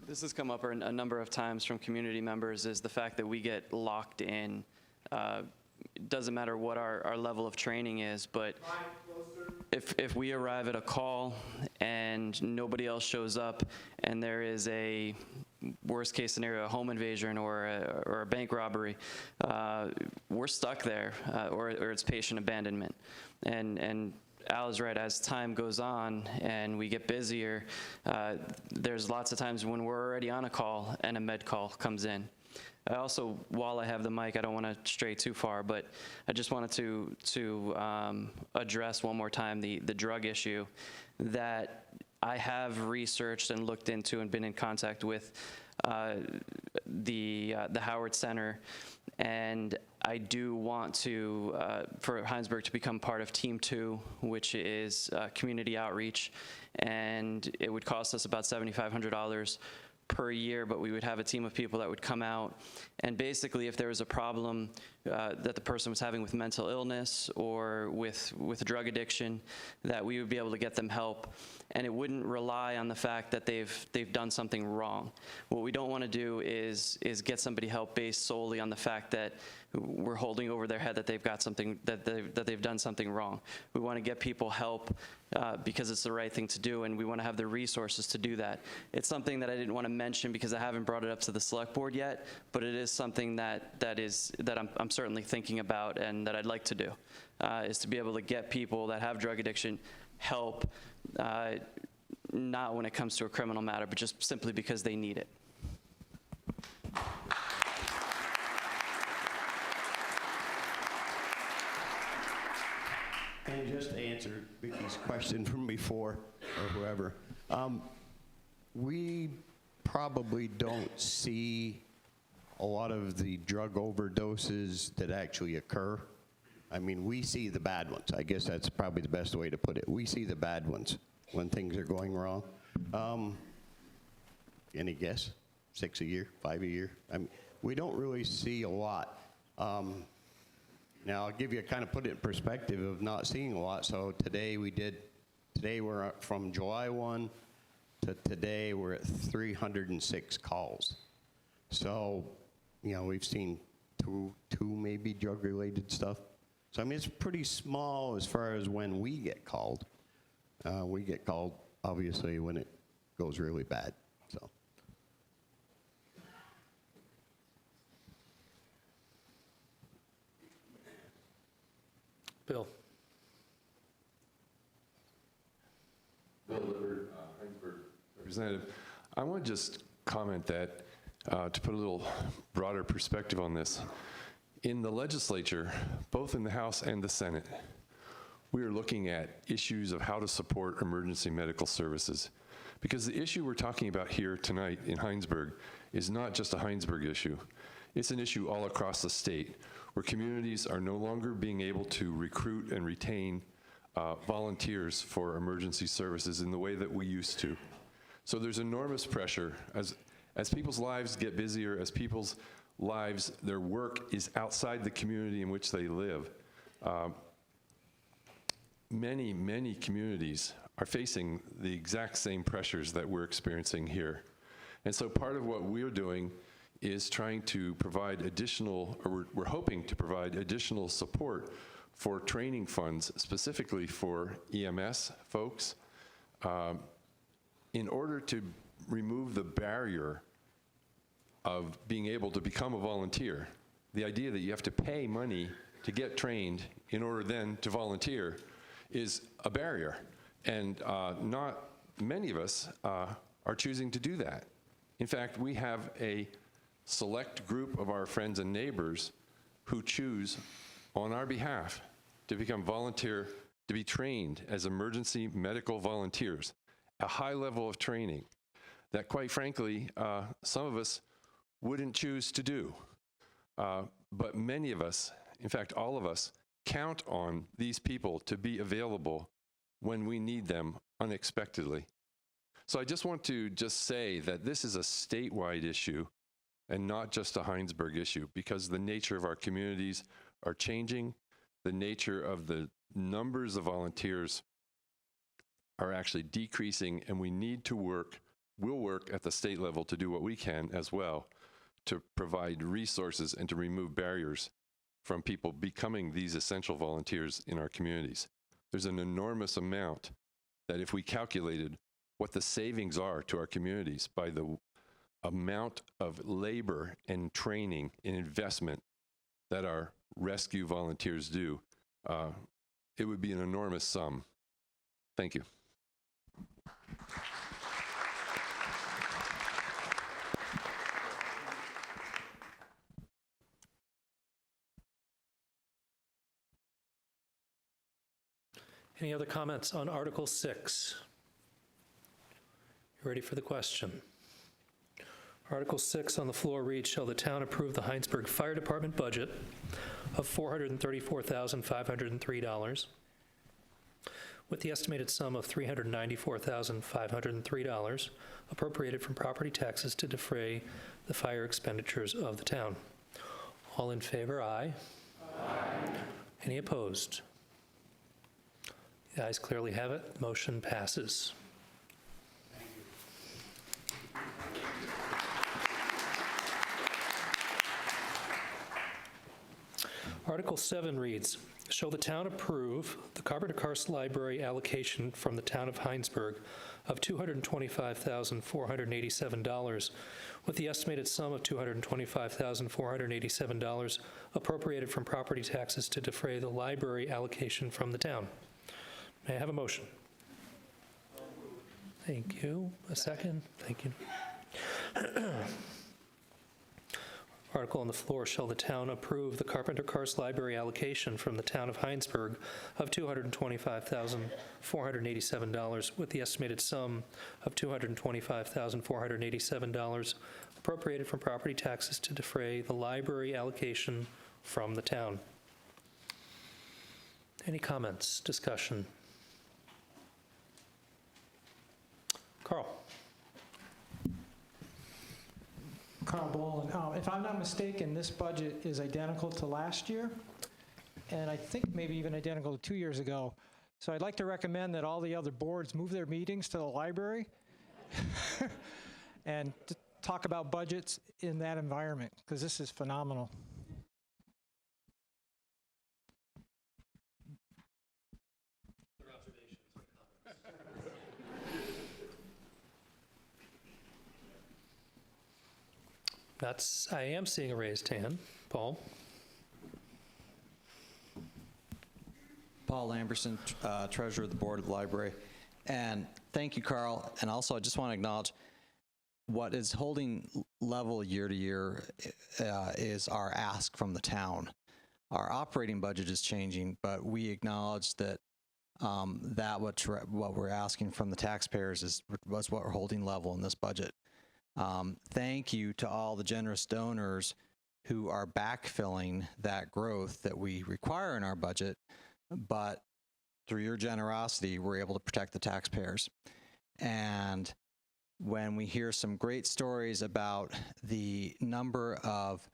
This has come up a number of times from community members, is the fact that we get locked in. It doesn't matter what our level of training is, but if we arrive at a call and nobody else shows up, and there is a worst case scenario, a home invasion or a bank robbery, we're stuck there, or it's patient abandonment. And Al is right, as time goes on and we get busier, there's lots of times when we're already on a call and a med call comes in. I also, while I have the mic, I don't want to stray too far, but I just wanted to address one more time the drug issue that I have researched and looked into and been in contact with the Howard Center, and I do want to, for Hinesburg to become part of Team 2, which is community outreach, and it would cost us about $7,500 per year, but we would have a team of people that would come out, and basically if there was a problem that the person was having with mental illness or with drug addiction, that we would be able to get them help, and it wouldn't rely on the fact that they've done something wrong. What we don't want to do is get somebody help based solely on the fact that we're holding over their head that they've got something, that they've done something wrong. We want to get people help because it's the right thing to do, and we want to have the resources to do that. It's something that I didn't want to mention because I haven't brought it up to the select board yet, but it is something that I'm certainly thinking about and that I'd like to do, is to be able to get people that have drug addiction help, not when it comes to a criminal matter, but just simply because they need it. And just to answer Vicky's question from before, or whoever, we probably don't see a lot of the drug overdoses that actually occur. I mean, we see the bad ones. I guess that's probably the best way to put it. We see the bad ones when things are going wrong. Any guess? 6 a year, 5 a year? I mean, we don't really see a lot. Now, I'll give you kind of put it in perspective of not seeing a lot. So today we're up from July 1 to today, we're at 306 calls. So, you know, we've seen two maybe drug-related stuff. So, I mean, it's pretty small as far as when we get called. We get called, obviously, when it goes really bad, so. Bill. Bill Lippert, Hinesburg representative. I want to just comment that, to put a little broader perspective on this, in the legislature, both in the House and the Senate, we are looking at issues of how to support emergency medical services. Because the issue we're talking about here tonight in Hinesburg is not just a Hinesburg issue. It's an issue all across the state, where communities are no longer being able to recruit and retain volunteers for emergency services in the way that we used to. So there's enormous pressure as people's lives get busier, as people's lives, their work is outside the community in which they live. Many, many communities are facing the exact same pressures that we're experiencing here. And so part of what we're doing is trying to provide additional, or we're hoping to provide additional support for training funds, specifically for EMS folks, in order to remove the barrier of being able to become a volunteer. The idea that you have to pay money to get trained in order then to volunteer is a barrier. And not many of us are choosing to do that. In fact, we have a select group of our friends and neighbors who choose on our behalf to become volunteer, to be trained as emergency medical volunteers, a high level of training that, quite frankly, some of us wouldn't choose to do. But many of us, in fact, all of us, count on these people to be available when we need them unexpectedly. So I just want to say that this is a statewide issue and not just a Hinesburg issue, because the nature of our communities are changing. The nature of the numbers of volunteers are actually decreasing, and we need to we'll work at the state level to do what we can as well to provide resources and to remove barriers from people becoming these essential volunteers in our communities. There's an enormous amount that, if we calculated what the savings are to our communities by the amount of labor and training and investment that our rescue volunteers do, it would be an enormous sum. Thank you. Any other comments on Article 6? You ready for the question? Article 6 on the floor reads, shall the town approve the Hinesburg Fire Department budget of $434,503 with the estimated sum of $394,503 appropriated from property taxes to defray the fire expenditures of the town? All in favor, aye. Aye. Any opposed? The ayes clearly have it. The motion passes. Article 7 reads, shall the town approve the Carpenter Karst Library allocation from the Town of Hinesburg of $225,487 with the estimated sum of $225,487 appropriated from property taxes to defray the library allocation from the town? May I have a motion? Thank you. A second? Thank you. Article on the floor, shall the town approve the Carpenter Karst Library allocation from the Town of Hinesburg of $225,487 with the estimated sum of $225,487 appropriated from property taxes to defray the library allocation from the town? Any comments, discussion? Carl. Carl Boland. If I'm not mistaken, this budget is identical to last year, and I think maybe even identical to 2 years ago. So I'd like to recommend that all the other boards move their meetings to the library and talk about budgets in that environment, because this is phenomenal. I am seeing a raised hand. Paul? Paul Lamberson, Treasurer of the Board of the Library. And thank you, Carl. And also, I just want to acknowledge what is holding level year to year is our ask from the town. Our operating budget is changing, but we acknowledge that what we're asking from the taxpayers was what we're holding level in this budget. Thank you to all the generous donors who are backfilling that growth that we require in our budget, but through your generosity, we're able to protect the taxpayers. And when we hear some great stories about the number of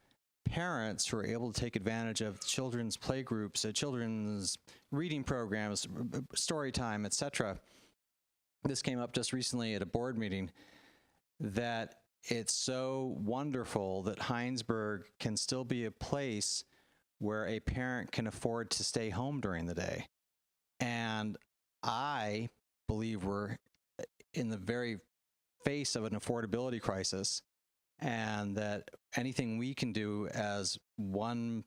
parents who are able to take advantage of children's play groups, children's reading programs, story time, etc., this came up just recently at a board meeting, that it's so wonderful that Hinesburg can still be a place where a parent can afford to stay home during the day. And I believe we're in the very face of an affordability crisis, and that anything we can do as one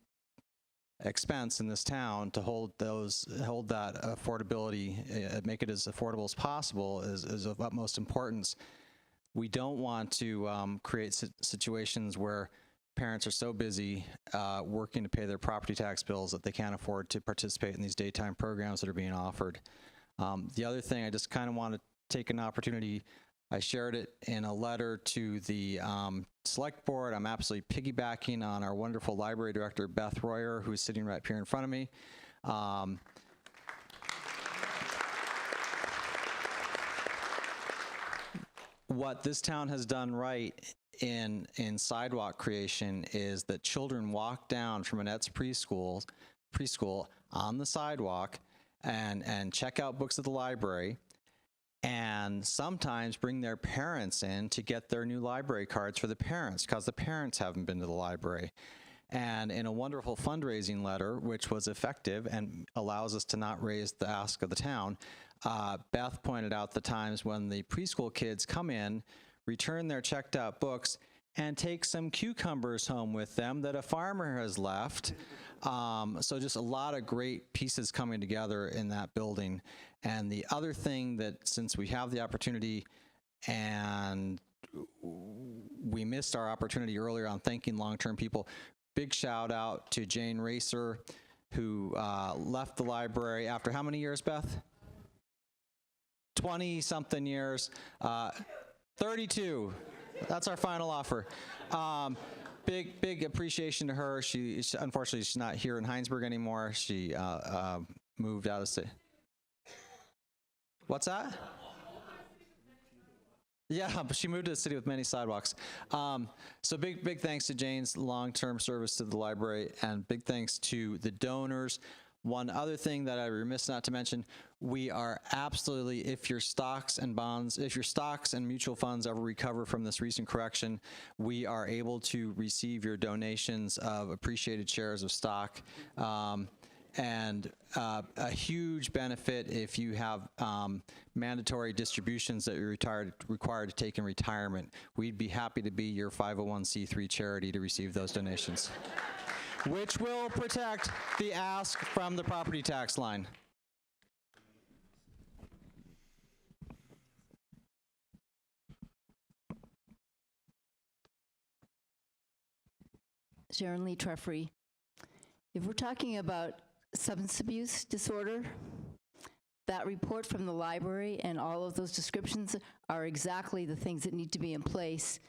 expense in this town to hold that affordability, make it as affordable as possible is of utmost importance. We don't want to create situations where parents are so busy working to pay their property tax bills that they can't afford to participate in these daytime programs that are being offered. The other thing, I just kind of want to take an opportunity. I shared it in a letter to the select board. I'm absolutely piggybacking on our wonderful library director, Beth Royer, who's sitting right here in front of me. What this town has done right in sidewalk creation is that children walk down from Annette's preschool on the sidewalk and check out books at the library, and sometimes bring their parents in to get their new library cards for the parents because the parents haven't been to the library. And in a wonderful fundraising letter, which was effective and allows us to not raise the ask of the town, Beth pointed out the times when the preschool kids come in, return their checked out books, and take some cucumbers home with them that a farmer has left. So just a lot of great pieces coming together in that building. And the other thing that, since we have the opportunity and we missed our opportunity earlier on thanking long-term people, big shout out to Jane Racer, who left the library after how many years, Beth? 20-something years. 32. That's our final offer. Big appreciation to her. She unfortunately, she's not here in Hinesburg anymore. She moved out of state. What's that? Yeah, but she moved to a city with many sidewalks. So big thanks to Jane's long-term service to the library, and big thanks to the donors. One other thing that I'm remiss not to mention, we are absolutely, if your stocks and mutual funds ever recover from this recent correction, we are able to receive your donations of appreciated shares of stock. And a huge benefit if you have mandatory distributions that you're required to take in retirement. We'd be happy to be your 501c3 charity to receive those donations, which will protect the ask from the property tax line. Sharon Lee Treffry. If we're talking about substance abuse disorder, that report from the library and all of those descriptions are exactly the things that need to be in place,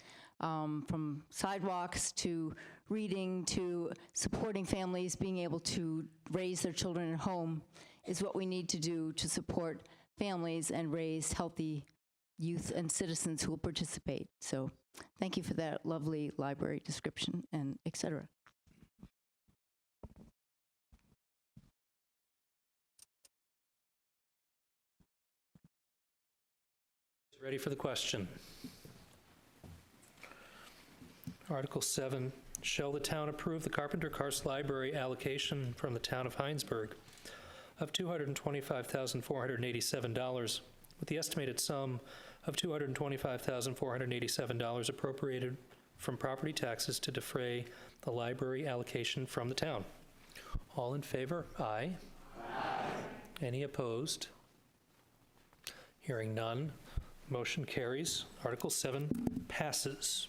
from sidewalks to reading to supporting families being able to raise their children at home is what we need to do to support families and raise healthy youth and citizens who will participate. So thank you for that lovely library description and et cetera. Ready for the question? Article 7, shall the town approve the Carpenter Karst Library allocation from the Town of Hinesburg of $225,487, with the estimated sum of $225,487 appropriated from property taxes to defray the library allocation from the town? All in favor? Aye. Aye. Any opposed? Hearing none. Motion carries. Article 7 passes.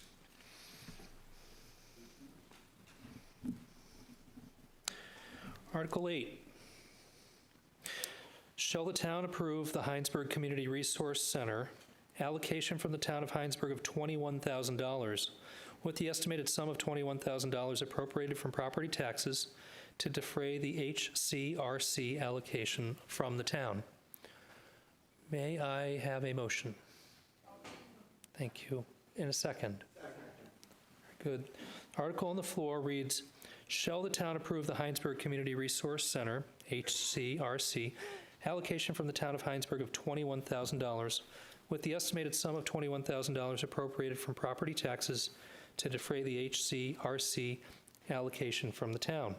Article 8. Shall the town approve the Hinesburg Community Resource Center allocation from the Town of Hinesburg of $21,000, with the estimated sum of $21,000 appropriated from property taxes to defray the HCRC allocation from the town? May I have a motion? Thank you. In a second. Good. Article on the floor reads, shall the town approve the Hinesburg Community Resource Center, HCRC, allocation from the Town of Hinesburg of $21,000, with the estimated sum of $21,000 appropriated from property taxes to defray the HCRC allocation from the town?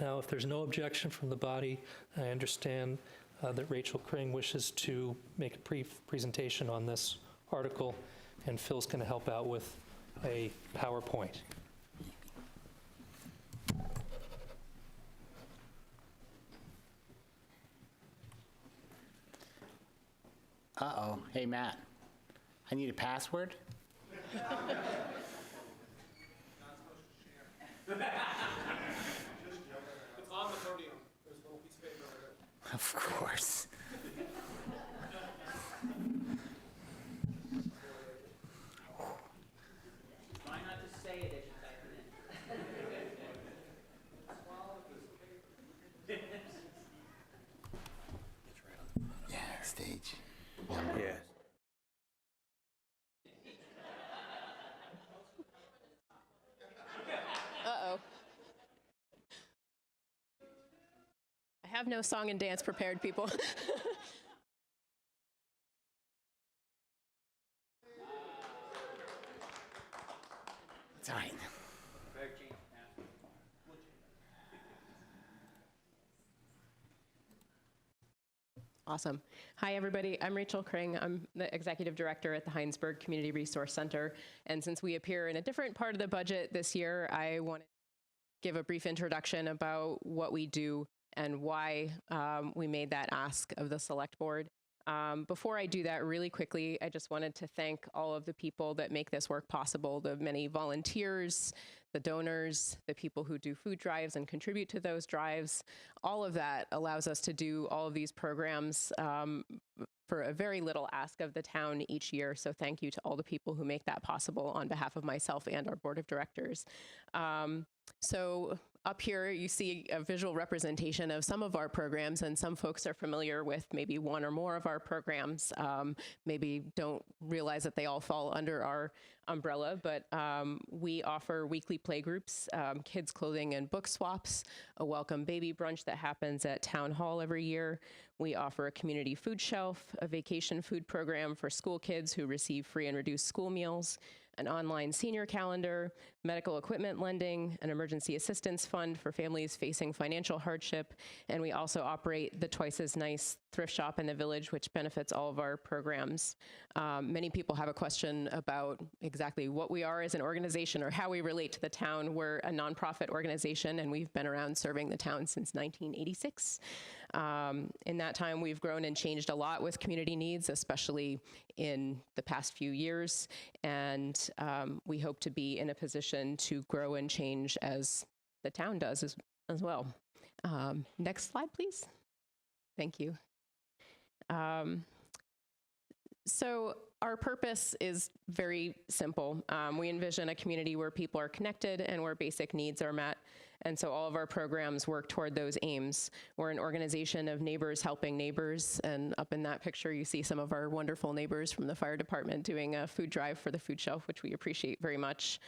Now, if there's no objection from the body, I understand that Rachel Kring wishes to make a presentation on this article, and Phil's going to help out with a PowerPoint. Uh-oh. Hey, Matt. I need a password? It's on the podium. There's a little piece of paper over there. Of course. Try not to say it as you type it in. Yeah, stage. Yeah. Uh-oh. I have no song and dance prepared, people. It's all right. Awesome. Hi, everybody. I'm Rachel Kring. I'm the Executive Director at the Hinesburg Community Resource Center. And since we appear in a different part of the budget this year, I want to give a brief introduction about what we do and why we made that ask of the Select Board. Before I do that, really quickly, I just wanted to thank all of the people that make this work possible, the many volunteers, the donors, the people who do food drives and contribute to those drives. All of that allows us to do all of these programs for a very little ask of the town each year. So thank you to all the people who make that possible on behalf of myself and our board of directors. So up here, you see a visual representation of some of our programs, and some folks are familiar with maybe one or more of our programs, maybe don't realize that they all fall under our umbrella, but we offer weekly playgroups, kids clothing and book swaps, a welcome baby brunch that happens at Town Hall every year. We offer a community food shelf, a vacation food program for school kids who receive free and reduced school meals, an online senior calendar, medical equipment lending, an emergency assistance fund for families facing financial hardship, and we also operate the Twice as Nice thrift shop in the village, which benefits all of our programs. Many people have a question about exactly what we are as an organization or how we relate to the town. We're a nonprofit organization, and we've been around serving the town since 1986. In that time, we've grown and changed a lot with community needs, especially in the past few years, and we hope to be in a position to grow and change as the town does as well. Next slide, please. Thank you. So our purpose is very simple. We envision a community where people are connected and where basic needs are met. And so all of our programs work toward those aims. We're an organization of neighbors helping neighbors. And up in that picture, you see some of our wonderful neighbors from the fire department doing a food drive for the food shelf, which we appreciate very much.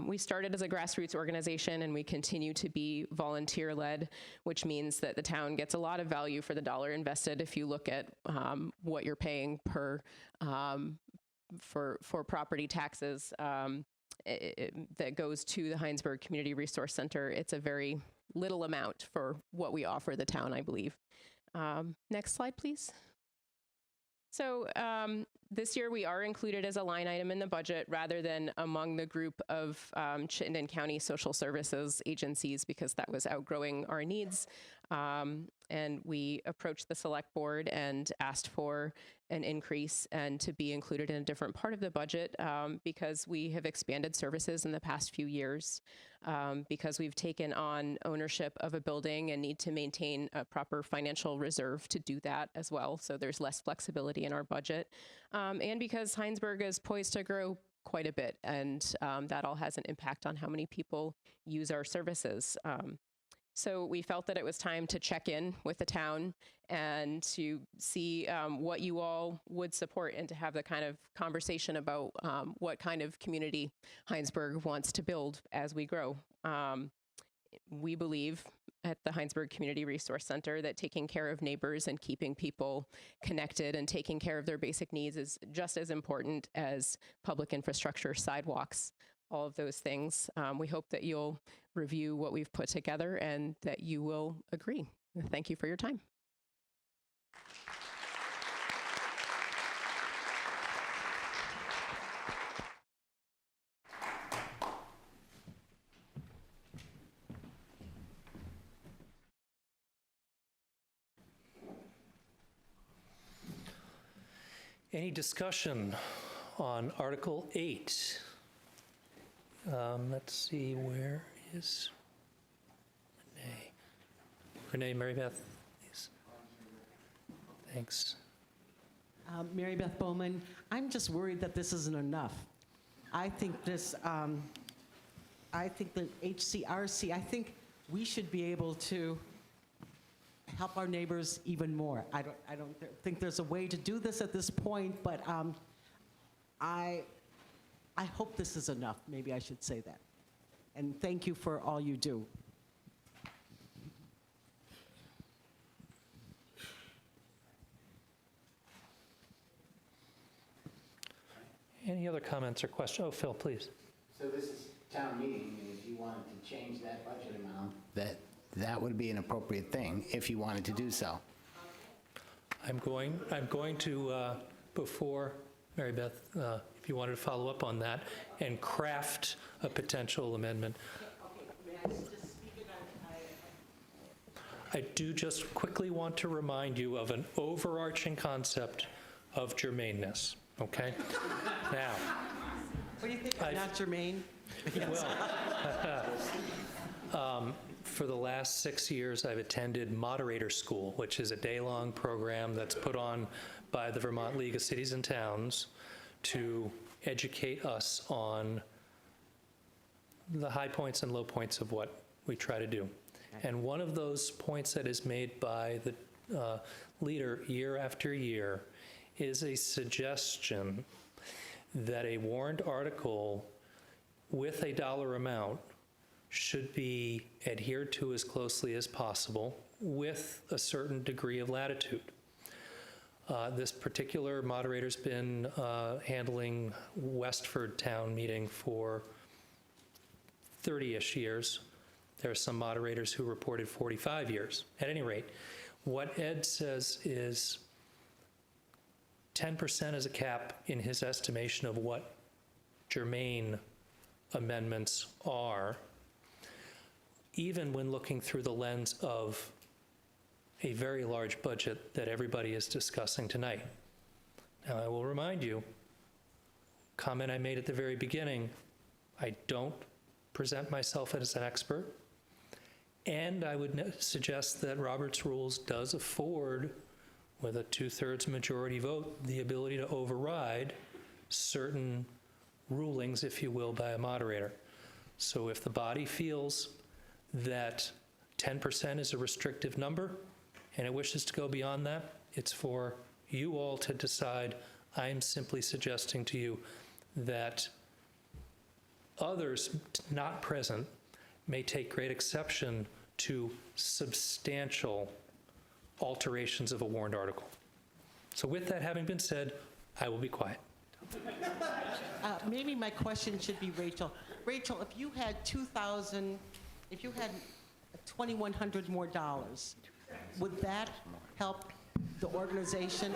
We started as a grassroots organization, and we continue to be volunteer-led, which means that the town gets a lot of value for the dollar invested. If you look at what you're paying per for property taxes that goes to the Hinesburg Community Resource Center, it's a very little amount for what we offer the town, I believe. Next slide, please. So this year we are included as a line item in the budget rather than among the group of Chittenden County social services agencies, because that was outgrowing our needs. And we approached the select board and asked for an increase and to be included in a different part of the budget because we have expanded services in the past few years, because we've taken on ownership of a building and need to maintain a proper financial reserve to do that as well. So there's less flexibility in our budget. And because Hinesburg is poised to grow quite a bit, and that all has an impact on how many people use our services. So we felt that it was time to check in with the town and to see what you all would support and to have the kind of conversation about what kind of community Hinesburg wants to build as we grow. We believe at the Hinesburg Community Resource Center that taking care of neighbors and keeping people connected and taking care of their basic needs is just as important as public infrastructure, sidewalks, all of those things. We hope that you'll review what we've put together and that you will agree. Thank you for your time. Any discussion on Article 8? Let's see, where is Renee, Mary Beth, please. Thanks. Mary Beth Bowman, I'm just worried that this isn't enough. I think this, I think the HCRC, I think we should be able to help our neighbors even more. I don't think there's a way to do this at this point, but I hope this is enough. Maybe I should say that. And thank you for all you do. Any other comments or questions? Oh, Phil, please. So this is town meeting, and if you wanted to change that budget amount, that would be an appropriate thing if you wanted to do so. I'm going to, before, Mary Beth, if you wanted to follow up on that, and craft a potential amendment. I do just quickly want to remind you of an overarching concept of germaneness, okay? Now. What do you think? Not germane? Well, for the last 6 years, I've attended Moderator School, which is a day-long program that's put on by the Vermont League of Cities and Towns to educate us on the high points and low points of what we try to do. And one of those points that is made by the leader year after year is a suggestion that a warrant article with a dollar amount should be adhered to as closely as possible with a certain degree of latitude. This particular moderator's been handling Westford Town meeting for 30-ish years. There are some moderators who reported 45 years. At any rate, what Ed says is 10% is a cap in his estimation of what germane amendments are, even when looking through the lens of a very large budget that everybody is discussing tonight. Now, I will remind you, comment I made at the very beginning, I don't present myself as an expert, and I would suggest that Robert's Rules does afford, with a 2/3 majority vote, the ability to override certain rulings, if you will, by a moderator. So if the body feels that 10% is a restrictive number and it wishes to go beyond that, it's for you all to decide. I'm simply suggesting to you that others not present may take great exception to substantial alterations of a warrant article. So with that having been said, I will be quiet. Maybe my question should be Rachel. Rachel, if you had 2,000, if you had 2,100 more dollars, would that help the organization?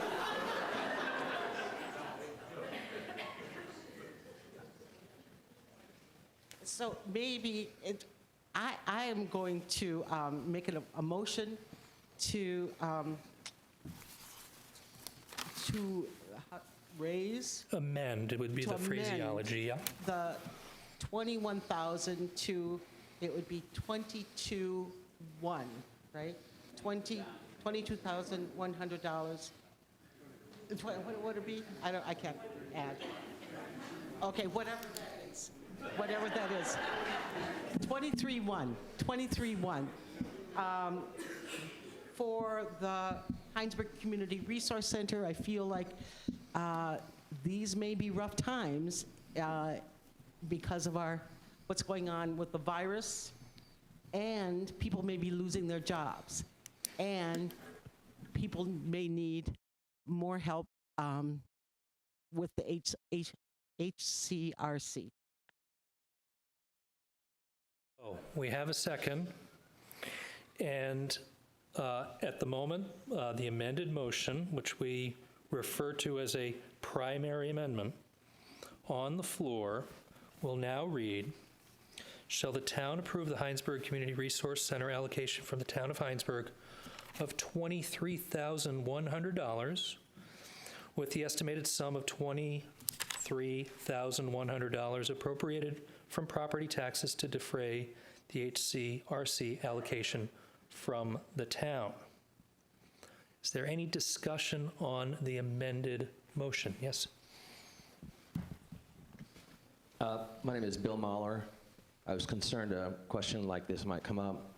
So maybe I am going to make it a motion to raise. Amend, it would be the phraseology, yeah. The 21,000 to, it would be 22,100, right? $22,100. What would it be? I can't add. Okay, whatever that is. Whatever that is. 23,100. For the Hinesburg Community Resource Center, I feel like these may be rough times because of what's going on with the virus, and people may be losing their jobs, and people may need more help with the HCRC. Oh, we have a second, and at the moment, the amended motion, which we refer to as a primary amendment, on the floor will now read, shall the town approve the Hinesburg Community Resource Center allocation from the town of Hinesburg of $23,100 with the estimated sum of $23,100 appropriated from property taxes to defray the HCRC allocation from the town. Is there any discussion on the amended motion? Yes? My name is Bill Mahler. I was concerned a question like this might come up,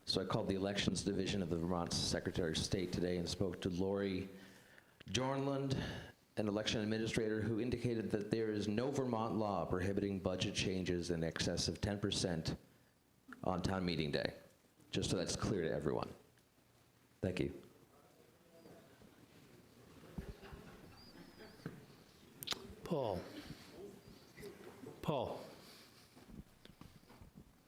so I called the Elections Division of the Vermont Secretary of State today and spoke to Lori Jornland, an election administrator, who indicated that there is no Vermont law prohibiting budget changes in excess of 10% on town meeting day, just so that's clear to everyone. Thank you. Paul.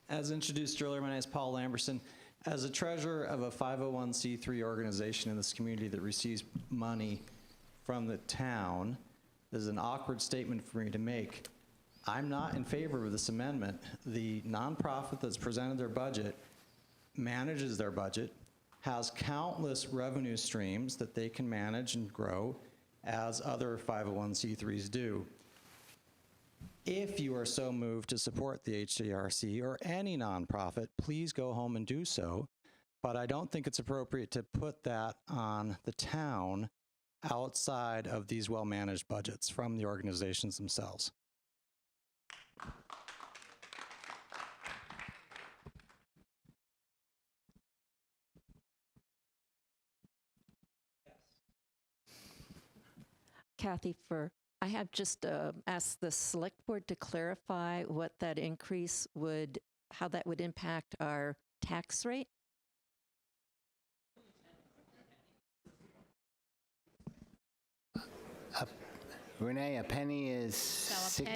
As introduced earlier, my name is Paul Lamberson. As a treasurer of a 501c3 organization in this community that receives money from the town, this is an awkward statement for me to make. I'm not in favor of this amendment. The nonprofit that's presented their budget manages their budget, has countless revenue streams that they can manage and grow as other 501c3s do. If you are so moved to support the HCRC or any nonprofit, please go home and do so. But I don't think it's appropriate to put that on the town outside of these well-managed budgets from the organizations themselves. Kathy, I have just asked the select board to clarify what that increase how that would impact our tax rate. Renee, a penny is So a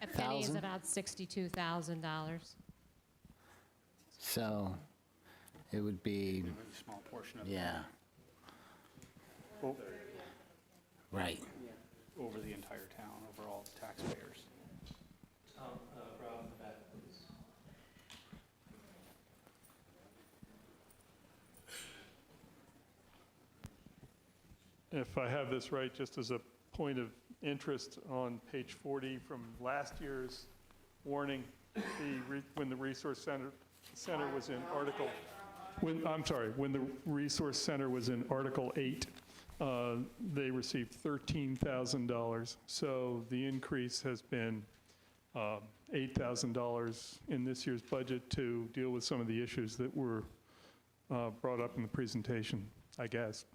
penny is 60,000? about $62,000. So it would be, A small portion of yeah, that right. over the entire town, over all taxpayers. Rob in the back, please. If I have this right, just as a point of interest, on page 40 from last year's warning, when the Resource Center was in Article, when the Resource Center was in Article 8, they received $13,000. So the increase has been $8,000 in this year's budget to deal with some of the issues that were brought up in the presentation, I guess.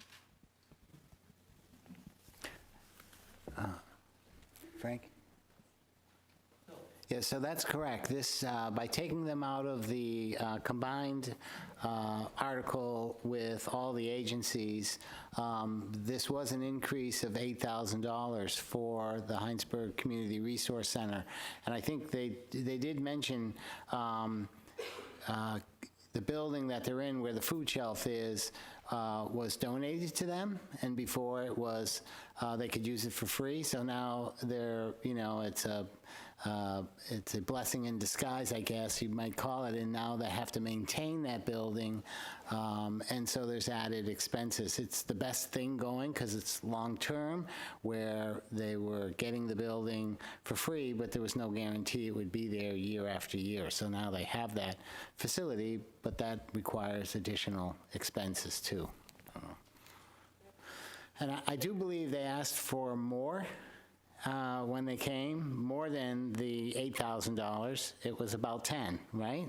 Frank? Yeah, so that's correct. This, by taking them out of the combined article with all the agencies, this was an increase of $8,000 for the Hinesburg Community Resource Center. And I think they did mention the building that they're in where the food shelf is was donated to them, and before it was they could use it for free. So now they're, it's a blessing in disguise, I guess you might call it, and now they have to maintain that building, and so there's added expenses. It's the best thing going because it's long-term, where they were getting the building for free, but there was no guarantee it would be there year after year. So now they have that facility, but that requires additional expenses too. And I do believe they asked for more when they came, more than the $8,000. It was about 10, right?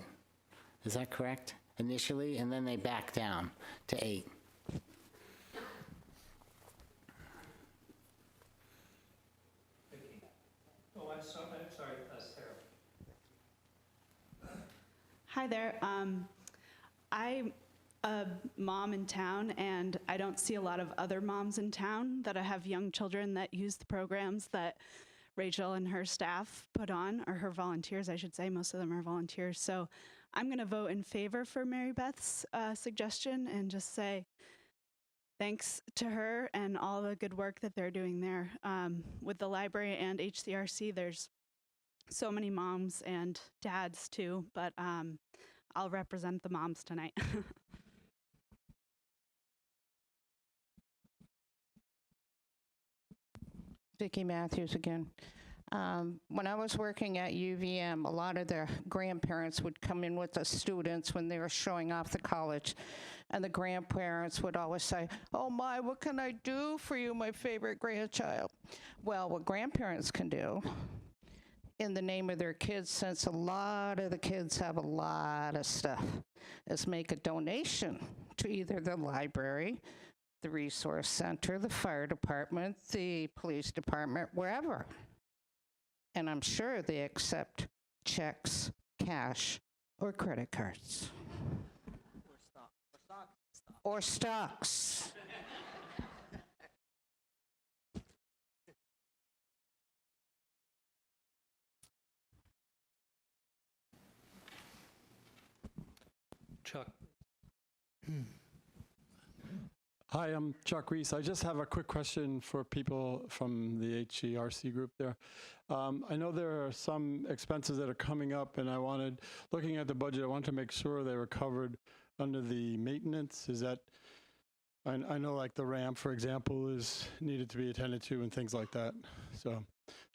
Is that correct? Initially, and then they backed down to 8. Oh, I'm sorry, Sarah. Hi there. I'm a mom in town, and I don't see a lot of other moms in town that have young children that use the programs that Rachel and her staff put on, or her volunteers, I should say. Most of them are volunteers. So I'm going to vote in favor for Mary Beth's suggestion and just say thanks to her and all the good work that they're doing there. With the library and HCRC, there's so many moms and dads too, but I'll represent the moms tonight. Vicki Matthews again. When I was working at UVM, a lot of the grandparents would come in with the students when they were showing off the college, and the grandparents would always say, "Oh my, what can I do for you, my favorite grandchild?" Well, what grandparents can do in the name of their kids, since a lot of the kids have a lot of stuff, is make a donation to either the library, the resource center, the fire department, the police department, wherever. And I'm sure they accept checks, cash, or credit cards. Or stocks. Chuck. Hi, I'm Chuck Reese. I just have a quick question for people from the HCRC group there. I know there are some expenses that are coming up, and looking at the budget, I wanted to make sure they were covered under the maintenance. Is that, I know like the ramp, for example, is needed to be attended to and things like that. So,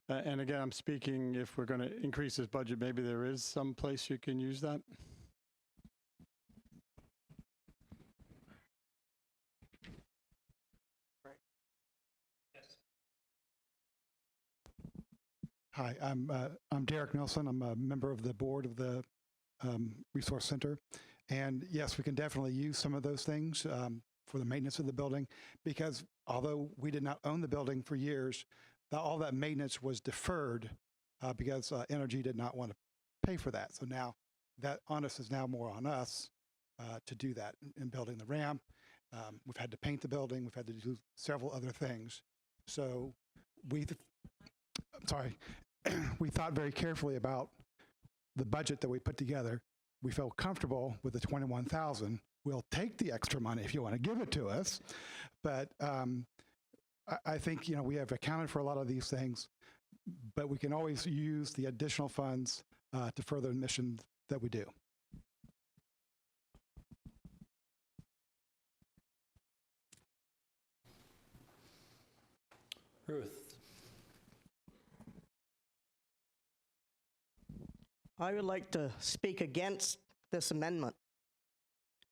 and again, I'm speaking if we're going to increase this budget, maybe there is some place you can use that. Hi, I'm Derek Nelson. I'm a member of the board of the Resource Center. And yes, we can definitely use some of those things for the maintenance of the building, because although we did not own the building for years, all that maintenance was deferred because Energy did not want to pay for that. So now that onus is now more on us to do that in building the ramp. We've had to paint the building. We've had to do several other things. So we thought very carefully about the budget that we put together. We felt comfortable with the $21,000. We'll take the extra money if you want to give it to us. But I think, we have accounted for a lot of these things, but we can always use the additional funds to further the mission that we do. Ruth. I would like to speak against this amendment.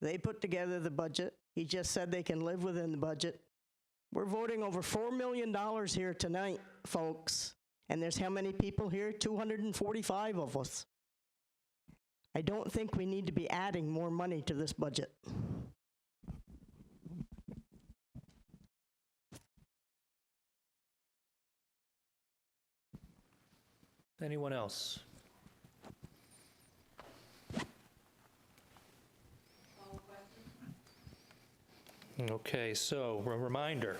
They put together the budget. He just said they can live within the budget. We're voting over $4 million here tonight, folks. And there's how many people here? 245 of us. I don't think we need to be adding more money to this budget. Anyone else? Okay, so a reminder.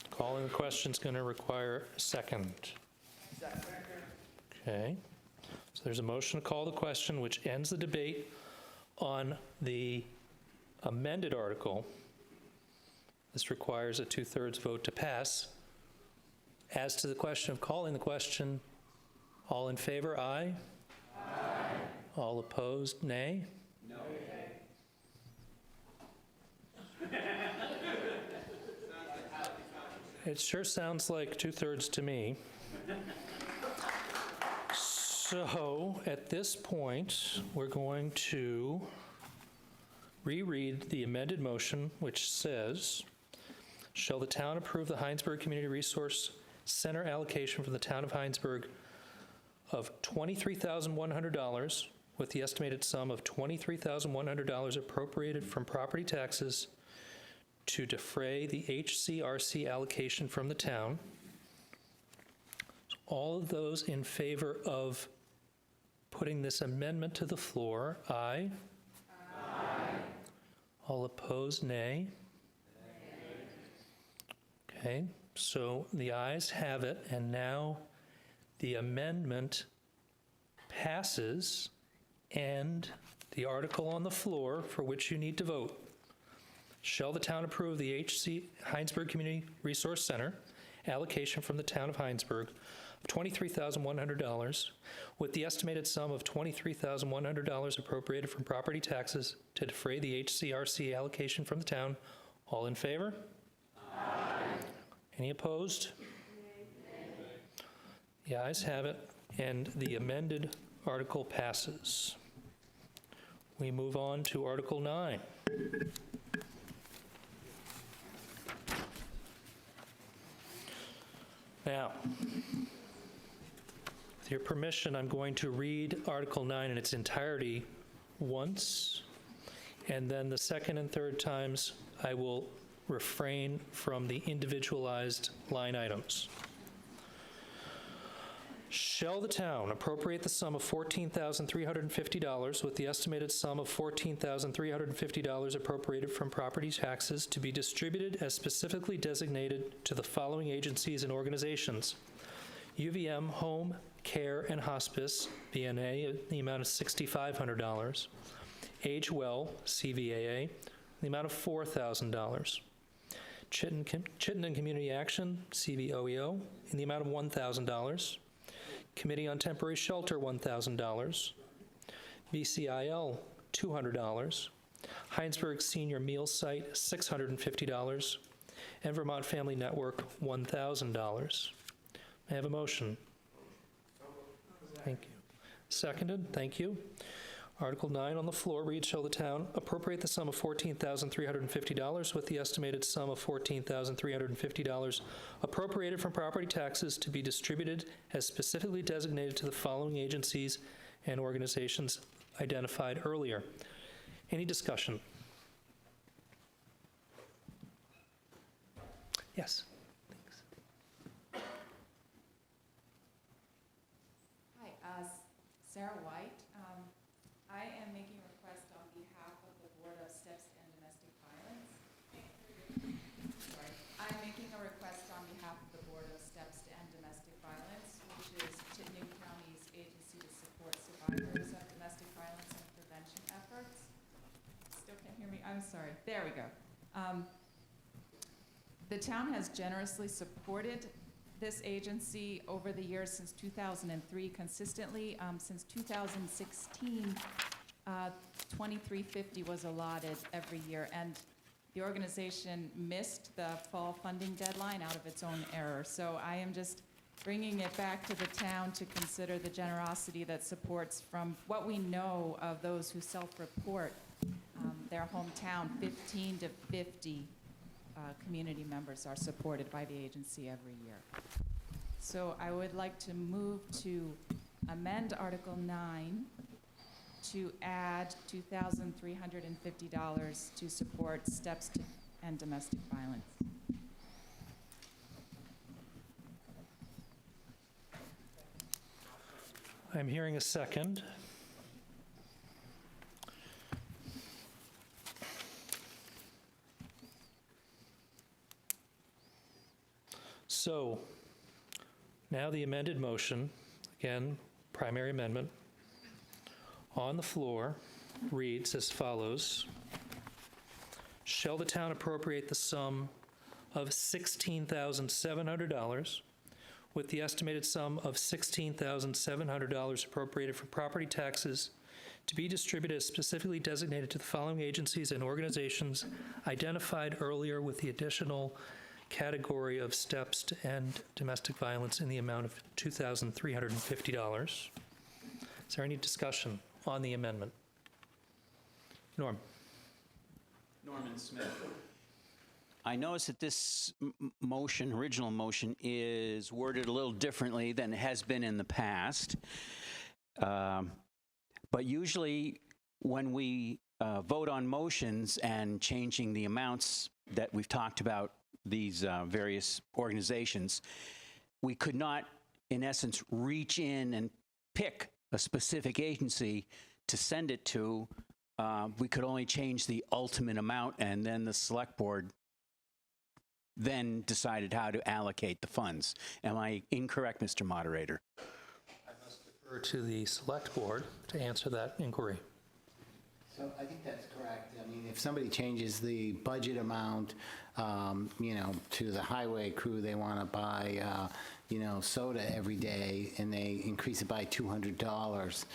Calling the question is going to require a second. Okay. So there's a motion to call the question, which ends the debate on the amended article. This requires a 2/3 vote to pass. As to the question of calling the question, all in favor, aye? Aye. All opposed, nay? No. It sure sounds like 2/3 to me. So at this point, we're going to reread the amended motion, which says, shall the town approve the Hinesburg Community Resource Center allocation from the town of Hinesburg of $23,100 with the estimated sum of $23,100 appropriated from property taxes to defray the HCRC allocation from the town. All of those in favor of putting this amendment to the floor, aye? Aye. All opposed, nay? Okay, so the ayes have it, and now the amendment passes, and the article on the floor for which you need to vote. Shall the town approve the Hinesburg Community Resource Center allocation from the town of Hinesburg of $23,100 with the estimated sum of $23,100 appropriated from property taxes to defray the HCRC allocation from the town? All in favor? Aye. Any opposed? The ayes have it, and the amended article passes. We move on to Article 9. Now, with your permission, I'm going to read Article 9 in its entirety once, and then the second and third times I will refrain from the individualized line items. Shall the town appropriate the sum of $14,350 with the estimated sum of $14,350 appropriated from property taxes to be distributed as specifically designated to the following agencies and organizations: UVM Home, Care, and Hospice, BNA, in the amount of $6,500, Age Well, CVAA, in the amount of $4,000, Chittenden Community Action, CVOEO, in the amount of $1,000, Committee on Temporary Shelter, $1,000, VCIL, $200, Hinesburg Senior Meal Site, $650, and Vermont Family Network, $1,000. May I have a motion? Thank you. Seconded, thank you. Article 9 on the floor reads, shall the town appropriate the sum of $14,350 with the estimated sum of $14,350 appropriated from property taxes to be distributed as specifically designated to the following agencies and organizations identified earlier. Any discussion? Yes. Hi, Sarah White. I am making a request on behalf of the Board of Steps to End Domestic Violence. Sorry. I'm making a request on behalf of the Board of Steps to End Domestic Violence, which is Chittenden County's agency to support survivors of domestic violence and prevention efforts. Still can't hear me? I'm sorry. There we go. The town has generously supported this agency over the years since 2003, consistently. Since 2016, $2,350 was allotted every year, and the organization missed the fall funding deadline out of its own error. So I am just bringing it back to the town to consider the generosity that supports, from what we know of those who self-report their hometown, 15 to 50 community members are supported by the agency every year. So I would like to move to amend Article 9 to add $2,350 to support Steps to End Domestic Violence. I'm hearing a second. So, now the amended motion, again, primary amendment, on the floor reads as follows. Shall the town appropriate the sum of $16,700 with the estimated sum of $16,700 appropriated for property taxes to be distributed as specifically designated to the following agencies and organizations identified earlier, with the additional category of Steps to End Domestic Violence in the amount of $2,350. Is there any discussion on the amendment? Norm. Norman Smith. I notice that this original motion, is worded a little differently than it has been in the past. But usually when we vote on motions and changing the amounts that we've talked about, these various organizations, we could not, in essence, reach in and pick a specific agency to send it to. We could only change the ultimate amount, and then the select board then decided how to allocate the funds. Am I incorrect, Mr. Moderator? I must defer to the select board to answer that inquiry. So I think that's correct. I mean, if somebody changes the budget amount, to the highway crew, they want to buy, soda every day, and they increase it by $200,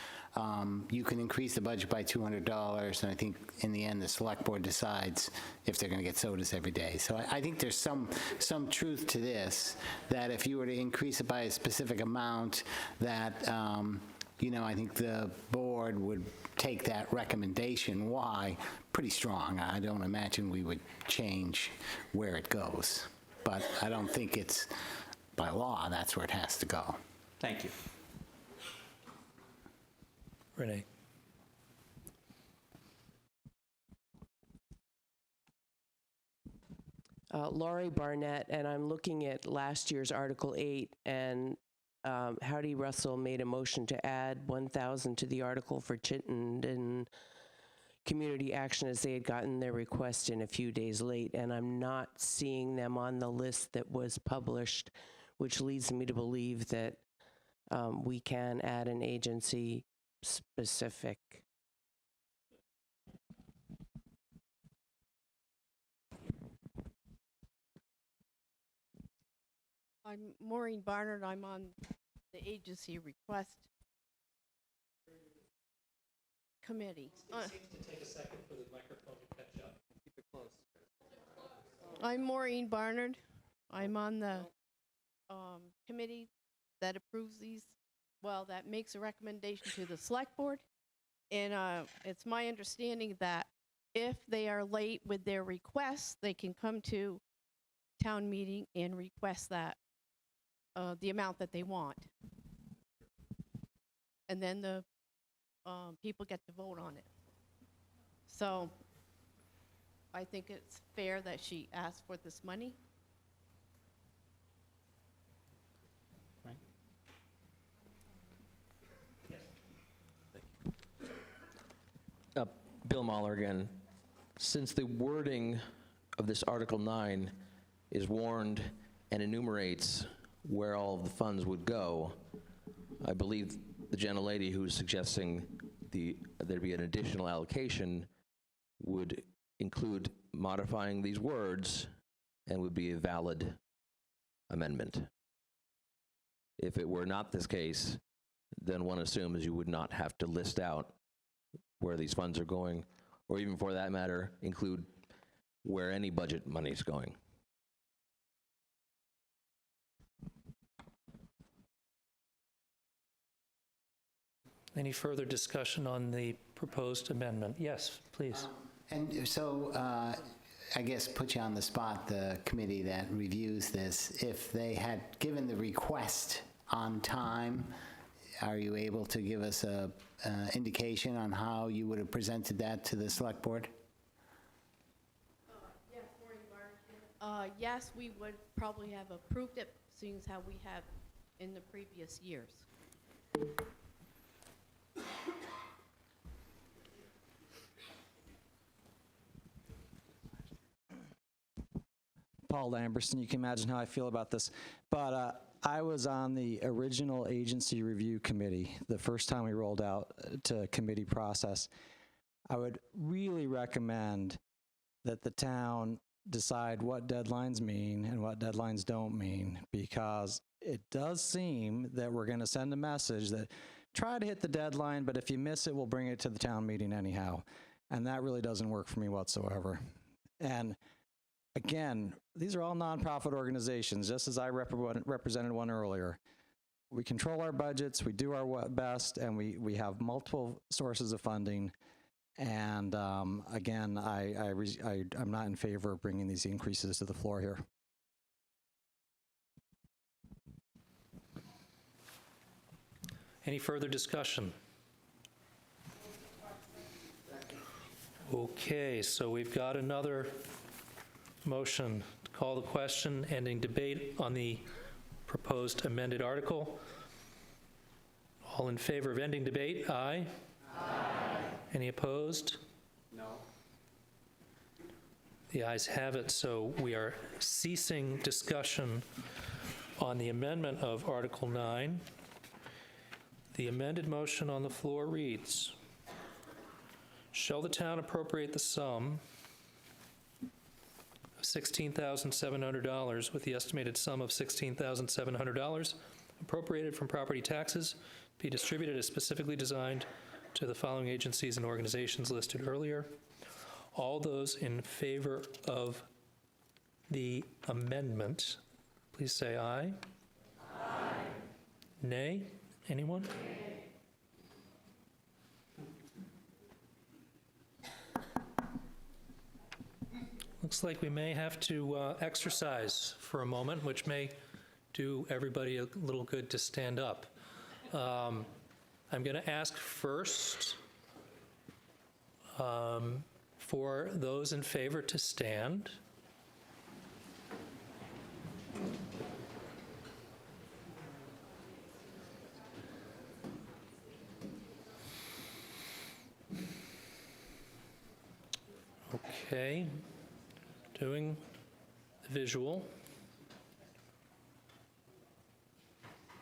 you can increase the budget by $200, and I think in the end, the select board decides if they're going to get sodas every day. So I think there's some truth to this, that if you were to increase it by a specific amount, that, I think the board would take that recommendation. Why? Pretty strong. I don't imagine we would change where it goes. But I don't think it's, by law, that's where it has to go. Thank you. Renee. Laurie Barnett, and I'm looking at last year's Article 8, and Howdy Russell made a motion to add 1,000 to the article for Chittenden Community Action, as they had gotten their request in a few days late, and I'm not seeing them on the list that was published, which leads me to believe that we can add an agency specific. I'm Maureen Barnard. I'm on the agency request committee. To take a second for the microphone to catch up. Keep it close. I'm Maureen Barnard. I'm on the committee that approves these, that makes a recommendation to the select board. And it's my understanding that if they are late with their requests, they can come to town meeting and request that the amount that they want. And then the people get to vote on it. So I think it's fair that she asked for this money. Bill Mahler again. Since the wording of this Article 9 is warned and enumerates where all of the funds would go, I believe the gentlelady who's suggesting there be an additional allocation would include modifying these words and would be a valid amendment. If it were not this case, then one assumes you would not have to list out where these funds are going, or even for that matter, include where any budget money is going. Any further discussion on the proposed amendment? Yes, please. And so, I guess put you on the spot, the committee that reviews this, if they had given the request on time, are you able to give us a indication on how you would have presented that to the select board? Yes, Maureen Barnard. Yes, we would probably have approved it, seeing as how we have in the previous years. Paul Lamberson, you can imagine how I feel about this. But I was on the original agency review committee the first time we rolled out to committee process. I would really recommend that the town decide what deadlines mean and what deadlines don't mean, because it does seem that we're going to send a message that try to hit the deadline, but if you miss it, we'll bring it to the town meeting anyhow. And that really doesn't work for me whatsoever. And again, these are all nonprofit organizations, just as I represented one earlier. We control our budgets, we do our best, and we have multiple sources of funding. And again, I'm not in favor of bringing these increases to the floor here. Any further discussion? Okay, so we've got another motion to call the question, ending debate on the proposed amended article. All in favor of ending debate? Aye. Aye. Any opposed? No. The ayes have it, so we are ceasing discussion on the amendment of Article 9. The amended motion on the floor reads, Shall the town appropriate the sum of $16,700 with the estimated sum of $16,700 appropriated from property taxes be distributed as specifically designed to the following agencies and organizations listed earlier? All those in favor of the amendment, please say aye. Aye. Nay? Anyone? Looks like we may have to exercise for a moment, which may do everybody a little good to stand up. I'm going to ask first for those in favor to stand. Okay, doing the visual.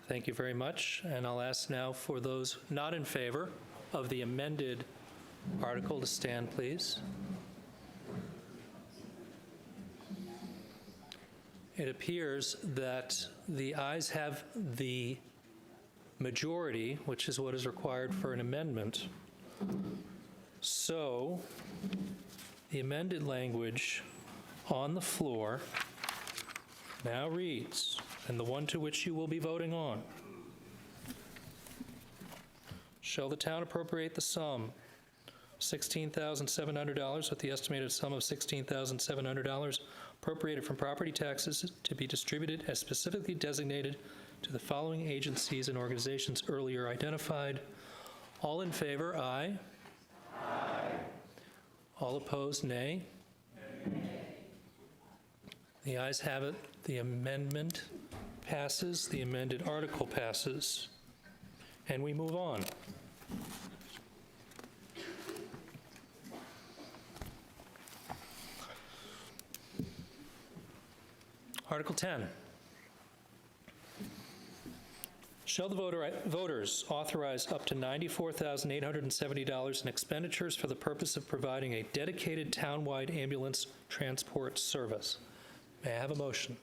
Thank you very much. And I'll ask now for those not in favor of the amended article to stand, please. It appears that the ayes have the majority, which is what is required for an amendment. So, the amended language on the floor now reads, and the one to which you will be voting on. Shall the town appropriate the sum $16,700 with the estimated sum of $16,700 appropriated from property taxes to be distributed as specifically designated to the following agencies and organizations earlier identified? All in favor, aye. Aye. All opposed, nay. The ayes have it. The amendment passes. The amended article passes. And we move on. Article 10. Shall the voters authorize up to $94,870 in expenditures for the purpose of providing a dedicated townwide ambulance transport service? May I have a motion?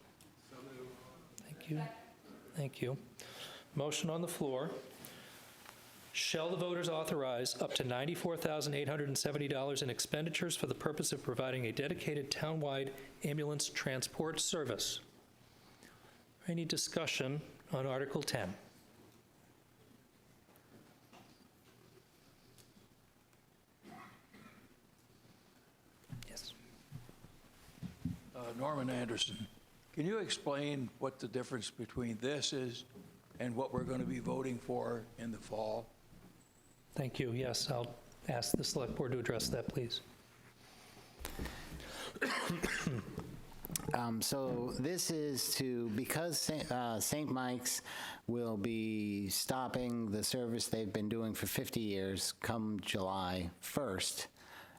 So moved. Thank you. Thank you. Motion on the floor. Shall the voters authorize up to $94,870 in expenditures for the purpose of providing a dedicated townwide ambulance transport service? Any discussion on Article 10? Yes. Norman Anderson, can you explain what the difference between this is and what we're going to be voting for in the fall? Thank you. Yes, I'll ask the Select Board to address that, please. So this is to, because St. Mike's will be stopping the service they've been doing for 50 years come July 1st.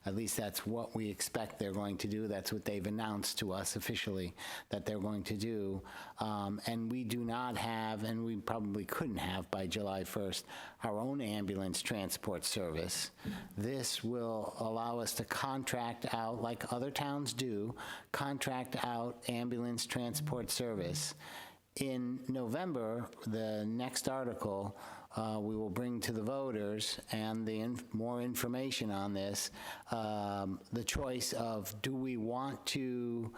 At least that's what we expect they're going to do. That's what they've announced to us officially that they're going to do. And we do not have, and we probably couldn't have by July 1st, our own ambulance transport service. This will allow us to contract out, like other towns do, contract out ambulance transport service. In November, the next article, we will bring to the voters and more information on this, the choice of do we want to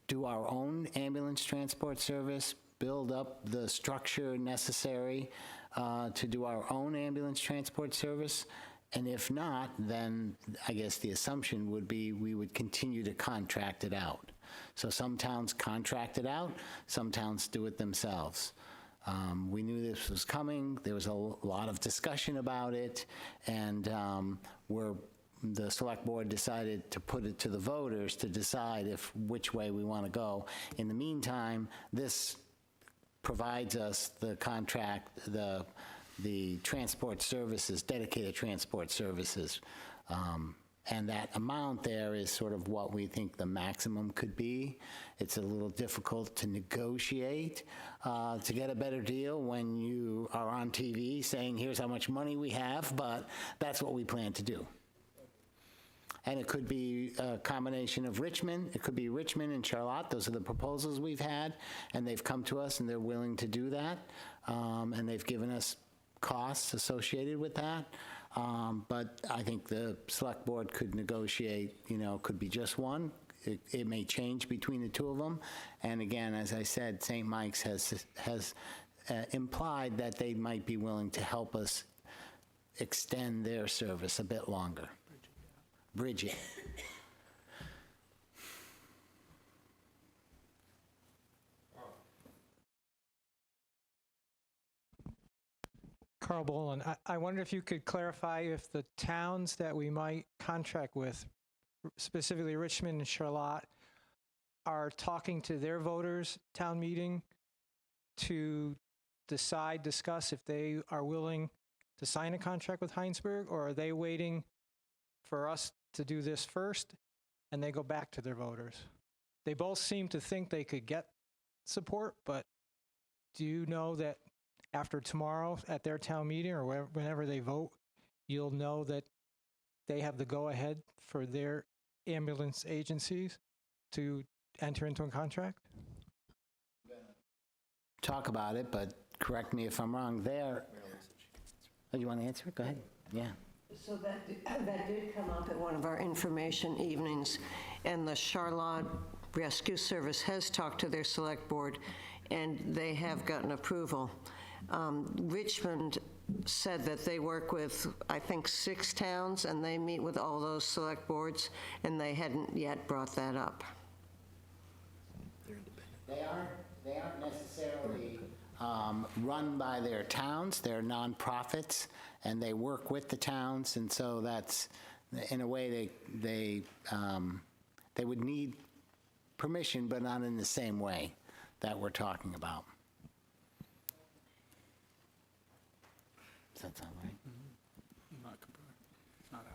do our own ambulance transport service, build up the structure necessary to do our own ambulance transport service, and if not, then I guess the assumption would be we would continue to contract it out. So some towns contract it out, some towns do it themselves. We knew this was coming. There was a lot of discussion about it, and the Select Board decided to put it to the voters to decide which way we want to go. In the meantime, this provides us the contract, the transport services, dedicated transport services And that amount there is sort of what we think the maximum could be. It's a little difficult to negotiate to get a better deal when you are on TV saying, here's how much money we have, but that's what we plan to do. And it could be a combination of Richmond. It could be Richmond and Charlotte. Those are the proposals we've had, and they've come to us and they're willing to do that. And they've given us costs associated with that. But I think the select board could negotiate, could be just one. It may change between the two of them. And again, as I said, St. Mike's has implied that they might be willing to help us extend their service a bit longer. Bridget. Carl Boland, I wonder if you could clarify if the towns that we might contract with, specifically Richmond and Charlotte, are talking to their voters, town meeting, to discuss if they are willing to sign a contract with Hinesburg, or are they waiting for us to do this first and they go back to their voters? They both seem to think they could get support, but do you know that after tomorrow at their town meeting or whenever they vote, you'll know that they have the go-ahead for their ambulance agencies to enter into a contract? Talk about it, but correct me if I'm wrong. Oh, you want to answer it? Go ahead. Yeah. So that did come up at one of our information evenings, and the Charlotte Rescue Service has talked to their select board, and they have gotten approval. Richmond said that they work with, I think, 6 towns, and they meet with all those select boards, and they hadn't yet brought that up. They aren't necessarily run by their towns. They're nonprofits, and they work with the towns, and so that's, in a way, they would need permission, but not in the same way that we're talking about. Does that sound right? Not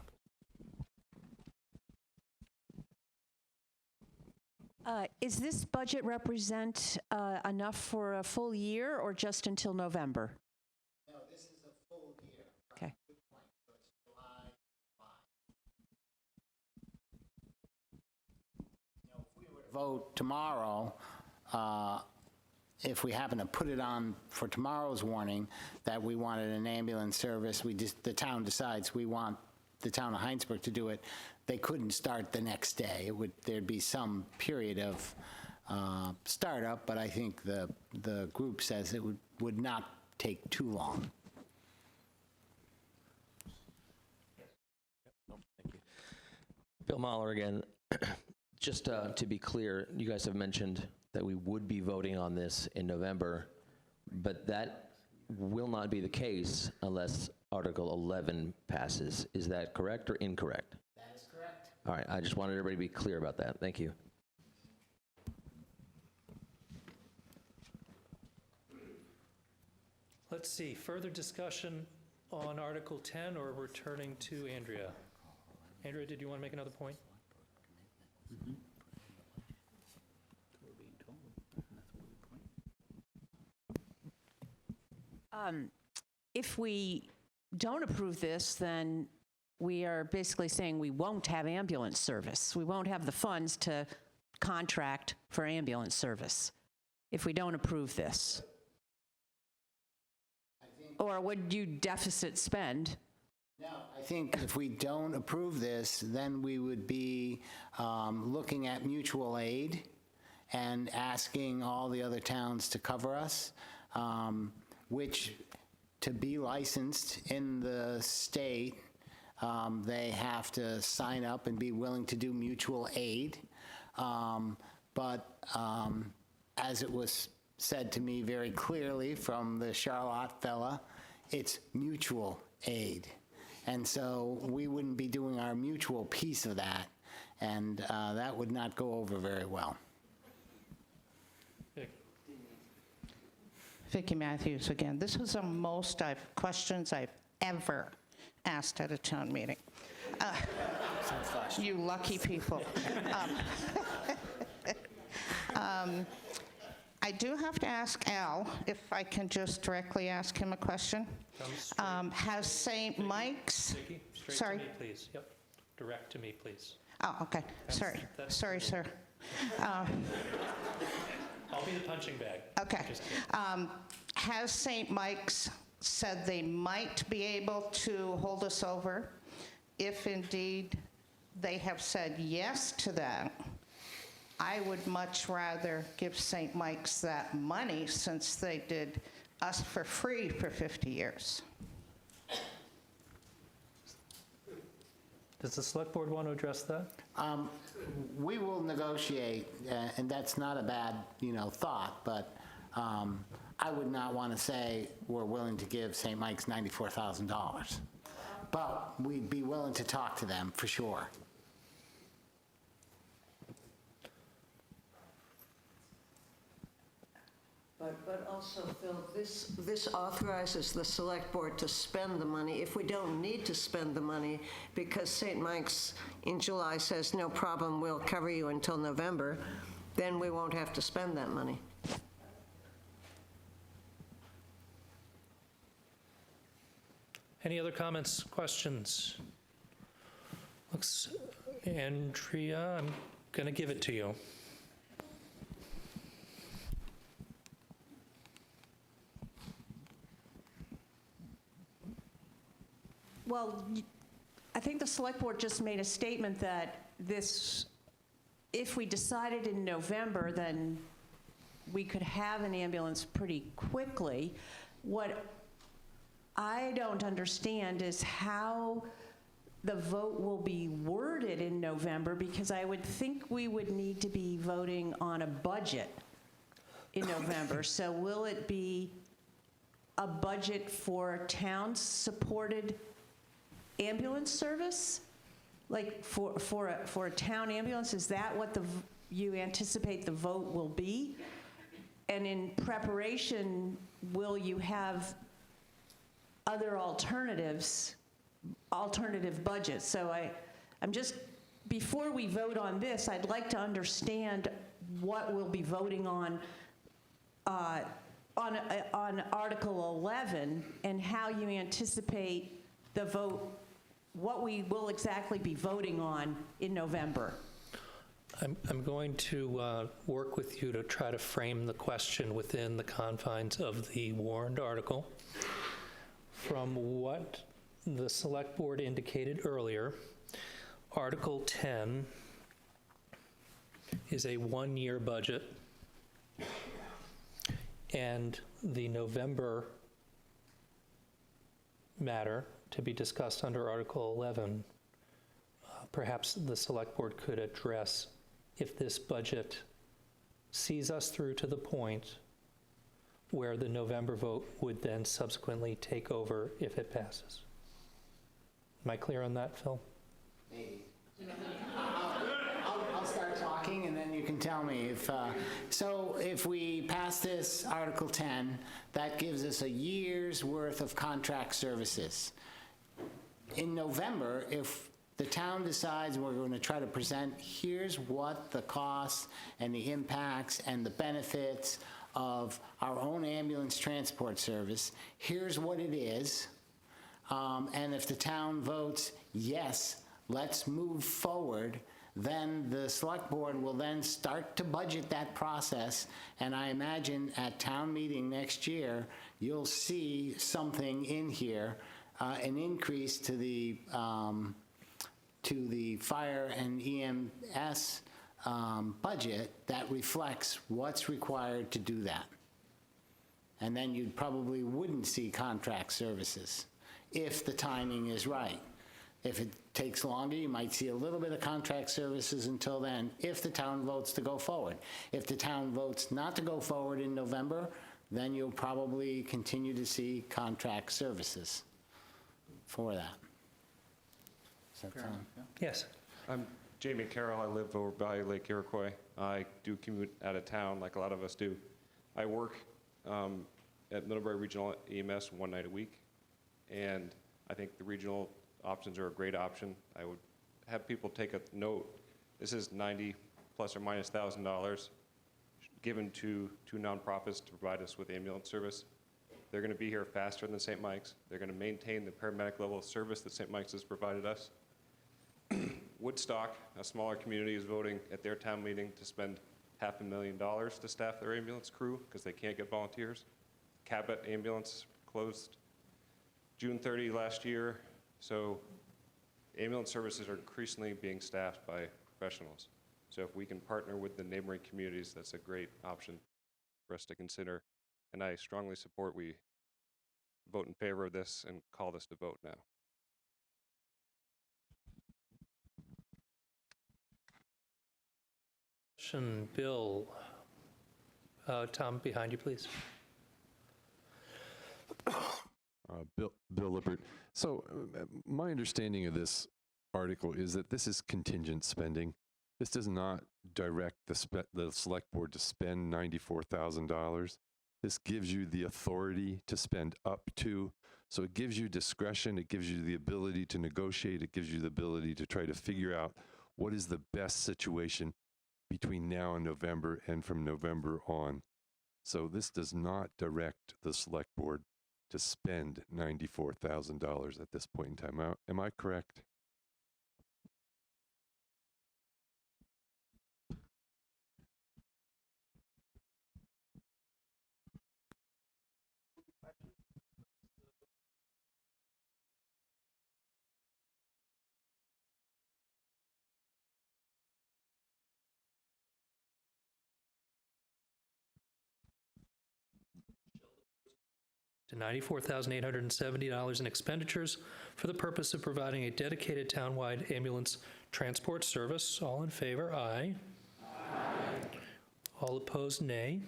Apple. Is this budget represent enough for a full year or just until November? No, this is a full year. Okay. Good point. So it's July 5. If we were to vote tomorrow, if we happen to put it on for tomorrow's warning that we wanted an ambulance service, the town decides we want the town of Hinesburg to do it, they couldn't start the next day. There'd be some period of startup, but I think the group says it would not take too long. Thank you. Bill Mahler again. Just to be clear, you guys have mentioned that we would be voting on this in November, but that will not be the case unless Article 11 passes. Is that correct or incorrect? That is correct. All right, I just wanted everybody to be clear about that. Thank you. Let's see, further discussion on Article 10 or returning to Andrea? Andrea, did you want to make another point? If we don't approve this, then we are basically saying we won't have ambulance service. We won't have the funds to contract for ambulance service if we don't approve this. Or would you deficit spend? No, I think if we don't approve this, then we would be looking at mutual aid and asking all the other towns to cover us, which, to be licensed in the state, they have to sign up and be willing to do mutual aid. But as it was said to me very clearly from the Charlotte fella, it's mutual aid. And so we wouldn't be doing our mutual piece of that, and that would not go over very well. Vicki Matthews again. This is the most questions I've ever asked at a town meeting. since last You lucky people. I do have to ask Al, if I can just directly ask him a question. Has St. Mike's... Vicki, straight Sorry. to me, please. Yep. Direct to me, please. Oh, okay. Sorry. Sorry, sir. I'll be the punching bag. Okay. Just kidding. Has St. Mike's said they might be able to hold us over? If indeed they have said yes to that, I would much rather give St. Mike's that money since they did us for free for 50 years. Does the select board want to address that? We will negotiate, and that's not a bad, thought, but I would not want to say we're willing to give St. Mike's $94,000. But we'd be willing to talk to them for sure. But also, Phil, this authorizes the select board to spend the money if we don't need to spend the money, because St. Mike's in July says, no problem, we'll cover you until November, then we won't have to spend that money. Any other comments, questions? Looks, Andrea, I'm going to give it to you. Well, I think the select board just made a statement that this, if we decided in November, then we could have an ambulance pretty quickly. What I don't understand is how the vote will be worded in November, because I would think we would need to be voting on a budget in November. So will it be a budget for town-supported ambulance service? Like for a town ambulance, is that what you anticipate the vote will be? And in preparation, will you have other alternative budgets? So I'm just, before we vote on this, I'd like to understand what we'll be voting on Article 11, and how you anticipate the vote, what we will exactly be voting on in November. I'm going to work with you to try to frame the question within the confines of the warrant article. From what the select board indicated earlier, Article 10 is a one-year budget, and the November matter to be discussed under Article 11, perhaps the select board could address if this budget sees us through to the point where the November vote would then subsequently take over if it passes. Am I clear on that, Phil? Maybe. I'll start talking, and then you can tell me if. So if we pass this Article 10, that gives us a year's worth of contract services. In November, if the town decides we're going to try to present, here's what the costs and the impacts and the benefits of our own ambulance transport service, here's what it is, and if the town votes, yes, let's move forward, then the select board will then start to budget that process, and I imagine at town meeting next year, you'll see something in here, an increase to the fire and EMS budget that reflects what's required to do that. And then you probably wouldn't see contract services if the timing is right. If it takes longer, you might see a little bit of contract services until then, if the town votes to go forward. If the town votes not to go forward in November, then you'll probably continue to see contract services for that. Does that sound? Yes. I'm Jamie Carroll. I live over by Lake Iroquois. I do commute out of town like a lot of us do. I work at Middlebury Regional EMS one night a week, and I think the regional options are a great option. I would have people take a note. This is $90 plus or minus $1,000 given to two nonprofits to provide us with ambulance service. They're going to be here faster than St. Mike's. They're going to maintain the paramedic level of service that St. Mike's has provided us. Woodstock, a smaller community, is voting at their town meeting to spend $500,000 to staff their ambulance crew because they can't get volunteers. Cabot Ambulance closed June 30 last year, so ambulance services are increasingly being staffed by professionals. So if we can partner with the neighboring communities, that's a great option for us to consider. And I strongly support we vote in favor of this and call this to vote now. Bill. Tom, behind you, please. Bill Lippert. So my understanding of this article is that this is contingent spending. This does not direct the select board to spend $94,000. This gives you the authority to spend up to. So it gives you discretion. It gives you the ability to negotiate. It gives you the ability to try to figure out what is the best situation between now and November and from November on. So this does not direct the select board to spend $94,000 at this point in time. Am I correct? To $94,870 in expenditures for the purpose of providing a dedicated townwide ambulance transport service. All in favor, aye. Aye. All opposed, nay.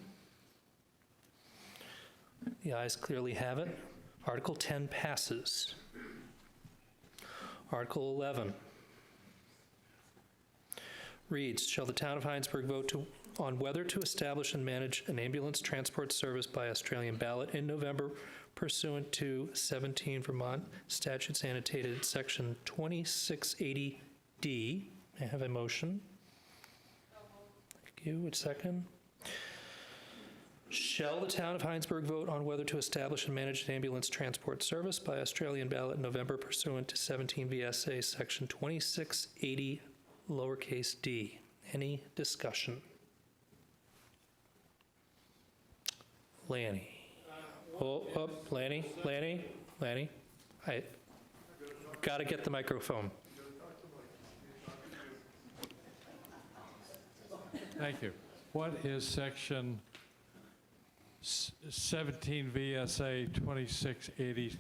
The ayes clearly have it. Article 10 passes. Article 11 reads, shall the town of Hinesburg vote on whether to establish and manage an ambulance transport service by Australian ballot in November pursuant to 17 Vermont statutes annotated section 2680D. I have a motion. Thank you. A second. Shall the town of Hinesburg vote on whether to establish and manage an ambulance transport service by Australian ballot in November pursuant to 17 VSA section 2680 lowercase d? Any discussion? Lanny. Lanny. I gotta get the microphone. Thank you. What is section 17 VSA 2680D?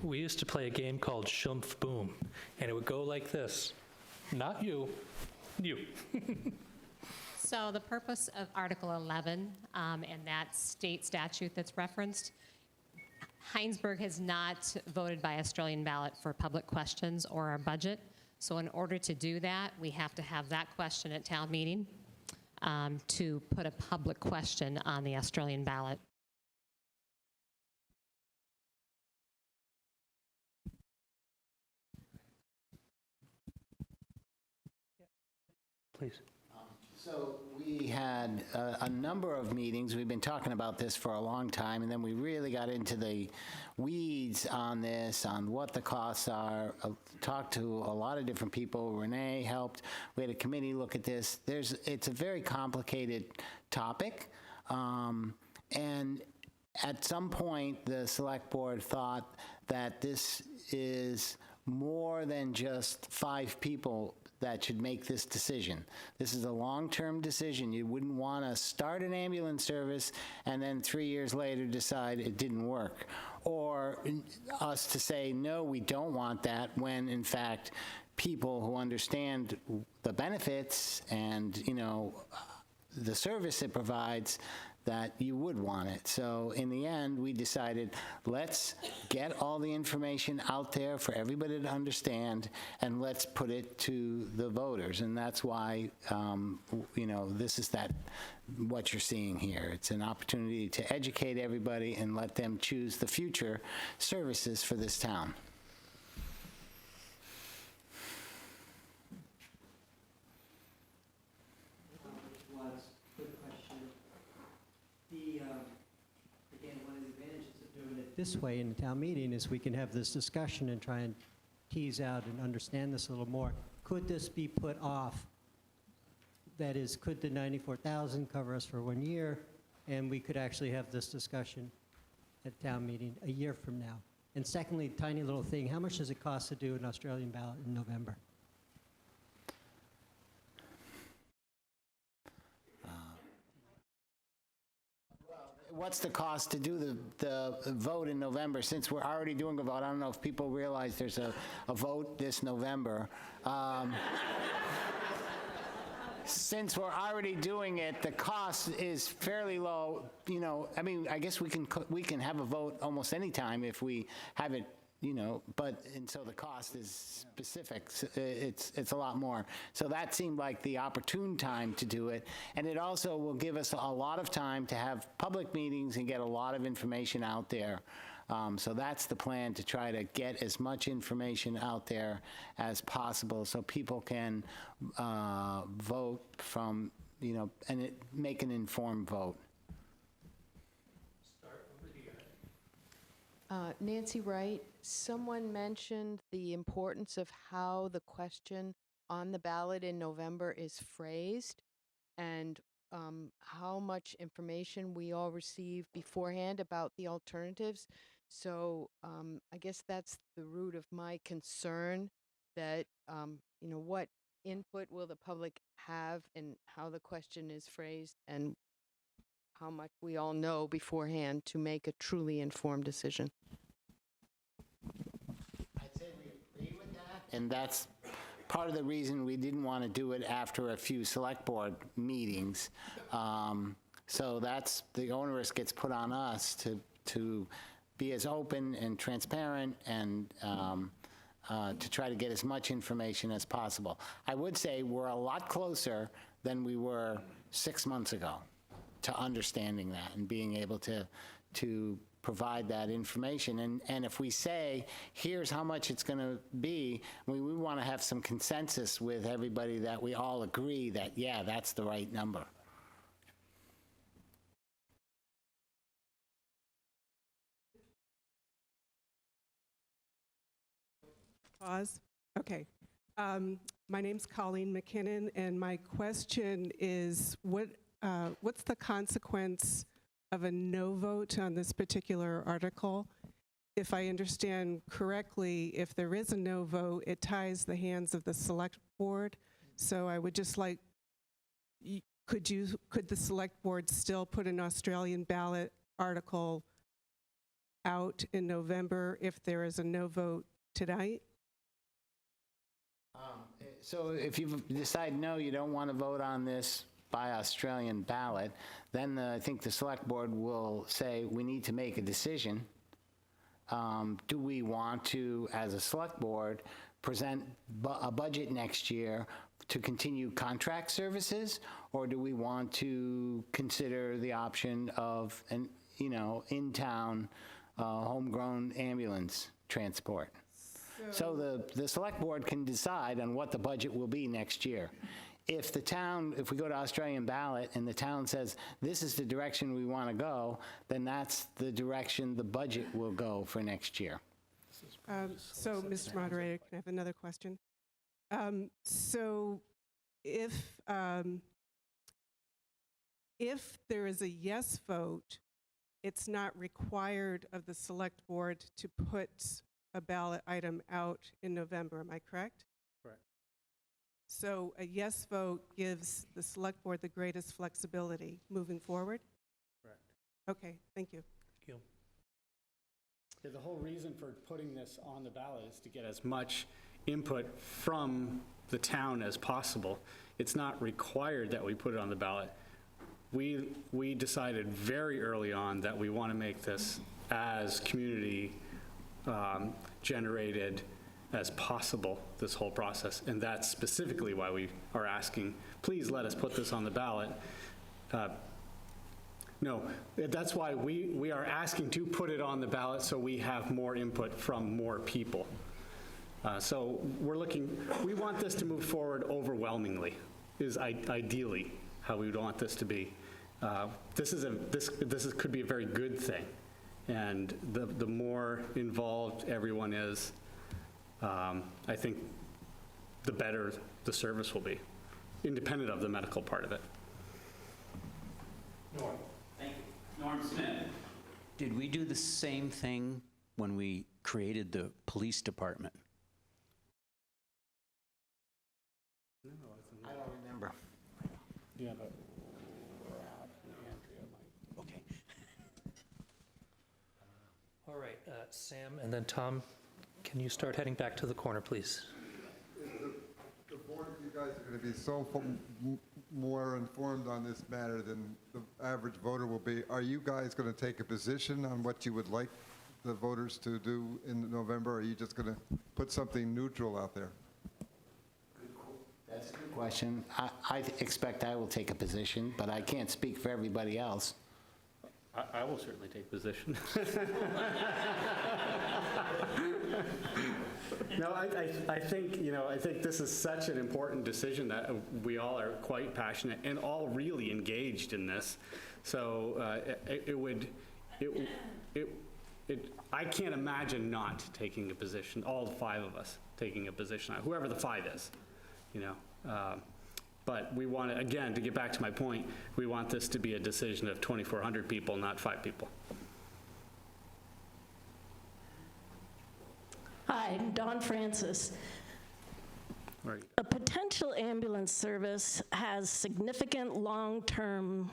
We used to play a game called Shumph Boom, and it would go like this. Not you, you. So the purpose of Article 11 and that state statute that's referenced, Hinesburg has not voted by Australian ballot for public questions or our budget. So in order to do that, we have to have that question at town meeting to put a public question on the Australian ballot. Please. So we had a number of meetings. We've been talking about this for a long time, and then we really got into the weeds on this, on what the costs are. Talked to a lot of different people. Renee helped. We had a committee look at this. It's a very complicated topic, and at some point, the select board thought that this is more than just 5 people that should make this decision. This is a long-term decision. You wouldn't want to start an ambulance service and then 3 years later decide it didn't work. Or us to say, no, we don't want that, when in fact people who understand the benefits and, the service it provides, that you would want it. So in the end, we decided, let's get all the information out there for everybody to understand, and let's put it to the voters. And that's why, this is what you're seeing here. It's an opportunity to educate everybody and let them choose the future services for this town. Again, one of the advantages of doing it this way in the town meeting is we can have this discussion and try and tease out and understand this a little more. Could this be put off? That is, could the 94,000 cover us for 1 year? And we could actually have this discussion at town meeting a year from now. And secondly, tiny little thing, how much does it cost to do an Australian ballot in November? What's the cost to do the vote in November? Since we're already doing a vote, I don't know if people realize there's a vote this November. Since we're already doing it, the cost is fairly low. I guess we can have a vote almost any time if we have it, and so the cost is specific. It's a lot more. So that seemed like the opportune time to do it. And it also will give us a lot of time to have public meetings and get a lot of information out there. So that's the plan, to try to get as much information out there as possible so people can vote from, and make an informed vote. Nancy Wright, someone mentioned the importance of how the question on the ballot in November is phrased, and how much information we all receive beforehand about the alternatives. So I guess that's the root of my concern, that, what input will the public have in how the question is phrased, and how much we all know beforehand to make a truly informed decision. I'd say we agree with that. And that's part of the reason we didn't want to do it after a few select board meetings. So that's, the onus gets put on us to be as open and transparent and to try to get as much information as possible. I would say we're a lot closer than we were 6 months ago to understanding that and being able to provide that information. And if we say, here's how much it's going to be, we want to have some consensus with everybody that we all agree that, yeah, that's the right number. Pause. Okay. My name's Colleen McKinnon, and my question is, what's the consequence of a no vote on this particular article? If I understand correctly, if there is a no vote, it ties the hands of the select board. So I would just like, could the select board still put an Australian ballot article out in November if there is a no vote tonight? So if you decide no, you don't want to vote on this by Australian ballot, then I think the select board will say we need to make a decision. Do we want to, as a select board, present a budget next year to continue contract services, or do we want to consider the option of an in-town homegrown ambulance transport? So the select board can decide on what the budget will be next year. If we go to Australian ballot and the town says, this is the direction we want to go, then that's the direction the budget will go for next year. So, Mr. Moderator, can I have another question? So if there is a yes vote, it's not required of the select board to put a ballot item out in November, am I correct? Correct. So a yes vote gives the select board the greatest flexibility moving forward? Correct. Okay, thank you. Thank you. Yeah, the whole reason for putting this on the ballot is to get as much input from the town as possible. It's not required that we put it on the ballot. we decided very early on that we want to make this as community generated as possible, this whole process. And that's specifically why we are asking, please let us put this on the ballot. No, that's why we are asking to put it on the ballot so we have more input from more people. So we want this to move forward overwhelmingly, is ideally how we would want this to be. This could be a very good thing. And the more involved everyone is, I think the better the service will be, independent of the medical part of it. Norm. Thank you. Norm Smith. Did we do the same thing when we created the police department? I don't remember. Yeah, but Okay. All right, Sam, and then Tom, can you start heading back to the corner, please? The board of you guys are going to be so more informed on this matter than the average voter will be. Are you guys going to take a position on what you would like the voters to do in November, or are you just going to put something neutral out there? That's a good question. I expect I will take a position, but I can't speak for everybody else. I will certainly take position. No, I think, I think this is such an important decision that we all are quite passionate and all really engaged in this. So I can't imagine not taking a position, all 5 of us taking a position, whoever the 5 is, But we want to, again, to get back to my point, we want this to be a decision of 2,400 people, not 5 people. Hi, I'm Dawn Francis. Right. A potential ambulance service has significant long-term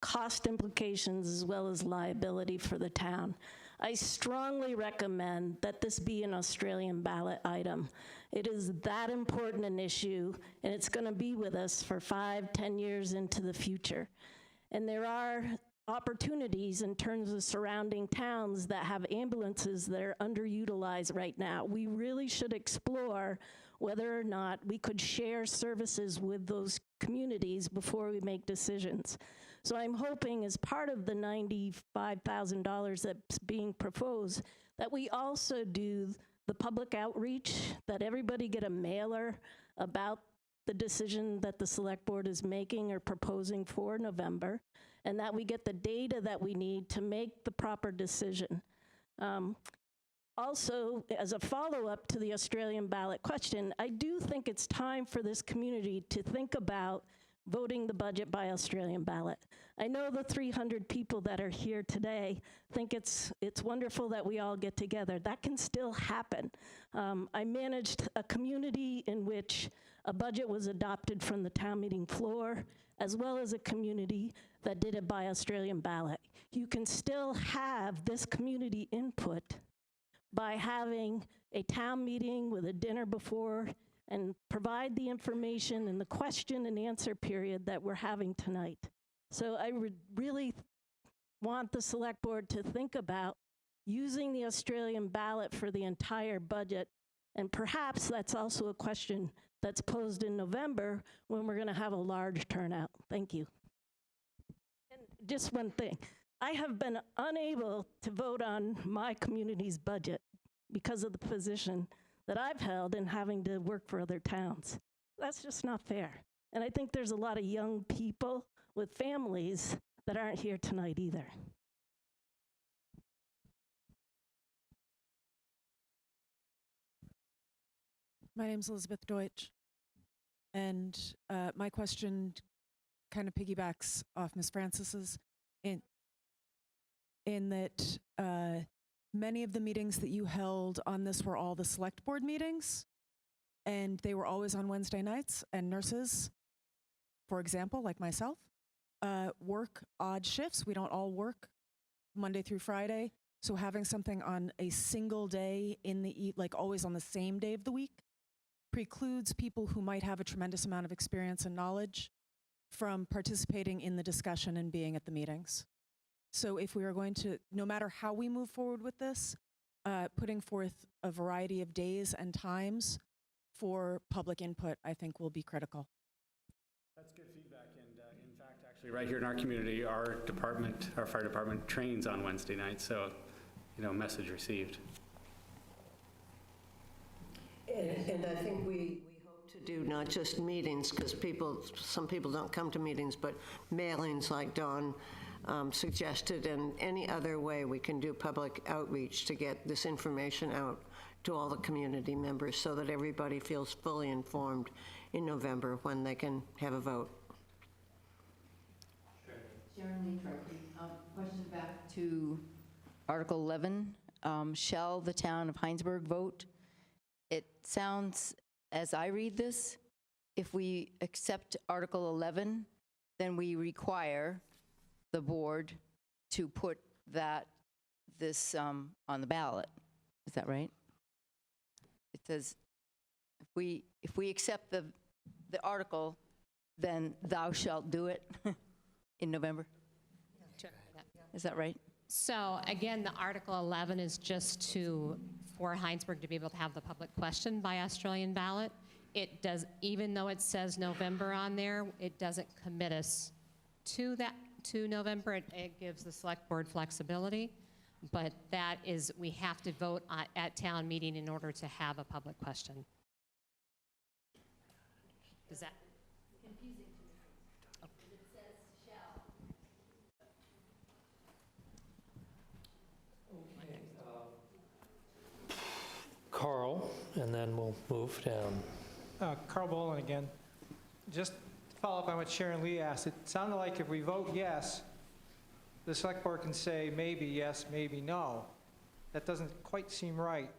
cost implications as well as liability for the town. I strongly recommend that this be an Australian ballot item. It is that important an issue, and it's going to be with us for 5-10 years into the future. And there are opportunities in terms of surrounding towns that have ambulances that are underutilized right now. We really should explore whether or not we could share services with those communities before we make decisions. So I'm hoping as part of the $95,000 that's being proposed, that we also do the public outreach, that everybody get a mailer about the decision that the select board is making or proposing for November, and that we get the data that we need to make the proper decision. Also, as a follow-up to the Australian ballot question, I do think it's time for this community to think about voting the budget by Australian ballot. I know the 300 people that are here today think it's wonderful that we all get together. That can still happen. I managed a community in which a budget was adopted from the town meeting floor, as well as a community that did it by Australian ballot. You can still have this community input by having a town meeting with a dinner before and provide the information in the question and answer period that we're having tonight. So I would really want the select board to think about using the Australian ballot for the entire budget, and perhaps that's also a question that's posed in November when we're going to have a large turnout. Thank you. And just one thing. I have been unable to vote on my community's budget because of the position that I've held in having to work for other towns. That's just not fair. And I think there's a lot of young people with families that aren't here tonight either. My name's Elizabeth Deutsch, and my question kind of piggybacks off Ms. Francis's in that many of the meetings that you held on this were all the select board meetings, and they were always on Wednesday nights, and nurses, for example, like myself, work odd shifts. We don't all work Monday through Friday, so having something on a single day in the, like always on the same day of the week, precludes people who might have a tremendous amount of experience and knowledge from participating in the discussion and being at the meetings. So if we are going to, no matter how we move forward with this, putting forth a variety of days and times for public input, I think will be critical. That's good feedback, and in fact, actually, right here in our community, our fire department trains on Wednesday nights, so, message received. And I think we hope to do not just meetings, because some people don't come to meetings, but mailings like Dawn suggested, and any other way we can do public outreach to get this information out to all the community members so that everybody feels fully informed in November when they can have a vote. Sharon Lee Truckee. Question back to Article 11. Shall the town of Hinesburg vote? It sounds, as I read this, if we accept Article 11, then we require the board to put this on the ballot. Is that right? It says, if we accept the article, then thou shalt do it in November. Sure. Is that right? So again, the Article 11 is just for Hinesburg to be able to have the public question by Australian ballot. It does, even though it says November on there, it doesn't commit us to November. It gives the select board flexibility, but that is, we have to vote at town meeting in order to have a public question. Does that? Confusing to me. Oh. It says shall. Carl, and then we'll move down. Carl Bolin again. Just to follow up on what Sharon Lee asked, it sounded like if we vote yes, the select board can say maybe yes, maybe no. That doesn't quite seem right.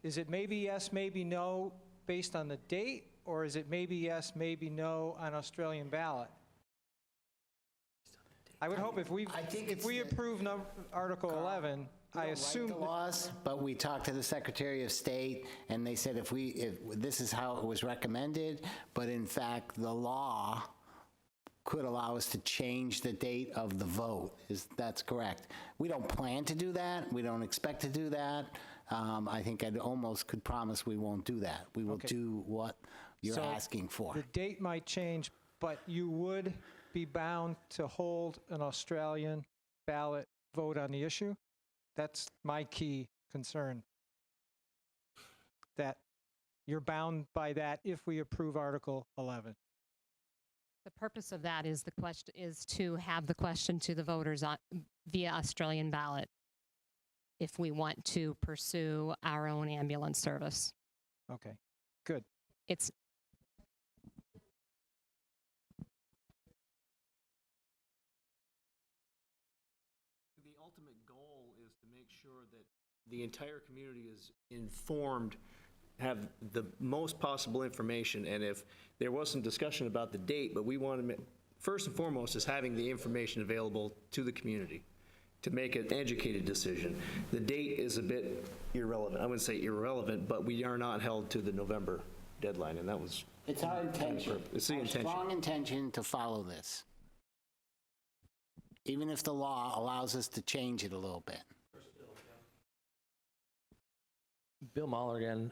Is it maybe yes, maybe no based on the date, or is it maybe yes, maybe no on Australian ballot? I would hope if we approve Article 11, I assume the laws, but we talked to the Secretary of State, and they said if this is how it was recommended, but in fact the law could allow us to change the date of the vote. That's correct. We don't plan to do that. We don't expect to do that. I think I almost could promise we won't do that. We will do what you're asking for. The date might change, but you would be bound to hold an Australian ballot vote on the issue? That's my key concern. That you're bound by that if we approve Article 11. The purpose of that is to have the question to the voters via Australian ballot if we want to pursue our own ambulance service. Okay, good. It's the ultimate goal is to make sure that the entire community is informed, have the most possible information, and if there was some discussion about the date, but we want to, first and foremost, is having the information available to the community to make an educated decision. The date is a bit irrelevant. I wouldn't say irrelevant, but we are not held to the November deadline, and that was... It's our intention. It's the intention. Strong intention to follow this, even if the law allows us to change it a little bit. Bill Mahler again.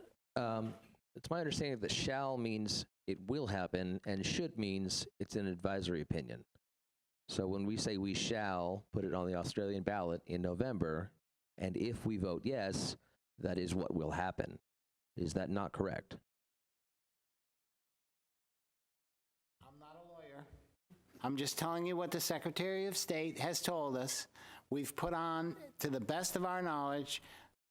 It's my understanding that shall means it will happen, and should means it's an advisory opinion. So when we say we shall put it on the Australian ballot in November, and if we vote yes, that is what will happen. Is that not correct? I'm not a lawyer. I'm just telling you what the Secretary of State has told us. We've put on, to the best of our knowledge,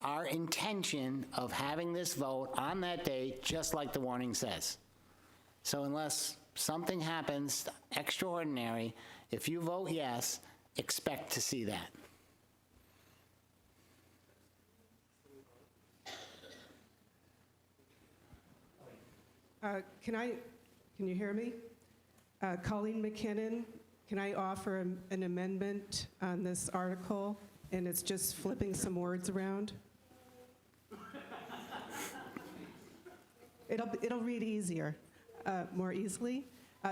our intention of having this vote on that date, just like the warning says. So unless something happens extraordinary, if you vote yes, expect to see that. Can you hear me? Colleen McKinnon, can I offer an amendment on this article? And it's just flipping some words around. It'll read easier, more easily.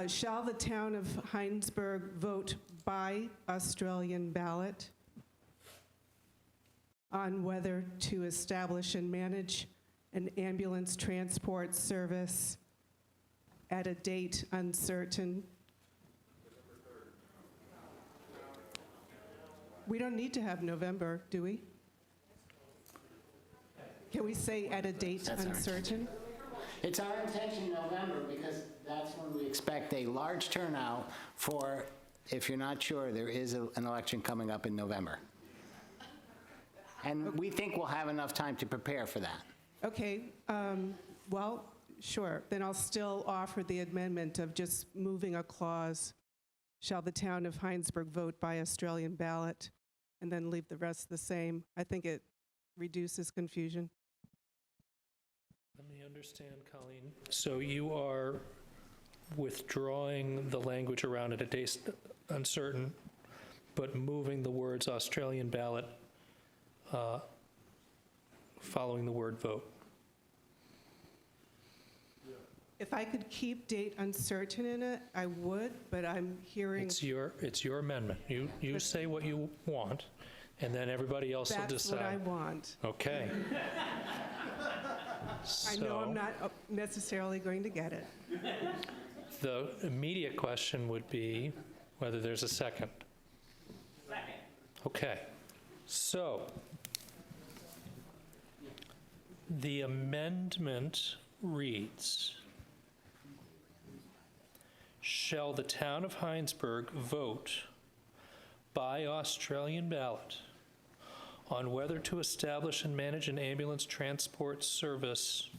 Shall the town of Hinesburg vote by Australian ballot on whether to establish and manage an ambulance transport service at a date uncertain? We don't need to have November, do we? Can we say at a date That's our uncertain? It's our intention November because that's when we expect a large turnout for, if you're not sure, there is an election coming up in November. And we think we'll have enough time to prepare for that. Okay, well, sure. Then I'll still offer the amendment of just moving a clause, shall the town of Hinesburg vote by Australian ballot, and then leave the rest the same. I think it reduces confusion. Let me understand, Colleen. So you are withdrawing the language around it, a date uncertain, but moving the words Australian ballot following the word vote. If I could keep date uncertain in it, I would, but I'm hearing It's your amendment. You say what you want, and then everybody else will that's decide. what I want. Okay. I know I'm So not necessarily going to get it. the immediate question would be whether there's a second. Second. Okay. So the amendment reads, shall the town of Hinesburg vote by Australian ballot on whether to establish and manage an ambulance transport service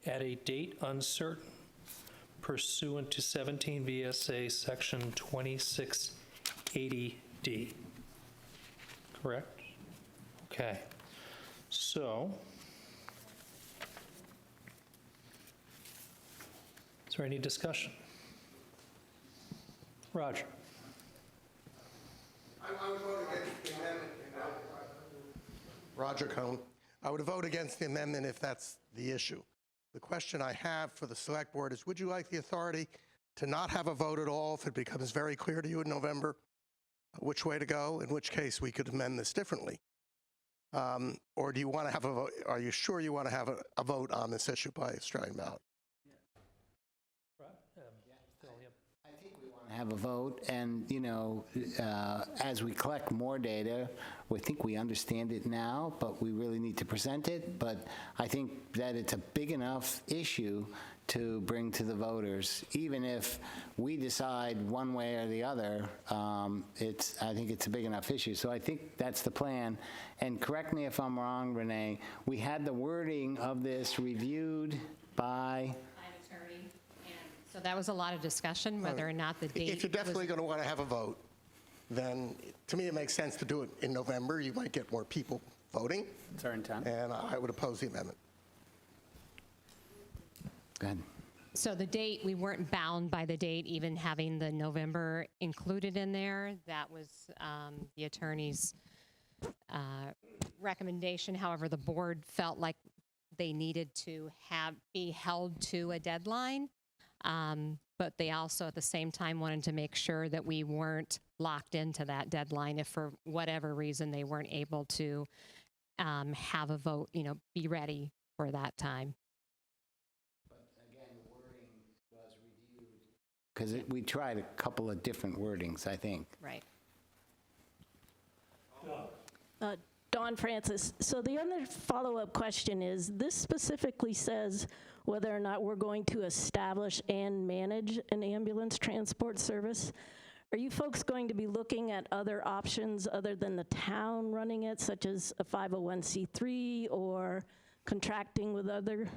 at a date uncertain pursuant to 17 VSA Section 2680D. Correct? Okay. So, is there any discussion? Roger. I would vote against the amendment. Roger Cohn. I would vote against the amendment if that's the issue. The question I have for the select board is, would you like the authority to not have a vote at all if it becomes very clear to you in November which way to go, in which case we could amend this differently? Or do you want to have a vote? Are you sure you want to have a vote on this issue by Australian ballot? I think we want to have a vote, and, you know, as we collect more data, we think we understand it now, but we really need to present it. But I think that it's a big enough issue to bring to the voters, even if we decide one way or the other. I think it's a big enough issue. So I think that's the plan. And correct me if I'm wrong, Renee, we had the wording of this reviewed by... So that was a lot of discussion, whether or not the date. If you're definitely going to want to have a vote, then to me it makes sense to do it in November. You might get more people voting. It's our intent. And I would oppose the amendment. Go ahead. So the date, we weren't bound by the date, even having the November included in there. That was the attorney's recommendation. However, the board felt like they needed to be held to a deadline. But they also at the same time wanted to make sure that we weren't locked into that deadline if for whatever reason they weren't able to have a vote, be ready for that time. But again, the wording was reviewed. Because we tried a couple of different wordings, I think. Right. Dawn Francis. So the other follow-up question is, this specifically says whether or not we're going to establish and manage an ambulance transport service. Are you folks going to be looking at other options other than the town running it, such as a 501c3 or contracting with other?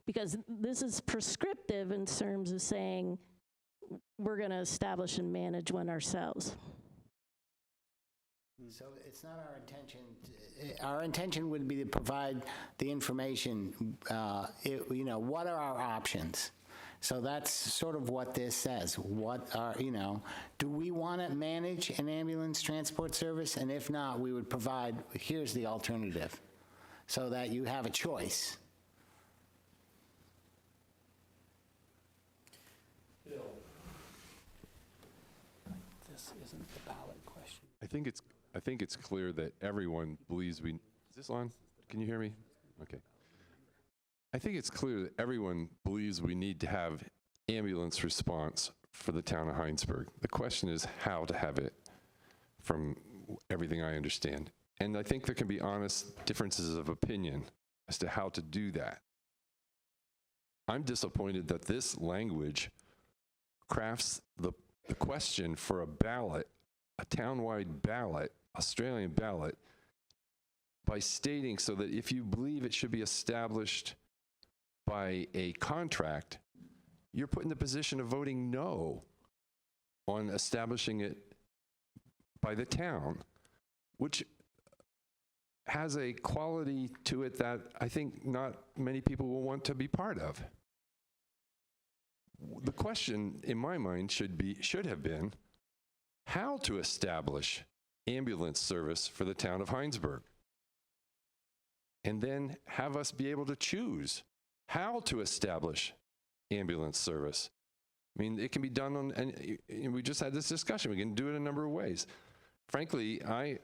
Because this is prescriptive in terms of saying we're going to establish and manage one ourselves. So it's not our intention. Our intention would be to provide the information, what are our options? So that's sort of what this says. What are, do we want to manage an ambulance transport service? And if not, we would provide, here's the alternative, so that you have a choice. I think it's clear that everyone believes we. Is this on? Can you hear me? Okay. I think it's clear that everyone believes we need to have ambulance response for the town of Hinesburg. The question is how to have it, from everything I understand. And I think there can be honest differences of opinion as to how to do that. I'm disappointed that this language crafts the question for a ballot, a townwide ballot, Australian ballot, by stating so that if you believe it should be established by a contract, you're put in the position of voting no on establishing it by the town, which has a quality to it that I think not many people will want to be part of. The question, in my mind, should have been how to establish ambulance service for the town of Hinesburg, and then have us be able to choose how to establish ambulance service. I mean, it can be done on, and we just had this discussion, we can do it a number of ways. Frankly, I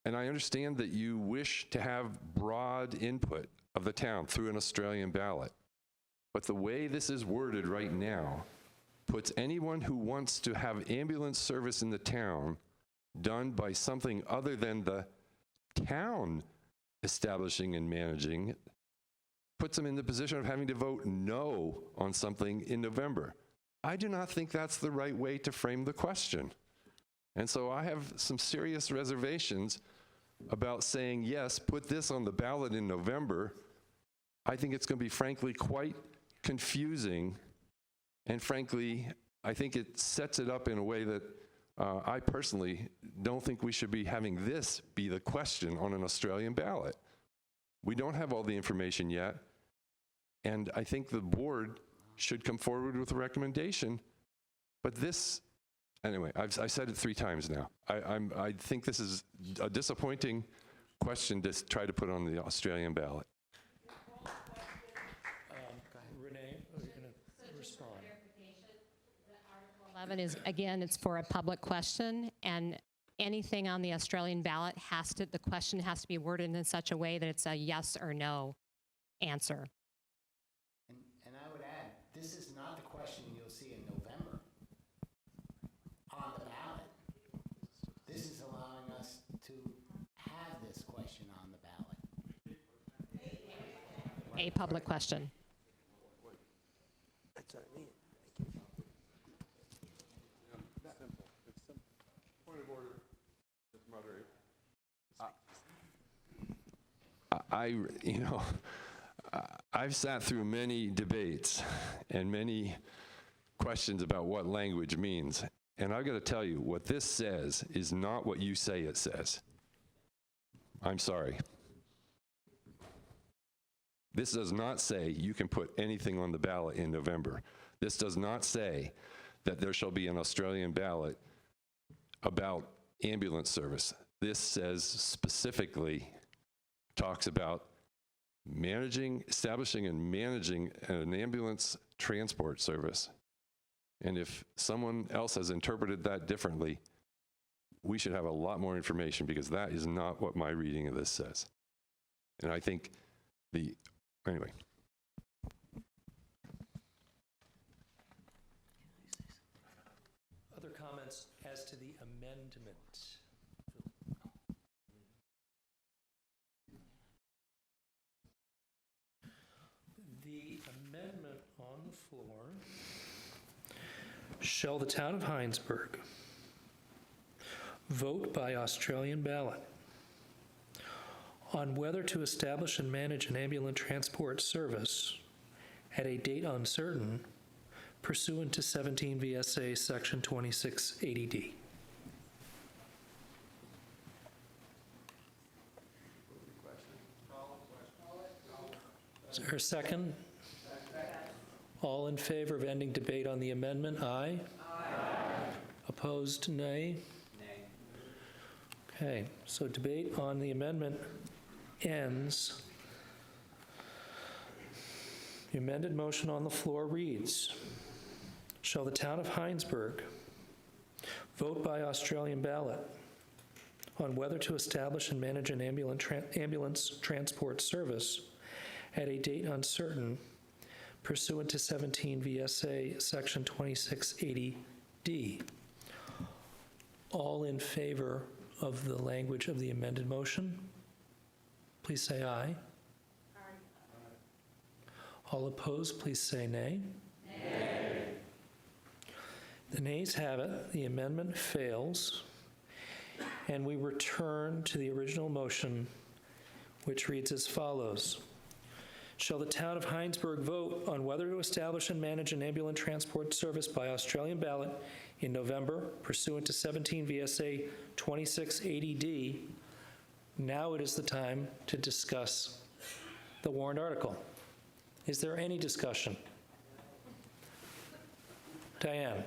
understand that you wish to have broad input of the town through an Australian ballot. But the way this is worded right now puts anyone who wants to have ambulance service in the town done by something other than the town establishing and managing it, puts them in the position of having to vote no on something in November. I do not think that's the right way to frame the question. And so I have some serious reservations about saying, yes, put this on the ballot in November. I think it's going to be, frankly, quite confusing. And frankly, I think it sets it up in a way that I personally don't think we should be having this be the question on an Australian ballot. We don't have all the information yet. And I think the board should come forward with a recommendation. But this, anyway, I've said it 3 times now. I think this is a disappointing question to try to put on the Australian ballot. Renee, are you going to respond? 11 is, again, it's for a public question, and anything on the Australian ballot the question has to be worded in such a way that it's a yes or no answer. And I would add, this is not the question you'll see in November on the ballot. This is allowing us to have this question on the ballot. A public question. That's what I mean. Point of order, Mr. Moderator. I've sat through many debates and many questions about what language means. And I've got to tell you, what this says is not what you say it says. I'm sorry. This does not say you can put anything on the ballot in November. This does not say that there shall be an Australian ballot about ambulance service. This says specifically, talks about establishing and managing an ambulance transport service. And if someone else has interpreted that differently, we should have a lot more information, because that is not what my reading of this says. And I think anyway. Other comments as to the amendment? The amendment on the floor: shall the town of Hinesburg vote by Australian ballot on whether to establish and manage an ambulance transport service at a date uncertain pursuant to 17 VSA Section 2680D. Is there a second? All in favor of ending debate on the amendment, aye? Aye. Opposed, nay? Nay. Okay, so debate on the amendment ends. The amended motion on the floor reads, Shall the Town of Hinesburg vote by Australian ballot on whether to establish and manage an ambulance transport service at a date uncertain pursuant to 17 VSA Section 2680D? All in favor of the language of the amended motion, please say aye. All opposed, please say nay. Nay. The nays have it. The amendment fails. And we return to the original motion, which reads as follows. Shall the Town of Hinesburg vote on whether to establish and manage an ambulance transport service by Australian ballot in November pursuant to 17 VSA 2680D? Now it is the time to discuss the warrant article. Is there any discussion? Diane?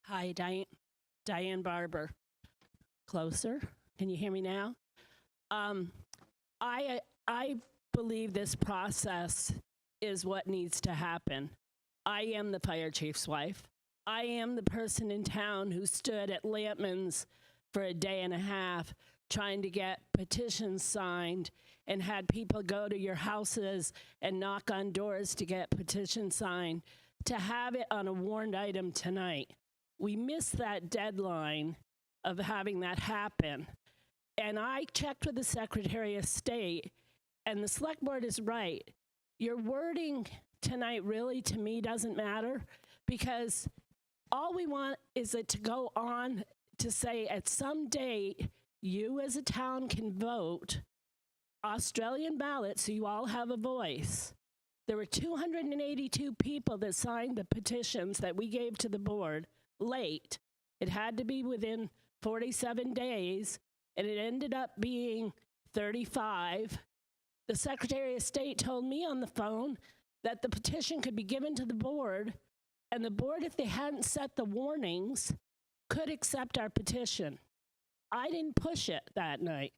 Hi, Diane Barber. Closer. Can you hear me now? I believe this process is what needs to happen. I am the fire chief's wife. I am the person in town who stood at Lampman's for a day and a half trying to get petitions signed and had people go to your houses and knock on doors to get petitions signed to have it on a warrant item tonight. We missed that deadline of having that happen. And I checked with the Secretary of State, and the Select Board is right. Your wording tonight really, to me, doesn't matter, because all we want is it to go on to say at some date, you as a town can vote Australian ballot so you all have a voice. There were 282 people that signed the petitions that we gave to the board late. It had to be within 47 days, and it ended up being 35. The Secretary of State told me on the phone that the petition could be given to the board, and the board, if they hadn't set the warnings, could accept our petition. I didn't push it that night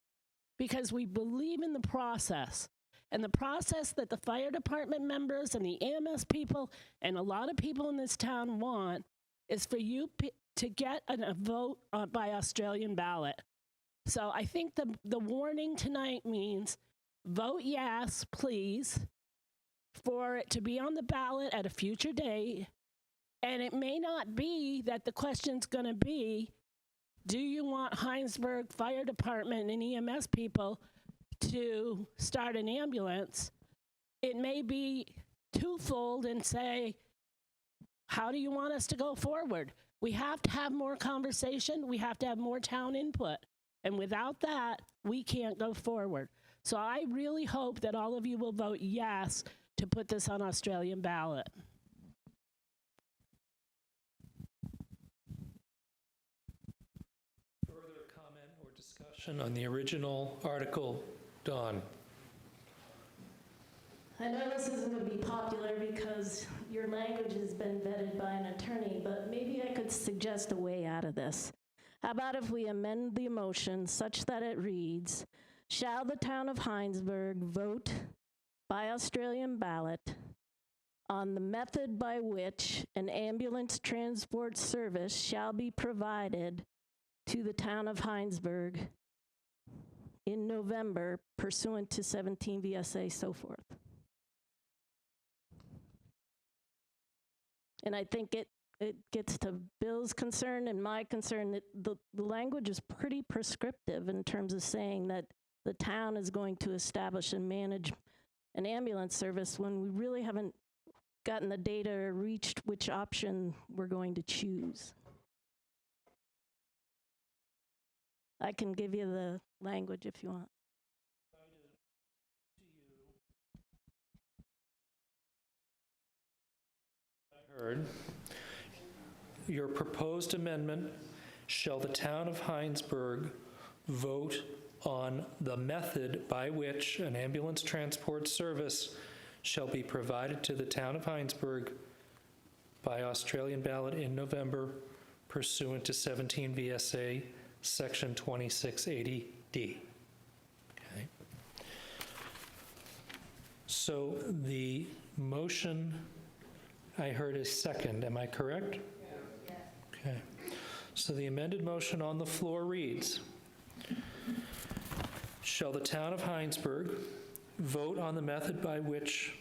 because we believe in the process. And the process that the fire department members and the EMS people and a lot of people in this town want is for you to get a vote by Australian ballot. So I think the warning tonight means vote yes, please, for it to be on the ballot at a future date. And it may not be that the question's going to be, do you want Hinesburg Fire Department and EMS people to start an ambulance? It may be twofold and say, how do you want us to go forward? We have to have more conversation. We have to have more town input. And without that, we can't go forward. So I really hope that all of you will vote yes to put this on Australian ballot. Further comment or discussion on the original article? Dawn? I know this isn't going to be popular because your language has been vetted by an attorney, but maybe I could suggest a way out of this. How about if we amend the motion such that it reads, shall the Town of Hinesburg vote by Australian ballot on the method by which an ambulance transport service shall be provided to the Town of Hinesburg in November pursuant to 17 VSA, so forth. And I think it gets to Bill's concern and my concern that the language is pretty prescriptive in terms of saying that the town is going to establish and manage an ambulance service when we really haven't gotten the data or reached which option we're going to choose. I can give you the language if you want. Heard. Your proposed amendment, shall the Town of Hinesburg vote on the method by which an ambulance transport service shall be provided to the Town of Hinesburg by Australian ballot in November pursuant to 17 VSA Section 2680D. Okay. So the motion I heard is second, am I correct? Yes. Okay. So the amended motion on the floor reads, shall the town of Hinesburg vote on the method by which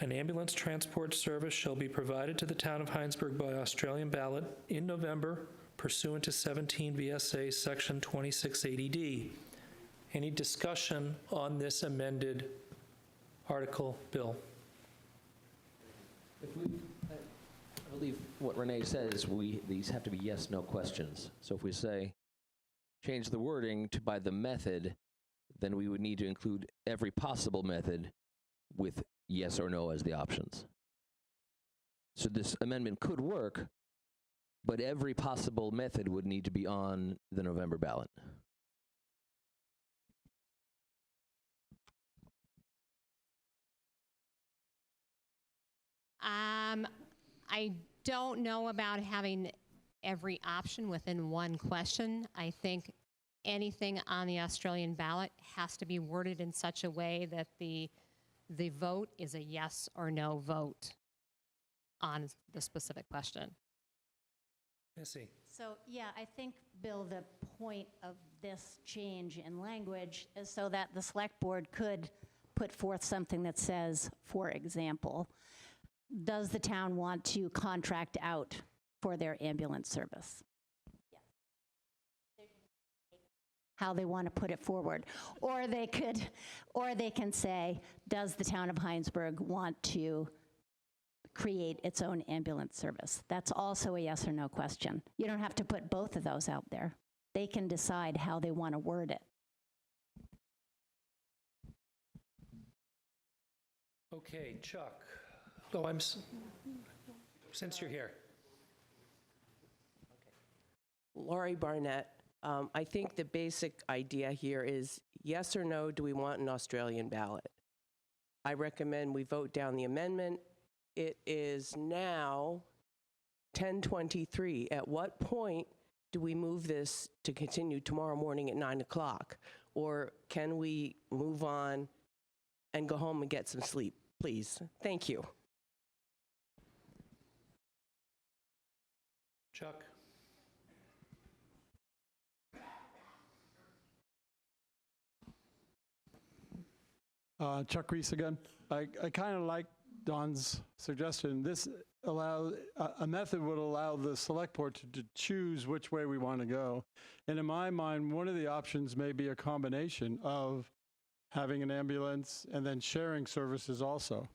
an ambulance transport service shall be provided to the town of Hinesburg by Australian ballot in November pursuant to 17 VSA Section 2680D. Any discussion on this amended article, Bill? I believe what Renee said is these have to be yes, no questions. So if we say, change the wording to by the method, then we would need to include every possible method with yes or no as the options. So this amendment could work, but every possible method would need to be on the November ballot. I don't know about having every option within one question. I think anything on the Australian ballot has to be worded in such a way that the vote is a yes or no vote on the specific question. Missy. So, yeah, I think, Bill, the point of this change in language is so that the select board could put forth something that says, for example, does the town want to contract out for their ambulance service? How they want to put it forward. Or they can say, does the town of Hinesburg want to create its own ambulance service? That's also a yes or no question. You don't have to put both of those out there. They can decide how they want to word it. Okay, Chuck. Oh, since you're here. Laurie Barnett. I think the basic idea here is yes or no, do we want an Australian ballot? I recommend we vote down the amendment. It is now 10:23. At what point do we move this to continue tomorrow morning at 9 o'clock? Or can we move on and go home and get some sleep, please? Thank you. Chuck. Chuck Reese again. I kind of like Don's suggestion. This a method would allow the select board to choose which way we want to go. And in my mind, one of the options may be a combination of having an ambulance and then sharing services also.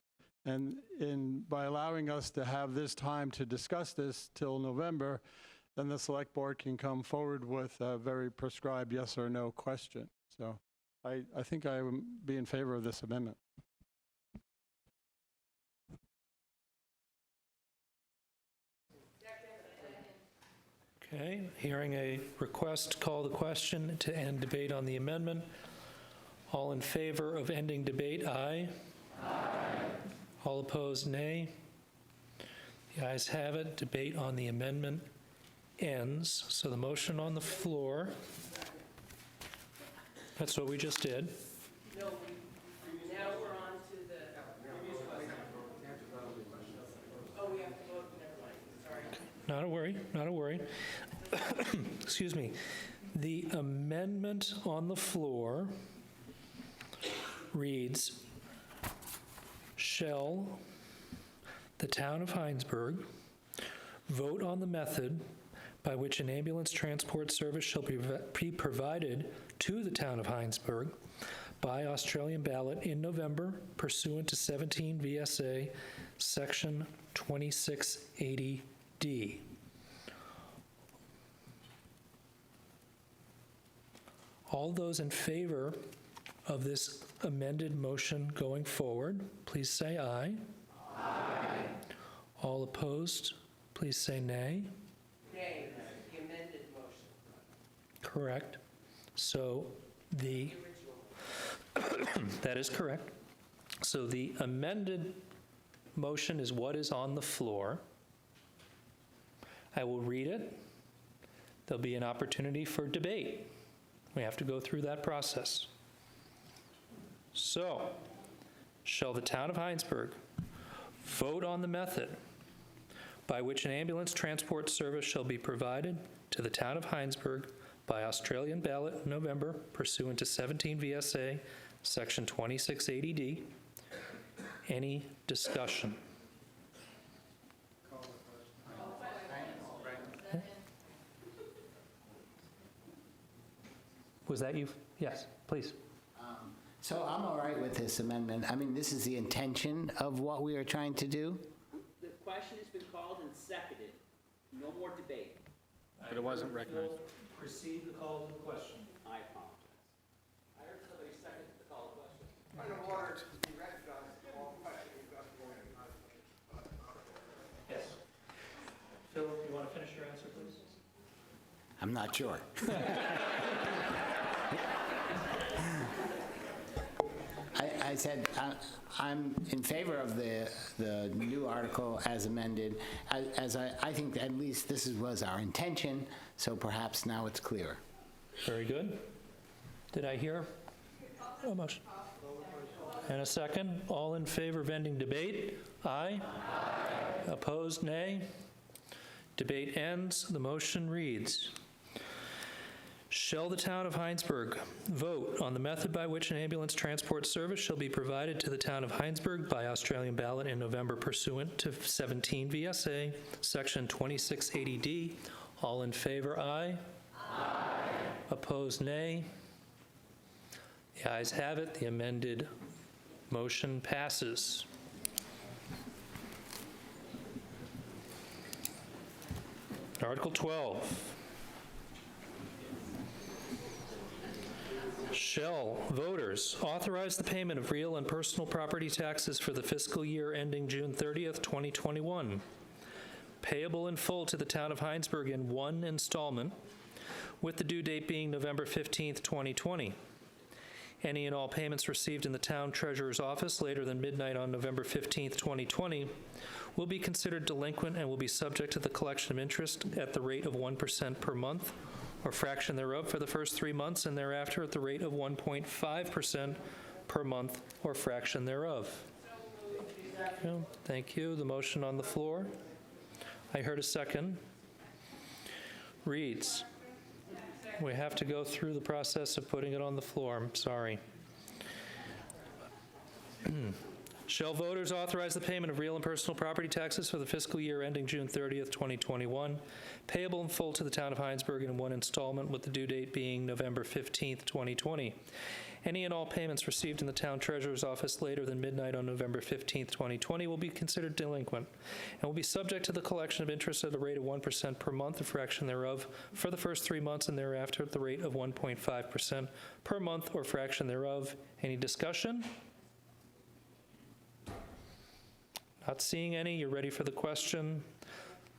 And by allowing us to have this time to discuss this till November, then the select board can come forward with a very prescribed yes or no question. So I think I would be in favor of this amendment. Okay, hearing a request, call the question to end debate on the amendment. All in favor of ending debate, aye. Aye. All opposed, nay. The ayes have it. Debate on the amendment ends. So the motion on the floor, that's what we just did. No, now we're on to the previous question. Oh, we have to vote, never mind, sorry. Not a worry, not a worry. Excuse me. The amendment on the floor reads, shall the town of Hinesburg vote on the method by which an ambulance transport service shall be provided to the town of Hinesburg by Australian ballot in November pursuant to 17 VSA Section 2680D. All those in favor of this amended motion going forward, please say aye. Aye. All opposed, please say nay. Nay, the amended motion. Correct. So that is correct. So the amended motion is what is on the floor. I will read it. There'll be an opportunity for debate. We have to go through that process. So, shall the Town of Hinesburg vote on the method by which an ambulance transport service shall be provided to the Town of Hinesburg by Australian ballot in November pursuant to 17 VSA Section 2680D. Any discussion? Was that you? Yes, please. So I'm all right with this amendment. I mean, this is the intention of what we are trying to do. The question has been called and seconded. No more debate. But it wasn't recognized. Proceed the call to the question. I apologize. I heard somebody second the call to question. Point of order to be recognized. All questions got going. Yes. Phil, you want to finish your answer, please? I'm not sure. I said I'm in favor of the new article as amended, as I think at least this was our intention, so perhaps now it's clearer. Very good. Did I hear a motion? And a second. All in favor of ending debate? Aye. Opposed, nay. Debate ends. The motion reads, shall the Town of Hinesburg vote on the method by which an ambulance transport service shall be provided to the Town of Hinesburg by Australian ballot in November pursuant to 17 VSA Section 2680D? All in favor, aye. Aye. Opposed, nay. The ayes have it. The amended motion passes. Article 12. Shall voters authorize the payment of real and personal property taxes for the fiscal year ending June 30th, 2021, payable in full to the Town of Hinesburg in one installment, with the due date being November 15th, 2020. Any and all payments received in the Town Treasurer's office later than midnight on November 15th, 2020 will be considered delinquent and will be subject to the collection of interest at the rate of 1% per month or fraction thereof for the first 3 months, and thereafter at the rate of 1.5% per month or fraction thereof. Thank you. The motion on the floor. I heard a second. Reads, we have to go through the process of putting it on the floor. I'm sorry. Shall voters authorize the payment of real and personal property taxes for the fiscal year ending June 30th, 2021, payable in full to the Town of Hinesburg in one installment with the due date being November 15th, 2020. Any and all payments received in the Town Treasurer's office later than midnight on November 15th, 2020 will be considered delinquent and will be subject to the collection of interest at the rate of 1% per month, a fraction thereof, for the first 3 months, and thereafter at the rate of 1.5% per month or fraction thereof. Any discussion? Not seeing any. You're ready for the question.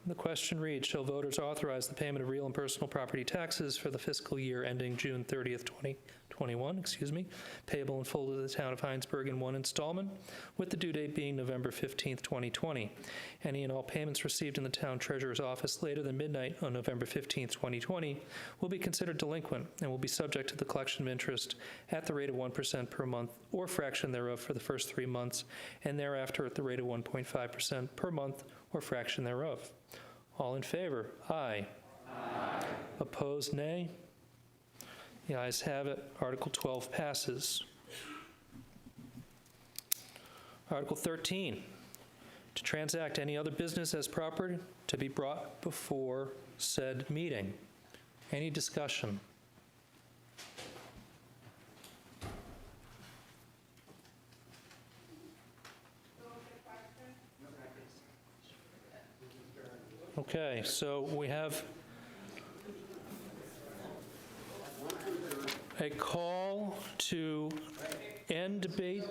The question reads, shall voters authorize the payment of real and personal property taxes for the fiscal year ending June 30th, 2021, payable in full to the Town of Hinesburg in one installment, with the due date being November 15th, 2020. Any and all payments received in the Town Treasurer's office later than midnight on November 15th, 2020 will be considered delinquent and will be subject to the collection of interest at the rate of 1% per month or fraction thereof for the first 3 months, and thereafter at the rate of 1.5% per month or fraction thereof. All in favor? Aye. Aye. Opposed, nay. The ayes have it. Article 12 passes. Article 13, to transact any other business as proper to be brought before said meeting. Any discussion? Okay, so we have a call to end debate.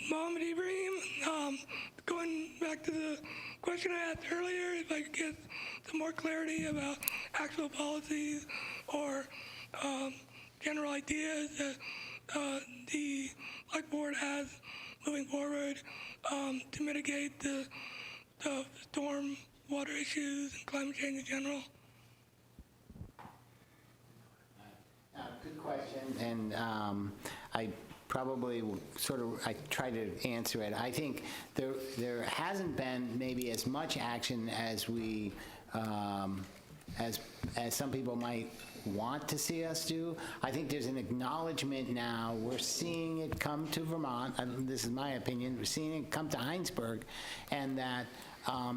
Mohammed Ibrahim, going back to the question I asked earlier, if I could get some more clarity about actual policies or general ideas that the select board has moving forward to mitigate the the storm water issues and climate change in general? Good question, and I probably will I try to answer it. I think there hasn't been maybe as much action as we, as some people might want to see us do. I think there's an acknowledgement now. We're seeing it come to Vermont. This is my opinion. We're seeing it come to Hinesburg, and that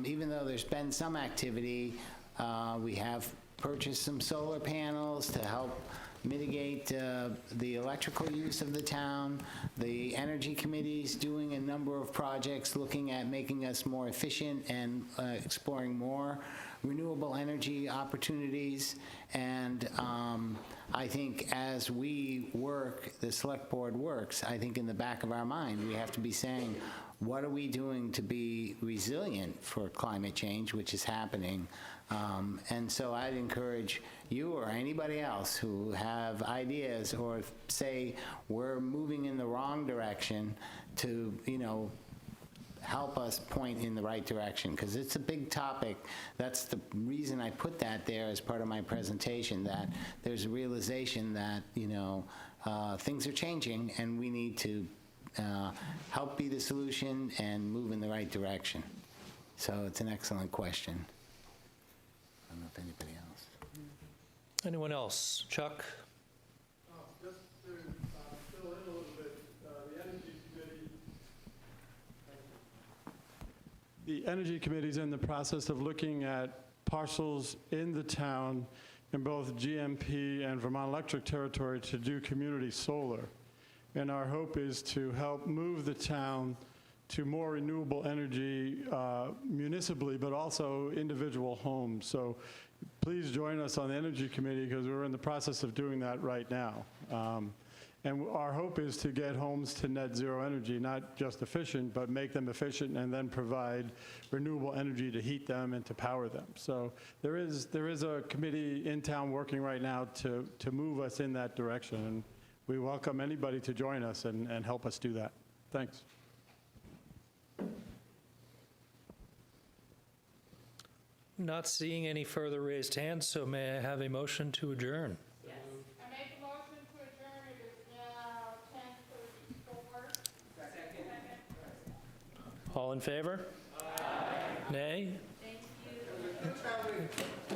even though there's been some activity, we have purchased some solar panels to help mitigate the electrical use of the town. The Energy Committee's doing a number of projects looking at making us more efficient and exploring more renewable energy opportunities. And I think as we work, the select board works, I think in the back of our mind, we have to be saying, what are we doing to be resilient for climate change, which is happening? And so I'd encourage you or anybody else who have ideas or say we're moving in the wrong direction to, help us point in the right direction, because it's a big topic. That's the reason I put that there as part of my presentation, that there's a realization that, things are changing and we need to help be the solution and move in the right direction. So it's an excellent question. I don't know if anybody else. Anyone else? Chuck? Just to fill in a little bit, the Energy Committee's in the process of looking at parcels in the town in both GMP and Vermont Electric territory to do community solar. And our hope is to help move the town to more renewable energy municipally, but also individual homes. So please join us on the Energy Committee, because we're in the process of doing that right now. And our hope is to get homes to net zero energy, not just efficient, but make them efficient and then provide renewable energy to heat them and to power them. So there is a committee in town working right now to move us in that direction. And we welcome anybody to join us and help us do that. Thanks. Not seeing any further raised hands, so may I have a motion to adjourn? Yes. I make a motion to adjourn. It is now 10:34. Second. All in favor? Aye. Nay? Thank you.